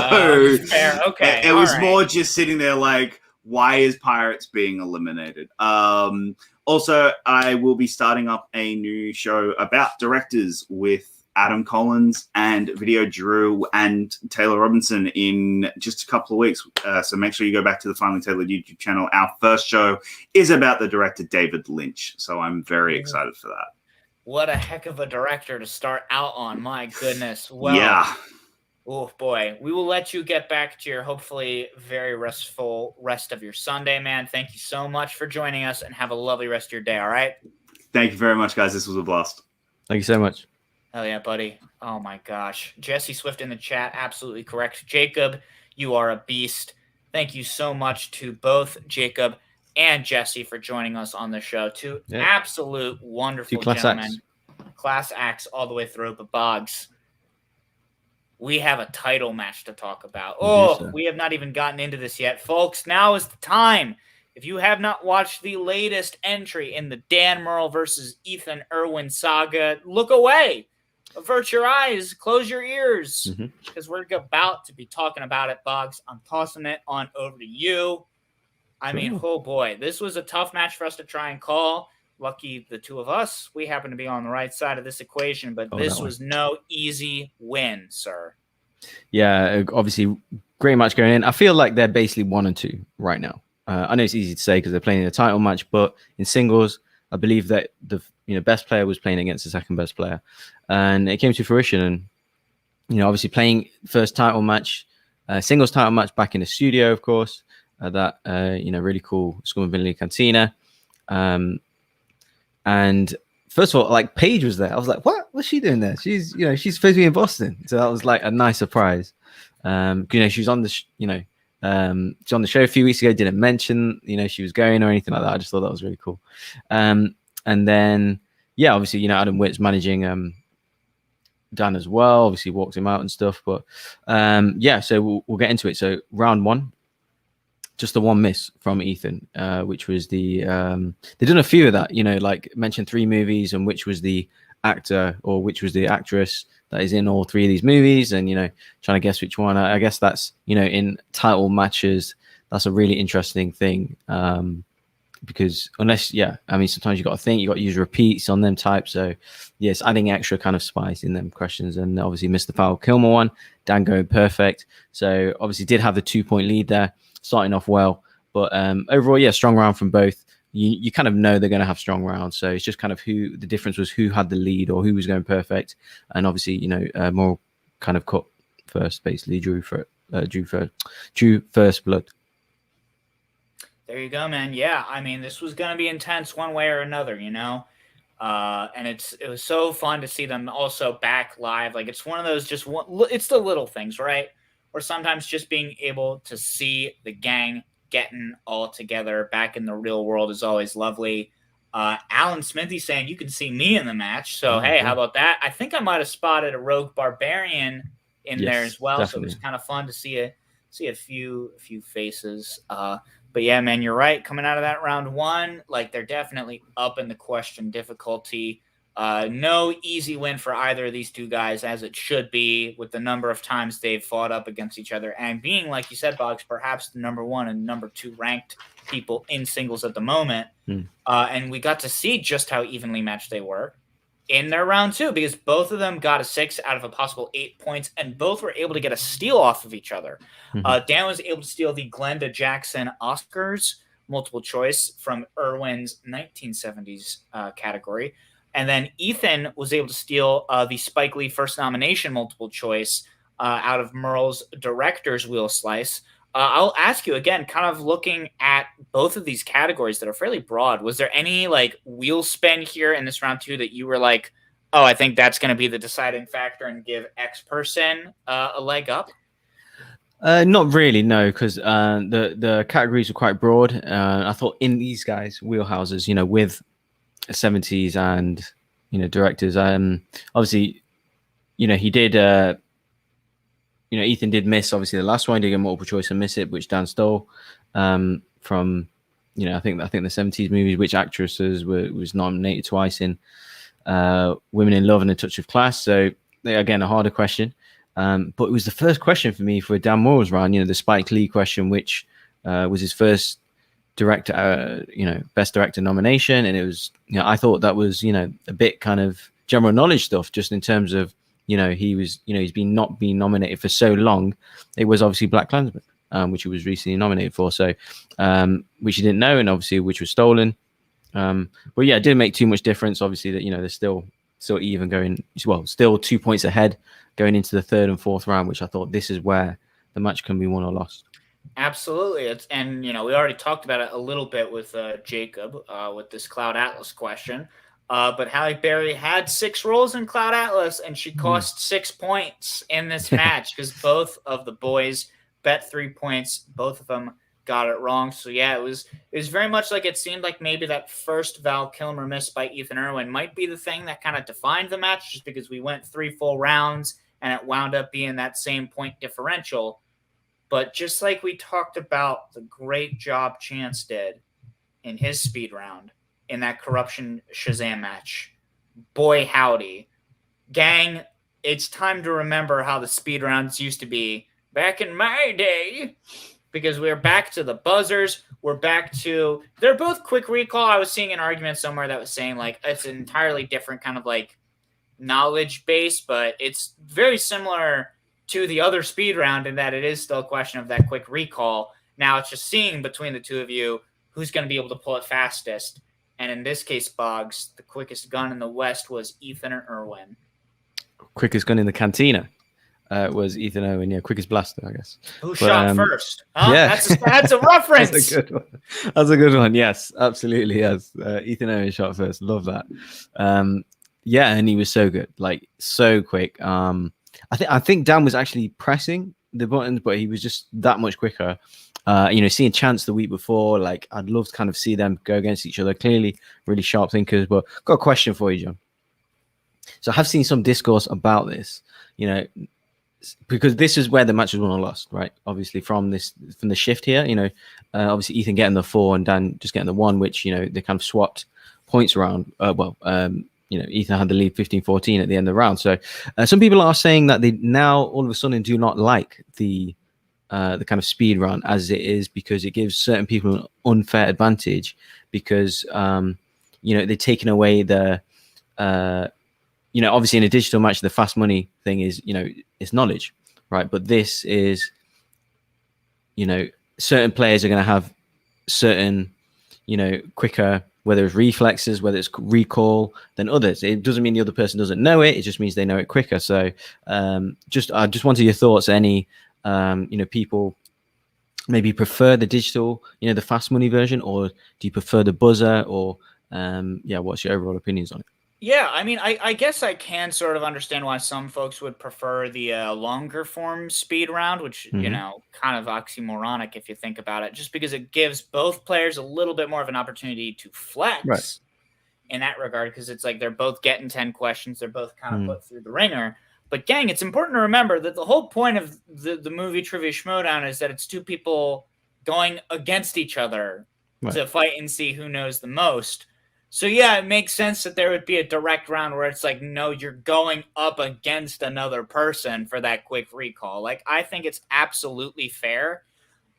fair. Okay,
it was more just sitting there like, why is Pirates being eliminated? Also, I will be starting up a new show about directors with Adam Collins and Video Drew and Taylor Robinson in just a couple of weeks. So make sure you go back to the Finely Tailored YouTube channel. Our first show is about the director David Lynch. So I'm very excited for that.
What a heck of a director to start out on. My goodness. Well,
yeah.
Oh, boy. We will let you get back to your hopefully very restful rest of your Sunday, man. Thank you so much for joining us, and have a lovely rest of your day, all right?
Thank you very much, guys. This was a blast.
Thank you so much.
Hell yeah, buddy. Oh, my gosh. Jesse Swift in the chat, absolutely correct. Jacob, you are a beast. Thank you so much to both Jacob and Jesse for joining us on the show. Two absolute wonderful gentlemen. Class acts all the way through. But Boggs, we have a title match to talk about. Oh, we have not even gotten into this yet. Folks, now is the time. If you have not watched the latest entry in the Dan Murrell versus Ethan Erwin saga, look away. Avert your eyes. Close your ears. Because we're about to be talking about it, Boggs. I'm tossing it on over to you. I mean, oh boy, this was a tough match for us to try and call. Lucky the two of us, we happen to be on the right side of this equation, but this was no easy win, sir.
Yeah, obviously, great match going in. I feel like they're basically 1 and 2 right now. I know it's easy to say because they're playing in a title match, but in singles, I believe that the best player was playing against the second best player, and it came to fruition. And obviously playing first title match, singles title match back in the studio, of course. That really cool Scum Cantina. And first of all, Paige was there. I was like, what? What's she doing there? She's supposed to be in Boston. So that was like a nice surprise. She was on the she's on the show a few weeks ago, didn't mention she was going or anything like that. I just thought that was really cool. And then obviously Adam Witt's managing Dan as well, obviously walked him out and stuff, but so we'll get into it. So round 1, just the one miss from Ethan, which was the they've done a few of that, mentioned 3 movies and which was the actor or which was the actress that is in all 3 of these movies, and trying to guess which one. I guess that's in title matches, that's a really interesting thing, because sometimes you got to think, you got to use repeats on them types. So yes, adding extra kind of spice in them questions. And obviously Mr. Powell Kilmer one, Dan going perfect. So obviously did have the 2-point lead there, starting off well, but overall, strong round from both. You kind of know they're going to have strong rounds, so it's just kind of who the difference was, who had the lead or who was going perfect, and obviously more kind of cut first, basically drew first blood.
There you go, man. Yeah, I mean, this was going to be intense one way or another, and it was so fun to see them also back live. Like, it's one of those it's the little things, right? Or sometimes just being able to see the gang getting all together back in the real world is always lovely. Alan Smithy saying you can see me in the match. So, hey, how about that? I think I might have spotted a Rogue Barbarian in there as well. Definitely. So it was kind of fun to see a few faces. But yeah, man, you're right. Coming out of that round 1, they're definitely up in the question difficulty. No easy win for either of these two guys, as it should be, with the number of times they've fought up against each other and being, like you said, Boggs, perhaps the number 1 and number 2 ranked people in singles at the moment. And we got to see just how evenly matched they were in their round 2, because both of them got a 6 out of a possible 8 points, and both were able to get a steal off of each other. Dan was able to steal the Glenda Jackson Oscars multiple choice from Erwin's 1970s category. And then Ethan was able to steal the Spike Lee first nomination multiple choice out of Murrell's director's wheel slice. I'll ask you again, kind of looking at both of these categories that are fairly broad, was there any like wheel spin here in this round 2 that you were like, oh, I think that's going to be the deciding factor and give X person a leg up?
Not really, no, because the categories are quite broad. I thought in these guys' wheelhouses, with 70s and directors, obviously, he did. Ethan did miss obviously the last one. He did get multiple choice and miss it, which Dan stole from. I think the 70s movies. Which actresses was nominated twice in Women in Love and A Touch of Class? So again, a harder question. But it was the first question for me for Dan Moore's round, the Spike Lee question, which was his first director, best director nomination. And it was, I thought that was, a bit kind of general knowledge stuff, just in terms of, he's been not being nominated for so long. It was obviously Black Klansman, which he was recently nominated for. So, which he didn't know, and obviously which was stolen. But yeah, it didn't make too much difference. Obviously that, they're still even going, still 2 points ahead going into the 3rd and 4th round, which I thought this is where the match can be won or lost.
Absolutely. We already talked about it a little bit with Jacob with this Cloud Atlas question. But Halle Berry had 6 rolls in Cloud Atlas, and she cost 6 points in this match because both of the boys bet 3 points. Both of them got it wrong. So yeah, it was very much like it seemed like maybe that first Val Kilmer miss by Ethan Erwin might be the thing that kind of defined the match, just because we went 3 full rounds and it wound up being that same point differential. But just like we talked about the great job Chance did in his speed round in that Corruption Shazam match, boy howdy. Gang, it's time to remember how the speed rounds used to be back in my day, because we're back to the buzzers. We're back to, they're both quick recall. I was seeing an argument somewhere that was saying like it's an entirely different kind of like knowledge base, but it's very similar to the other speed round in that it is still a question of that quick recall. Now it's just seeing between the two of you who's going to be able to pull it fastest. And in this case, Boggs, the quickest gun in the West was Ethan Erwin.
Quickest gun in the cantina was Ethan Erwin. Yeah, quickest blaster, I guess.
Who shot first? Huh?
Yeah.
That's a reference.
That's a good one. That's a good one. Yes, absolutely. Yes. Ethan Erwin shot first. Love that. Yeah, and he was so good, like so quick. I think Dan was actually pressing the buttons, but he was just that much quicker. Seeing Chance the week before, like I'd love to kind of see them go against each other. Clearly, really sharp thinkers. But got a question for you, John. So I have seen some discourse about this, because this is where the match was won or lost, right? Obviously, from the shift here, obviously Ethan getting the 4 and Dan just getting the 1, which they kind of swapped points around. Ethan had the lead 15-14 at the end of the round. So some people are saying that they now all of a sudden do not like the kind of speed run as it is, because it gives certain people an unfair advantage, because they're taking away the obviously in a digital match the fast money thing is it's knowledge, right? But this is certain players are going to have certain quicker, whether it's reflexes, whether it's recall, than others. It doesn't mean the other person doesn't know it. It just means they know it quicker. So I just wanted your thoughts. Any, people maybe prefer the digital, the fast money version, or do you prefer the buzzer, or what's your overall opinions on it?
Yeah, I mean, I guess I can sort of understand why some folks would prefer the longer form speed round, which, kind of oxymoronic if you think about it, just because it gives both players a little bit more of an opportunity to flex in that regard, because it's like they're both getting 10 questions. They're both kind of put through the ringer. But gang, it's important to remember that the whole point of the movie Trivia Schmoedown is that it's two people going against each other to fight and see who knows the most. So yeah, it makes sense that there would be a direct round where it's like, no, you're going up against another person for that quick recall. Like, I think it's absolutely fair.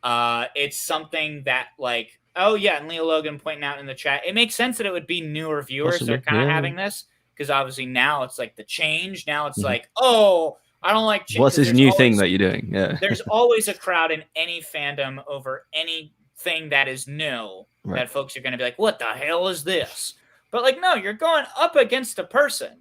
It's something that, like, oh yeah, and Leo Logan pointing out in the chat, it makes sense that it would be newer viewers that are kind of having this, because obviously now it's like the change. Now it's like, oh, I don't like change.
What's this new thing that you're doing? Yeah.
There's always a crowd in any fandom over anything that is new.
Right.
That folks are going to be like, what the hell is this? But like, no, you're going up against a person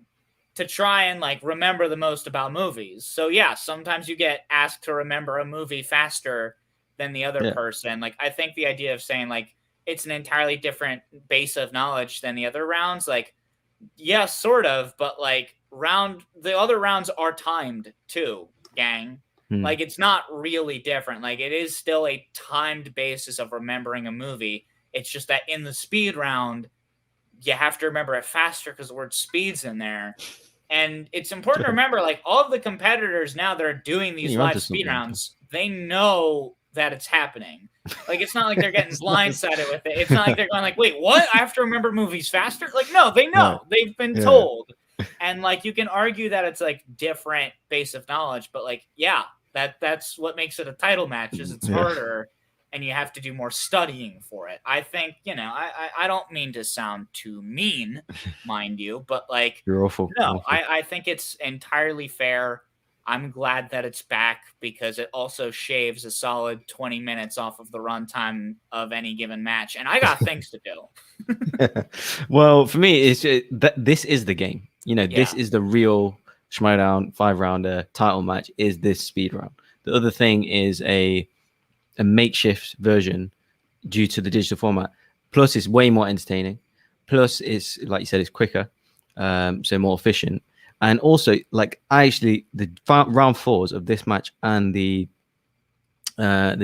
to try and like remember the most about movies. So yeah, sometimes you get asked to remember a movie faster than the other person. Like, I think the idea of saying like it's an entirely different base of knowledge than the other rounds, like, yeah, sort of, but like the other rounds are timed too, gang. Like, it's not really different. Like, it is still a timed basis of remembering a movie. It's just that in the speed round, you have to remember it faster because the word speed's in there. And it's important to remember, like, all of the competitors now that are doing these live speed rounds, they know that it's happening. Like, it's not like they're getting blindsided with it. It's not like they're going like, wait, what? I have to remember movies faster? Like, no, they know. They've been told. And, like, you can argue that it's, like, different base of knowledge. But, like, yeah, that's what makes it a title match is it's harder. And you have to do more studying for it. I think, you know, I don't mean to sound too mean, mind you, but like,
you're awful.
No, I think it's entirely fair. I'm glad that it's back because it also shaves a solid 20 minutes off of the runtime of any given match. And I got things to do.
Well, for me, it's this is the game. You know, this is the real Schmoedown 5-rounder title match is this speed round. The other thing is a makeshift version due to the digital format. Plus, it's way more entertaining. Plus, it's like you said, it's quicker, so more efficient. And also, like, the round 4s of this match and the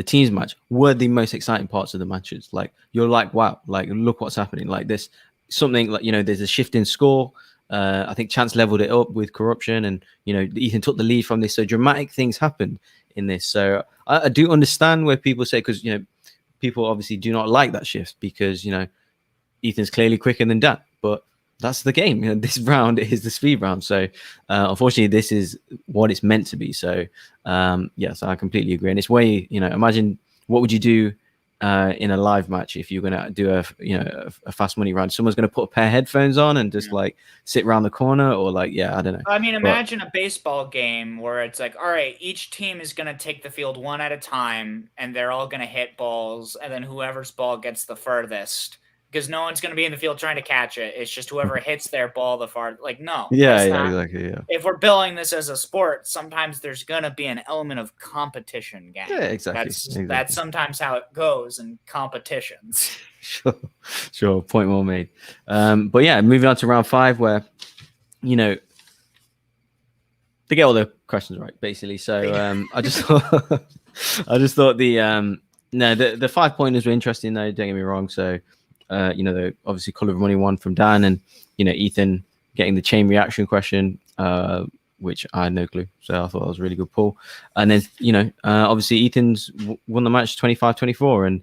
teams match were the most exciting parts of the matches. Like, you're like, wow, like, look what's happening. Like, this something like, you know, there's a shift in score. I think Chance leveled it up with Corruption, and you know, Ethan took the lead from this. So dramatic things happened in this. So I do understand where people say, because, you know, people obviously do not like that shift because, you know, Ethan's clearly quicker than Dan, but that's the game. You know, this round is the speed round. So unfortunately, this is what it's meant to be. So yes, I completely agree. And it's way, you know, imagine what would you do in a live match if you're going to do a fast money round? Someone's going to put a pair of headphones on and just like sit around the corner, or like, I don't know.
I mean, imagine a baseball game where it's like, all right, each team is going to take the field one at a time and they're all going to hit balls, and then whoever's ball gets the furthest, because no one's going to be in the field trying to catch it. It's just whoever hits their ball the far. Like, no.
Exactly. Yeah.
If we're billing this as a sport, sometimes there's going to be an element of competition, gang.
Yeah, exactly.
That's sometimes how it goes in competitions.
Sure. Point well made. But yeah, moving on to round 5, where, you know, to get all the questions right, basically. So I just thought the 5-pointers were interesting, though. Don't get me wrong. So. You know, the obviously Color of Money one from Dan, and, you know, Ethan getting the chain reaction question, which I had no clue. So I thought that was a really good pull. And then, you know, obviously Ethan's won the match 25-24, and,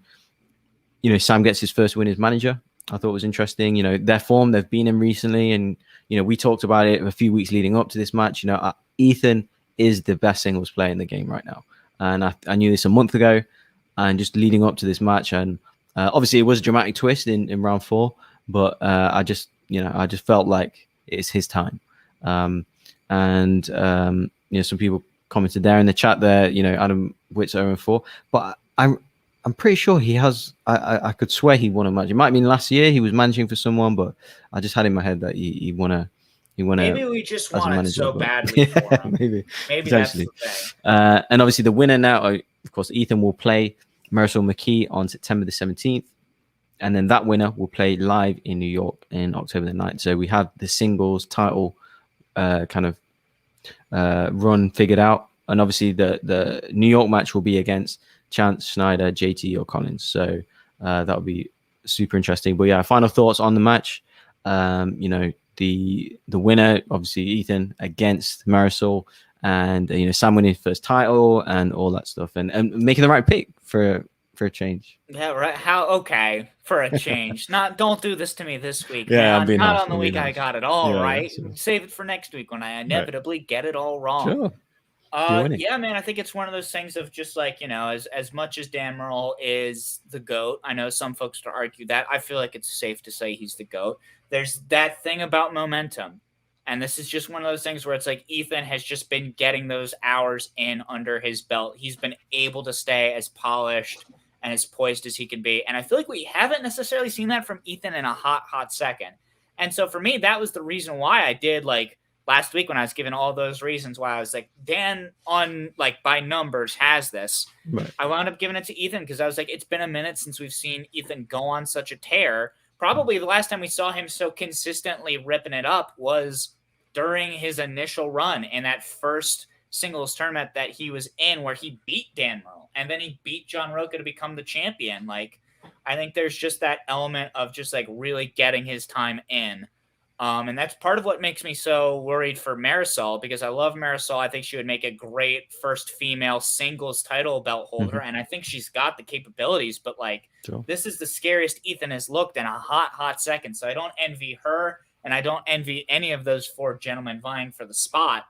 you know, Sam gets his first win as manager. I thought it was interesting. You know, their form, they've been in recently, and, you know, we talked about it a few weeks leading up to this match. You know, Ethan is the best singles player in the game right now. And I knew this a month ago, and just leading up to this match, and obviously it was a dramatic twist in round 4, but I just felt like it's his time. And you know, some people commented there in the chat there, you know, Adam Witt's 0-4, but I'm pretty sure he has. I could swear he won a match. It might have been last year he was managing for someone, but I just had in my head that he won a.
Maybe we just want it so badly for him.
Maybe
that's the thing.
And obviously the winner now, of course, Ethan will play Murrell McKee on September the 17th, and then that winner will play live in New York in October the 9th. So we have the singles title run figured out, and obviously the New York match will be against Chance, Schneider, JT, or Collins. So that will be super interesting. But yeah, final thoughts on the match. You know, the winner, obviously Ethan against Marisol, and you know, Sam winning first title and all that stuff, and making the right pick for for a change.
Yeah, right. Okay, for a change. Don't do this to me this week.
Yeah,
man.
I'm being
Not
nice,
on the
I'm being
week I
nice.
got it all
Yeah,
right.
sure.
Save it for next week when I inevitably get it all wrong.
Sure. You're winning.
Yeah, man. I think it's one of those things of just like, as much as Dan Murrell is the GOAT, I know some folks to argue that. I feel like it's safe to say he's the GOAT. There's that thing about momentum. And this is just one of those things where it's like Ethan has just been getting those hours in under his belt. He's been able to stay as polished and as poised as he can be. And I feel like we haven't necessarily seen that from Ethan in a hot second. And so for me, that was the reason why I did like last week when I was given all those reasons why I was like, Dan on like by numbers has this.
Right.
I wound up giving it to Ethan because I was like, it's been a minute since we've seen Ethan go on such a tear. Probably the last time we saw him so consistently ripping it up was during his initial run in that first singles tournament that he was in where he beat Dan Murrell and then he beat John Roca to become the champion. Like, I think there's just that element of just like really getting his time in. And that's part of what makes me so worried for Marisol because I love Marisol. I think she would make a great first female singles title belt holder. And I think she's got the capabilities, but like, this is the scariest Ethan has looked in a hot second. So I don't envy her. And I don't envy any of those four gentlemen vying for the spot.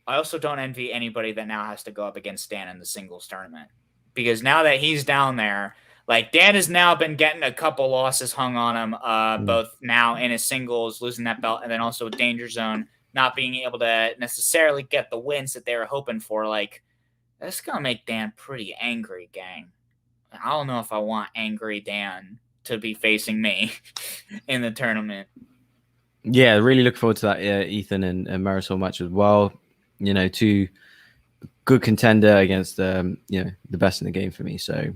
I also don't envy anybody that now has to go up against Dan in the singles tournament. Because now that he's down there, like Dan has now been getting a couple losses hung on him, both now in his singles, losing that belt, and then also Danger Zone, not being able to necessarily get the wins that they were hoping for. Like, that's going to make Dan pretty angry, gang. I don't know if I want angry Dan to be facing me in the tournament.
Yeah, really look forward to that Ethan and Marisol match as well. Two good contender against the best in the game for me. So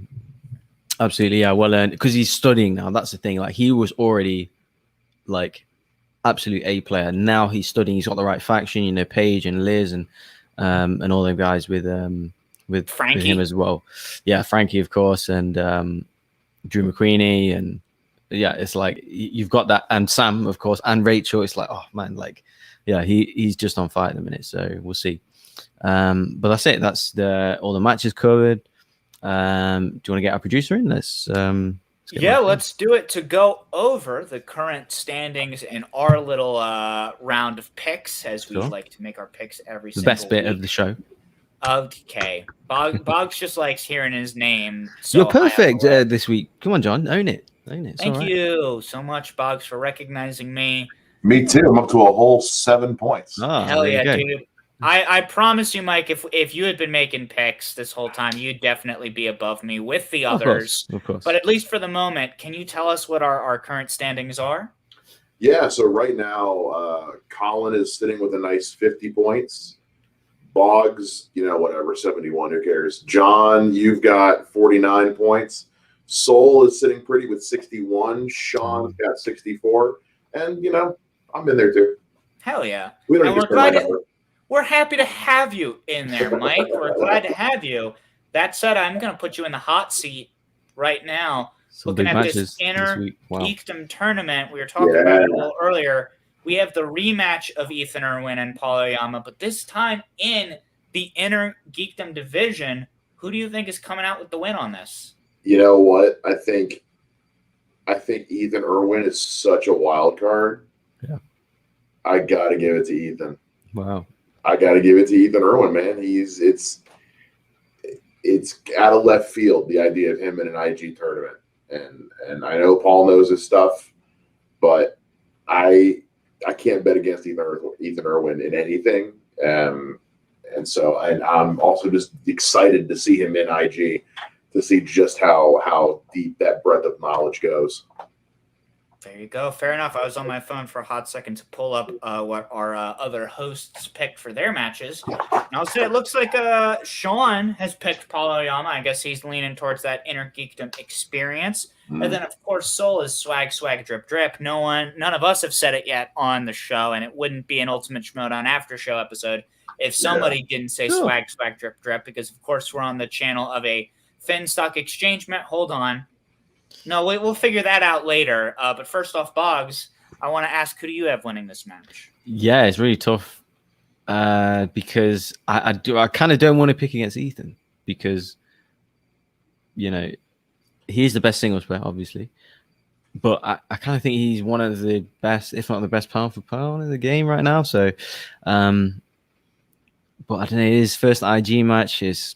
absolutely, yeah, well earned because he's studying now. That's the thing. Like he was already like absolute A player. Now he's studying. He's got the right faction. Paige and Liz and all them guys with
Frankie.
with him as well. Yeah, Frankie of course, and Drew McQueenie and. Yeah, it's like you've got that, and Sam, of course, and Rachel. It's like, oh man, like, yeah, he's just on fire at the minute. So we'll see. But that's it. That's all the matches covered. Do you want to get our producer in? Let's do it to go over the current standings in our little round of picks, as we like to make our picks every single best bit
week.
of the show.
Okay, Boggs just likes hearing his name. So
you're perfect this week. Come on, John, own it.
Thank you so much, Boggs, for recognizing me.
Me too. I'm up to a whole 7 points.
Oh,
hell yeah, dude. I promise you, Mike, if you had been making picks this whole time, you'd definitely be above me with the others.
Of course.
But at least for the moment, can you tell us what our current standings are?
Yeah, so right now, Colin is sitting with a nice 50 points. Boggs, 71, who cares? John, you've got 49 points. Soul is sitting pretty with 61. Sean's got 64. And, I'm in there too.
Hell yeah.
We're
happy to have you in there, Mike. We're glad to have you. That said, I'm going to put you in the hot seat right now. Looking at this inner Geekdom tournament we were talking about it a little earlier, we have the rematch of Ethan Erwin and Paul Oyama, but this time in the inner Geekdom division, who do you think is coming out with the win on this?
You know what? I think Ethan Erwin is such a wild card.
Yeah.
I got to give it to Ethan.
Wow.
I got to give it to Ethan Erwin, man. It's out of left field, the idea of him in an IG tournament. And I know Paul knows his stuff, but I can't bet against Ethan Erwin in anything. And I'm also just excited to see him in IG, to see just how deep that breadth of knowledge goes.
There you go. Fair enough. I was on my phone for a hot second to pull up what our other hosts picked for their matches. And I'll say it looks like Sean has picked Paul Oyama. I guess he's leaning towards that inner geekdom experience. And then, of course, Soul is swag, drip, drip. None of us have said it yet on the show, and it wouldn't be an Ultimate Schmoedown Aftershow episode if somebody didn't say swag, drip, drip, because, of course, we're on the channel of a Finn Stock Exchange. Hold on. No, we'll figure that out later. But first off, Boggs, I want to ask, who do you have winning this match?
Yeah, it's really tough because I kind of don't want to pick against Ethan because, He's the best singles player, obviously. But I kind of think he's one of the best, if not the best pound for pound in the game right now. So, but I don't know. His first IG match is.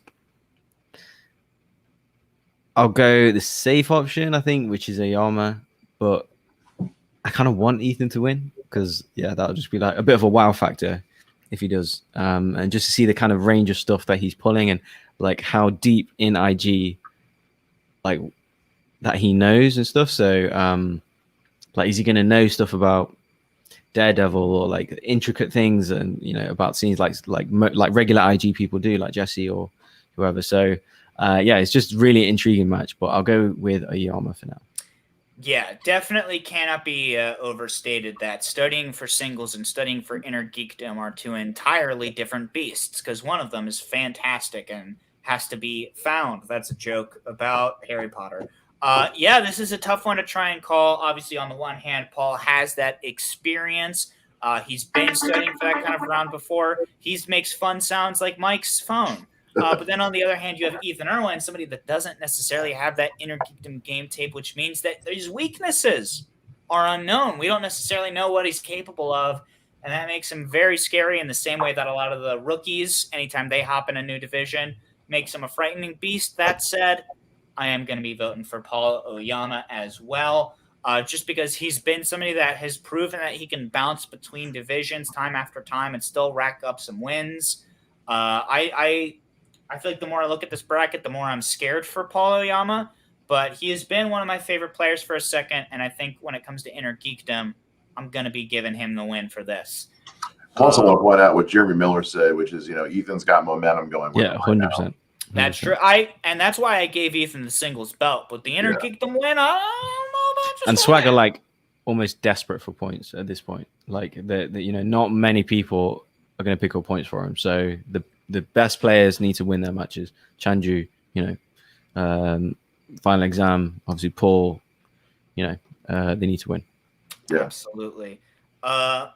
I'll go the safe option, I think, which is Ayama. But I kind of want Ethan to win because, yeah, that'll just be like a bit of a wow factor if he does. And just to see the kind of range of stuff that he's pulling and like how deep in IG, like that he knows and stuff. So, like, is he going to know stuff about Daredevil or like intricate things and about scenes like regular IG people do, like Jesse or whoever? So, yeah, it's just really intriguing match. But I'll go with Ayama for now.
Yeah, definitely cannot be overstated that studying for singles and studying for inner geekdom are two entirely different beasts, because one of them is fantastic and has to be found. That's a joke about Harry Potter. Yeah, this is a tough one to try and call. Obviously, on the one hand, Paul has that experience. He's been studying for that kind of round before. He makes fun sounds like Mike's phone. But then on the other hand, you have Ethan Erwin, somebody that doesn't necessarily have that inner geekdom game tape, which means that his weaknesses are unknown. We don't necessarily know what he's capable of, and that makes him very scary in the same way that a lot of the rookies, anytime they hop in a new division, makes him a frightening beast. That said, I am going to be voting for Paul Oyama as well, just because he's been somebody that has proven that he can bounce between divisions time after time and still rack up some wins. I feel like the more I look at this bracket, the more I'm scared for Paul Oyama, but he has been one of my favorite players for a second, and I think when it comes to inner geekdom, I'm going to be giving him the win for this.
Also, want to point out what Jeremy Miller said, which is, Ethan's got momentum going.
Yeah, 100%.
That's true. And that's why I gave Ethan the singles belt, but the inner geekdom win, I don't know about.
And Swagger like almost desperate for points at this point. Like not many people are going to pick up points for him. So the best players need to win their matches. Chanju, final exam, obviously Paul, they need to win.
Yeah,
absolutely.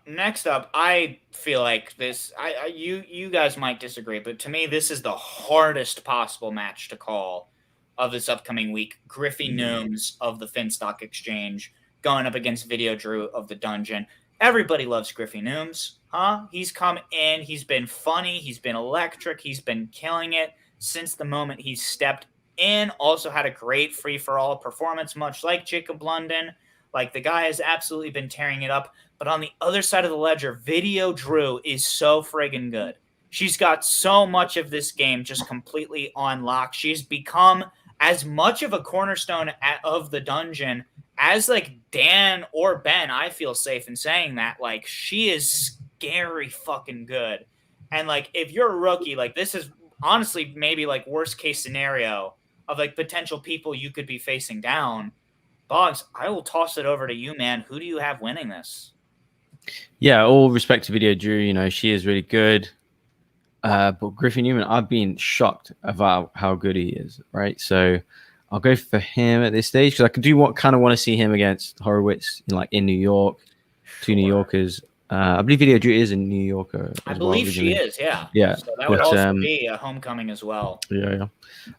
Next up, I feel like this. You guys might disagree, but to me, this is the hardest possible match to call of this upcoming week. Griffey Nooms of the Finstock Exchange going up against Video Drew of the Dungeon. Everybody loves Griffey Nooms, huh? He's come in. He's been funny. He's been electric. He's been killing it since the moment he stepped in. Also had a great free-for-all performance, much like Jacob Blunden. Like, the guy has absolutely been tearing it up. But on the other side of the ledger, Video Drew is so friggin' good. She's got so much of this game just completely on lock. She's become as much of a cornerstone of the Dungeon as, like, Dan or Ben. I feel safe in saying that. Like, she is scary fucking good. And, like, if you're a rookie, like, this is honestly maybe, like, worst case scenario of, like, potential people you could be facing down. Boggs, I will toss it over to you, man. Who do you have winning this?
Yeah, all respect to Video Drew. She is really good. But Griffey Newman, I've been shocked about how good he is, right? So I'll go for him at this stage because I kind of want to see him against Horowitz in New York. Two New Yorkers. I believe Video Drew is a New Yorker.
I believe she is, yeah.
Yeah.
So that would also be a homecoming as well.
Yeah.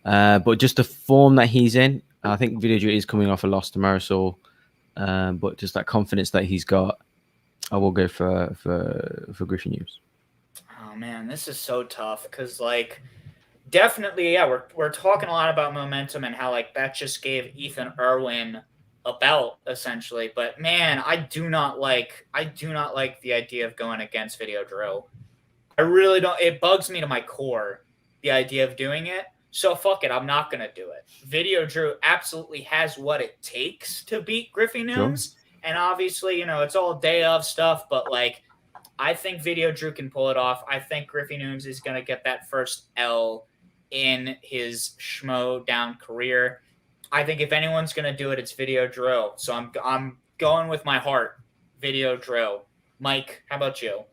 But just the form that he's in, I think Video Drew is coming off a loss to Marisol. But just that confidence that he's got, I will go for Griffey News.
Oh man, this is so tough because definitely, yeah, we're talking a lot about momentum and how that just gave Ethan Erwin a belt essentially. But man, I do not like the idea of going against Video Drew. I really don't. It bugs me to my core, the idea of doing it. So fuck it, I'm not gonna do it. Video Drew absolutely has what it takes to beat Griffey Nooms. Sure. And obviously, it's all day of stuff, but I think Video Drew can pull it off. I think Griffey Nooms is going to get that first L in his Schmoedown career. I think if anyone's going to do it, it's Video Drew. So I'm going with my heart, Video Drew. Mike, how about you?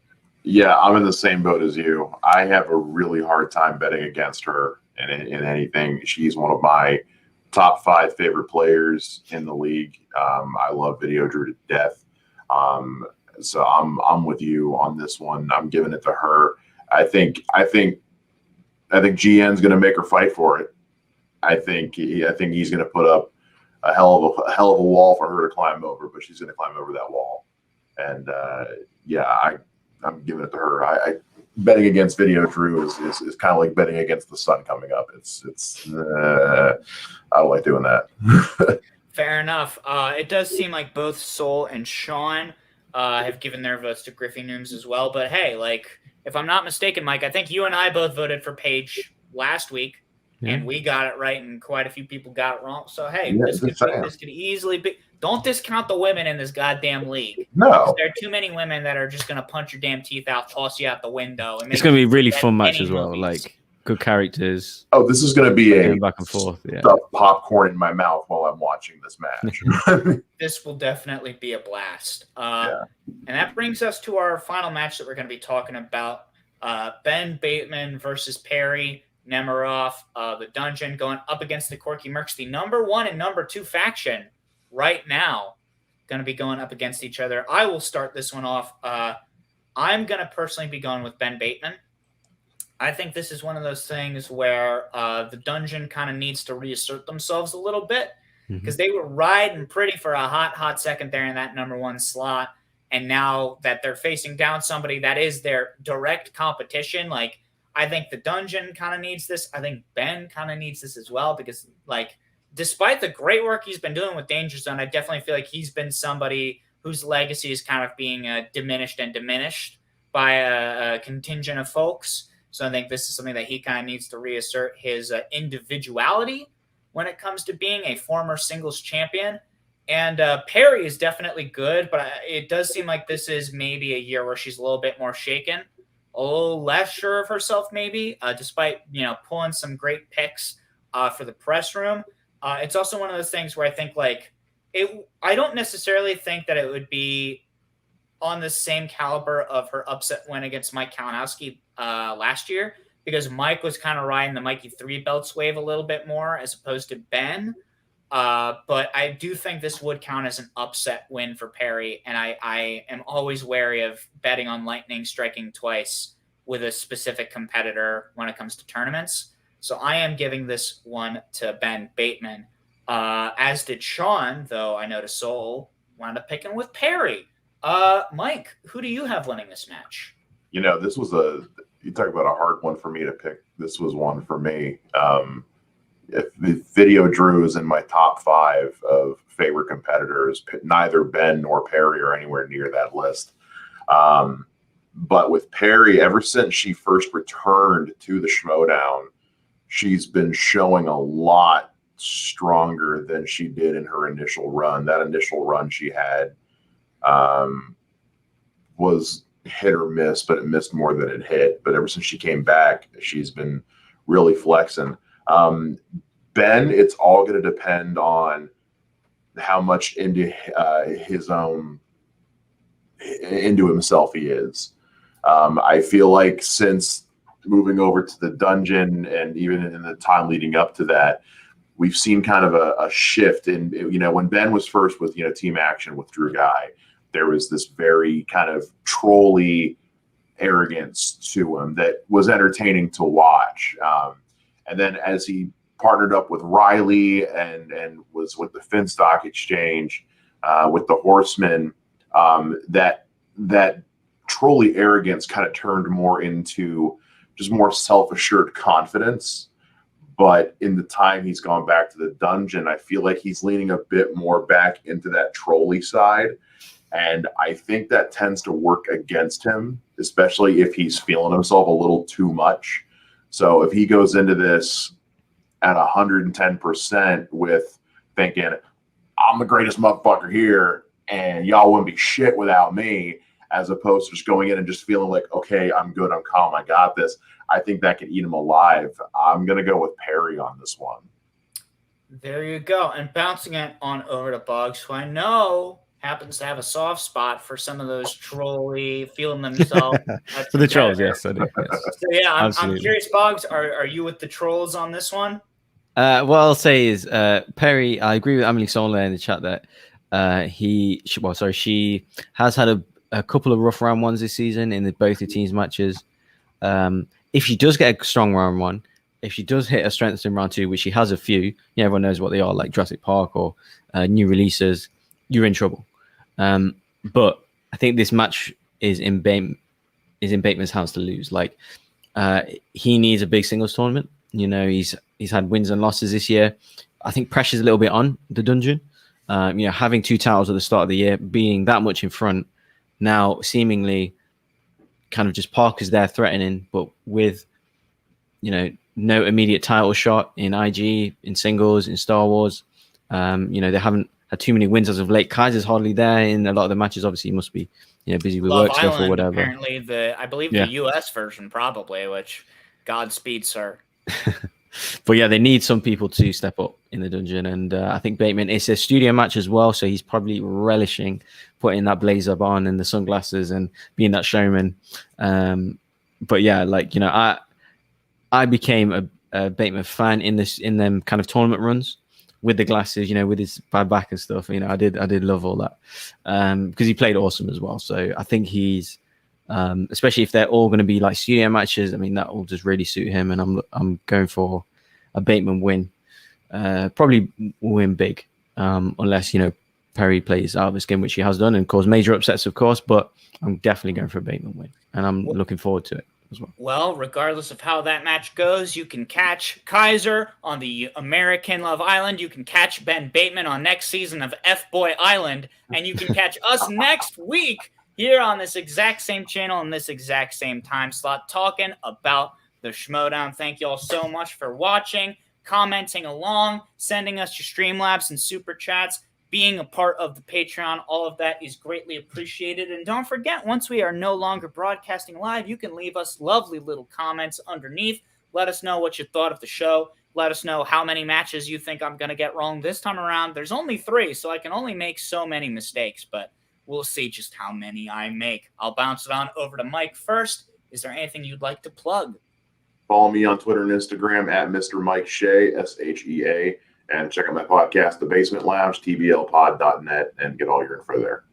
Yeah, I'm in the same boat as you. I have a really hard time betting against her in anything. She's one of my top 5 favorite players in the league. I love Video Drew to death. So I'm with you on this one. I'm giving it to her. I think GN's going to make her fight for it. I think he's going to put up a hell of a wall for her to climb over, but she's going to climb over that wall. And I'm giving it to her. I betting against Video Drew is kind of like betting against the sun coming up. I don't like doing that.
Fair enough. It does seem like both Soul and Sean have given their votes to Griffey Nooms as well. But hey, like, if I'm not mistaken, Mike, I think you and I both voted for Paige last week, and we got it right, and quite a few people got it wrong. So hey, this could easily be. Don't discount the women in this goddamn league.
No,
there are too many women that are just gonna punch your damn teeth out, toss you out the window.
It's gonna be a really fun match as well. Like, good characters.
Oh, this is going to be a
back and forth. Yeah.
Stuff popcorn in my mouth while I'm watching this match.
This will definitely be a blast. And that brings us to our final match that we're going to be talking about. Ben Bateman versus Perry Nemiroff. The Dungeon going up against the Quirky Mercs, the number 1 and number 2 faction right now, going to be going up against each other. I will start this one off. I'm going to personally be going with Ben Bateman. I think this is one of those things where the Dungeon kind of needs to reassert themselves a little bit, because they were riding pretty for a hot second there in that number 1 slot. And now that they're facing down somebody that is their direct competition, like, I think the Dungeon kind of needs this. I think Ben kind of needs this as well, because, like, despite the great work he's been doing with Danger Zone, I definitely feel like he's been somebody whose legacy is kind of being diminished by a contingent of folks. So I think this is something that he kind of needs to reassert his individuality when it comes to being a former singles champion. And Perry is definitely good, but it does seem like this is maybe a year where she's a little bit more shaken, a little less sure of herself maybe, despite, pulling some great picks for the press room. It's also one of those things where I think, like, I don't necessarily think that it would be on the same caliber of her upset win against Mike Kalinowski last year, because Mike was kind of riding the Mikey 3 belts wave a little bit more as opposed to Ben. But I do think this would count as an upset win for Perry, and I am always wary of betting on lightning striking twice with a specific competitor when it comes to tournaments. So I am giving this one to Ben Bateman. As did Sean, though I noticed Soul wound up picking with Perry. Mike, who do you have winning this match?
This was you talk about a hard one for me to pick. This was one for me. If the Video Drew is in my top 5 of favorite competitors, neither Ben nor Perry are anywhere near that list. But with Perry, ever since she first returned to the Schmoedown, she's been showing a lot stronger than she did in her initial run. That initial run she had was hit or miss, but it missed more than it hit. But ever since she came back, she's been really flexing. Ben, it's all going to depend on how much into himself he is. I feel like since moving over to the Dungeon, and even in the time leading up to that, we've seen kind of a shift in, when Ben was first with, Team Action with Drew Guy, there was this very kind of trolly arrogance to him that was entertaining to watch. And then as he partnered up with Riley and was with the Finstock Exchange, with the Horsemen, that trolly arrogance kind of turned more into just more self-assured confidence. But in the time he's gone back to the Dungeon, I feel like he's leaning a bit more back into that trolly side. And I think that tends to work against him, especially if he's feeling himself a little too much. So if he goes into this at 110% with thinking, I'm the greatest motherfucker here and y'all wouldn't be shit without me, as opposed to just going in and just feeling like, okay, I'm good, I'm calm, I got this, I think that could eat him alive. I'm going to go with Perry on this one.
There you go. And bouncing it on over to Boggs, who I know happens to have a soft spot for some of those trolly feeling themselves.
For the trolls, yes, I do. Yes.
So yeah, I'm curious, Boggs, are you with the trolls on this one?
What I'll say is Perry, I agree with Emily Soler in the chat that she has had a couple of rough round ones this season in both the teams' matches. If she does get a strong round one, if she does hit a strength in round 2, which she has a few, everyone knows what they are, like Jurassic Park or new releases, you're in trouble. But I think this match is in Bateman's hands to lose. Like, he needs a big singles tournament. He's had wins and losses this year. I think pressure's a little bit on the dungeon. Having 2 titles at the start of the year, being that much in front, now seemingly kind of just Parker's there threatening, but with no immediate title shot in IG, in singles, in Star Wars. They haven't had too many wins as of late. Kaiser's hardly there in a lot of the matches. Obviously, he must be busy with
Love
work stuff
Island,
or whatever.
Apparently, the US version probably, which Godspeed, sir.
But yeah, they need some people to step up in the dungeon, and I think Bateman, it's a studio match as well, so he's probably relishing putting that blazer on and the sunglasses and being that showman. But yeah, I became a Bateman fan in them kind of tournament runs with the glasses, with his bad back and stuff. I did love all that because he played awesome as well. So I think he's especially if they're all going to be like studio matches. I mean, that will just really suit him, and I'm going for a Bateman win. Probably win big, unless Perry plays out of his game, which he has done, and cause major upsets, of course. But I'm definitely going for a Bateman win, and I'm looking forward to it as well.
Well, regardless of how that match goes, you can catch Kaiser on the American Love Island. You can catch Ben Bateman on next season of F-Boy Island, and you can catch us next week here on this exact same channel and this exact same time slot talking about the Schmoedown. Thank you all so much for watching, commenting along, sending us your Streamlabs and Super Chats, being a part of the Patreon. All of that is greatly appreciated. And don't forget, once we are no longer broadcasting live, you can leave us lovely little comments underneath. Let us know what you thought of the show. Let us know how many matches you think I'm going to get wrong this time around. There's only 3, so I can only make so many mistakes, but we'll see just how many I make. I'll bounce it on over to Mike first. Is there anything you'd like to plug?
Follow me on Twitter and Instagram at Mr. Mike Shea, SHEA, and check out my podcast, The Basement Lounge, tblpod.net, and get all your info there.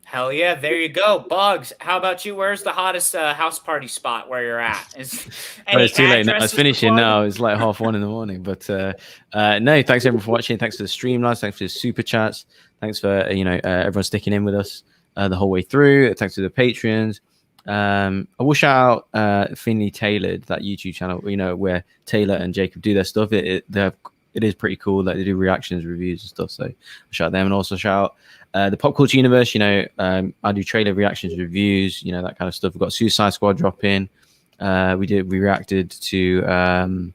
Hell yeah, there you go. Bugs, how about you? Where's the hottest house party spot where you're at? It's
too late now. It's finishing now. It's like 1:30 in the morning. But no, thanks everyone for watching. Thanks for the Streamlabs. Thanks for the Super Chats. Thanks for everyone sticking in with us the whole way through. Thanks to the Patreons. I will shout out Finley Tailored, that YouTube channel, where Taylor and Jacob do their stuff. It is pretty cool. Like, they do reactions, reviews and stuff. So I'll shout out them, and also shout out the Pop Culture Universe. I do trailer reactions, reviews, that kind of stuff. We've got Suicide Squad drop in. We reacted to the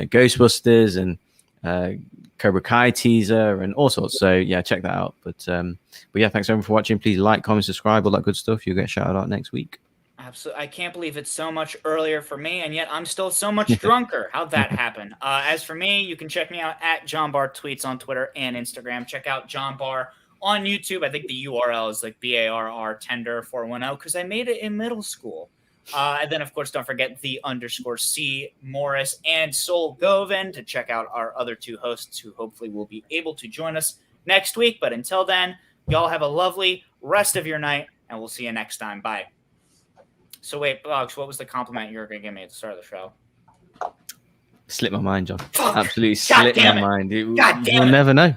Ghostbusters and Cobra Kai teaser and all sorts. So yeah, check that out. But yeah, thanks everyone for watching. Please like, comment, subscribe, all that good stuff. You'll get shouted out next week.
Absolutely. I can't believe it's so much earlier for me, and yet I'm still so much drunker. How'd that happen? As for me, you can check me out at John Barr Tweets on Twitter and Instagram. Check out John Barr on YouTube. I think the URL is like BARR Tender 410 because I made it in middle school. And then, of course, don't forget the _C Morris and Sol Govan to check out our other 2 hosts who hopefully will be able to join us next week. But until then, y'all have a lovely rest of your night, and we'll see you next time. Bye. So wait, Boggs, what was the compliment you were going to give me at the start of the show?
Slipped my mind, John.
Fuck.
Absolutely slipped my mind. You'll never know.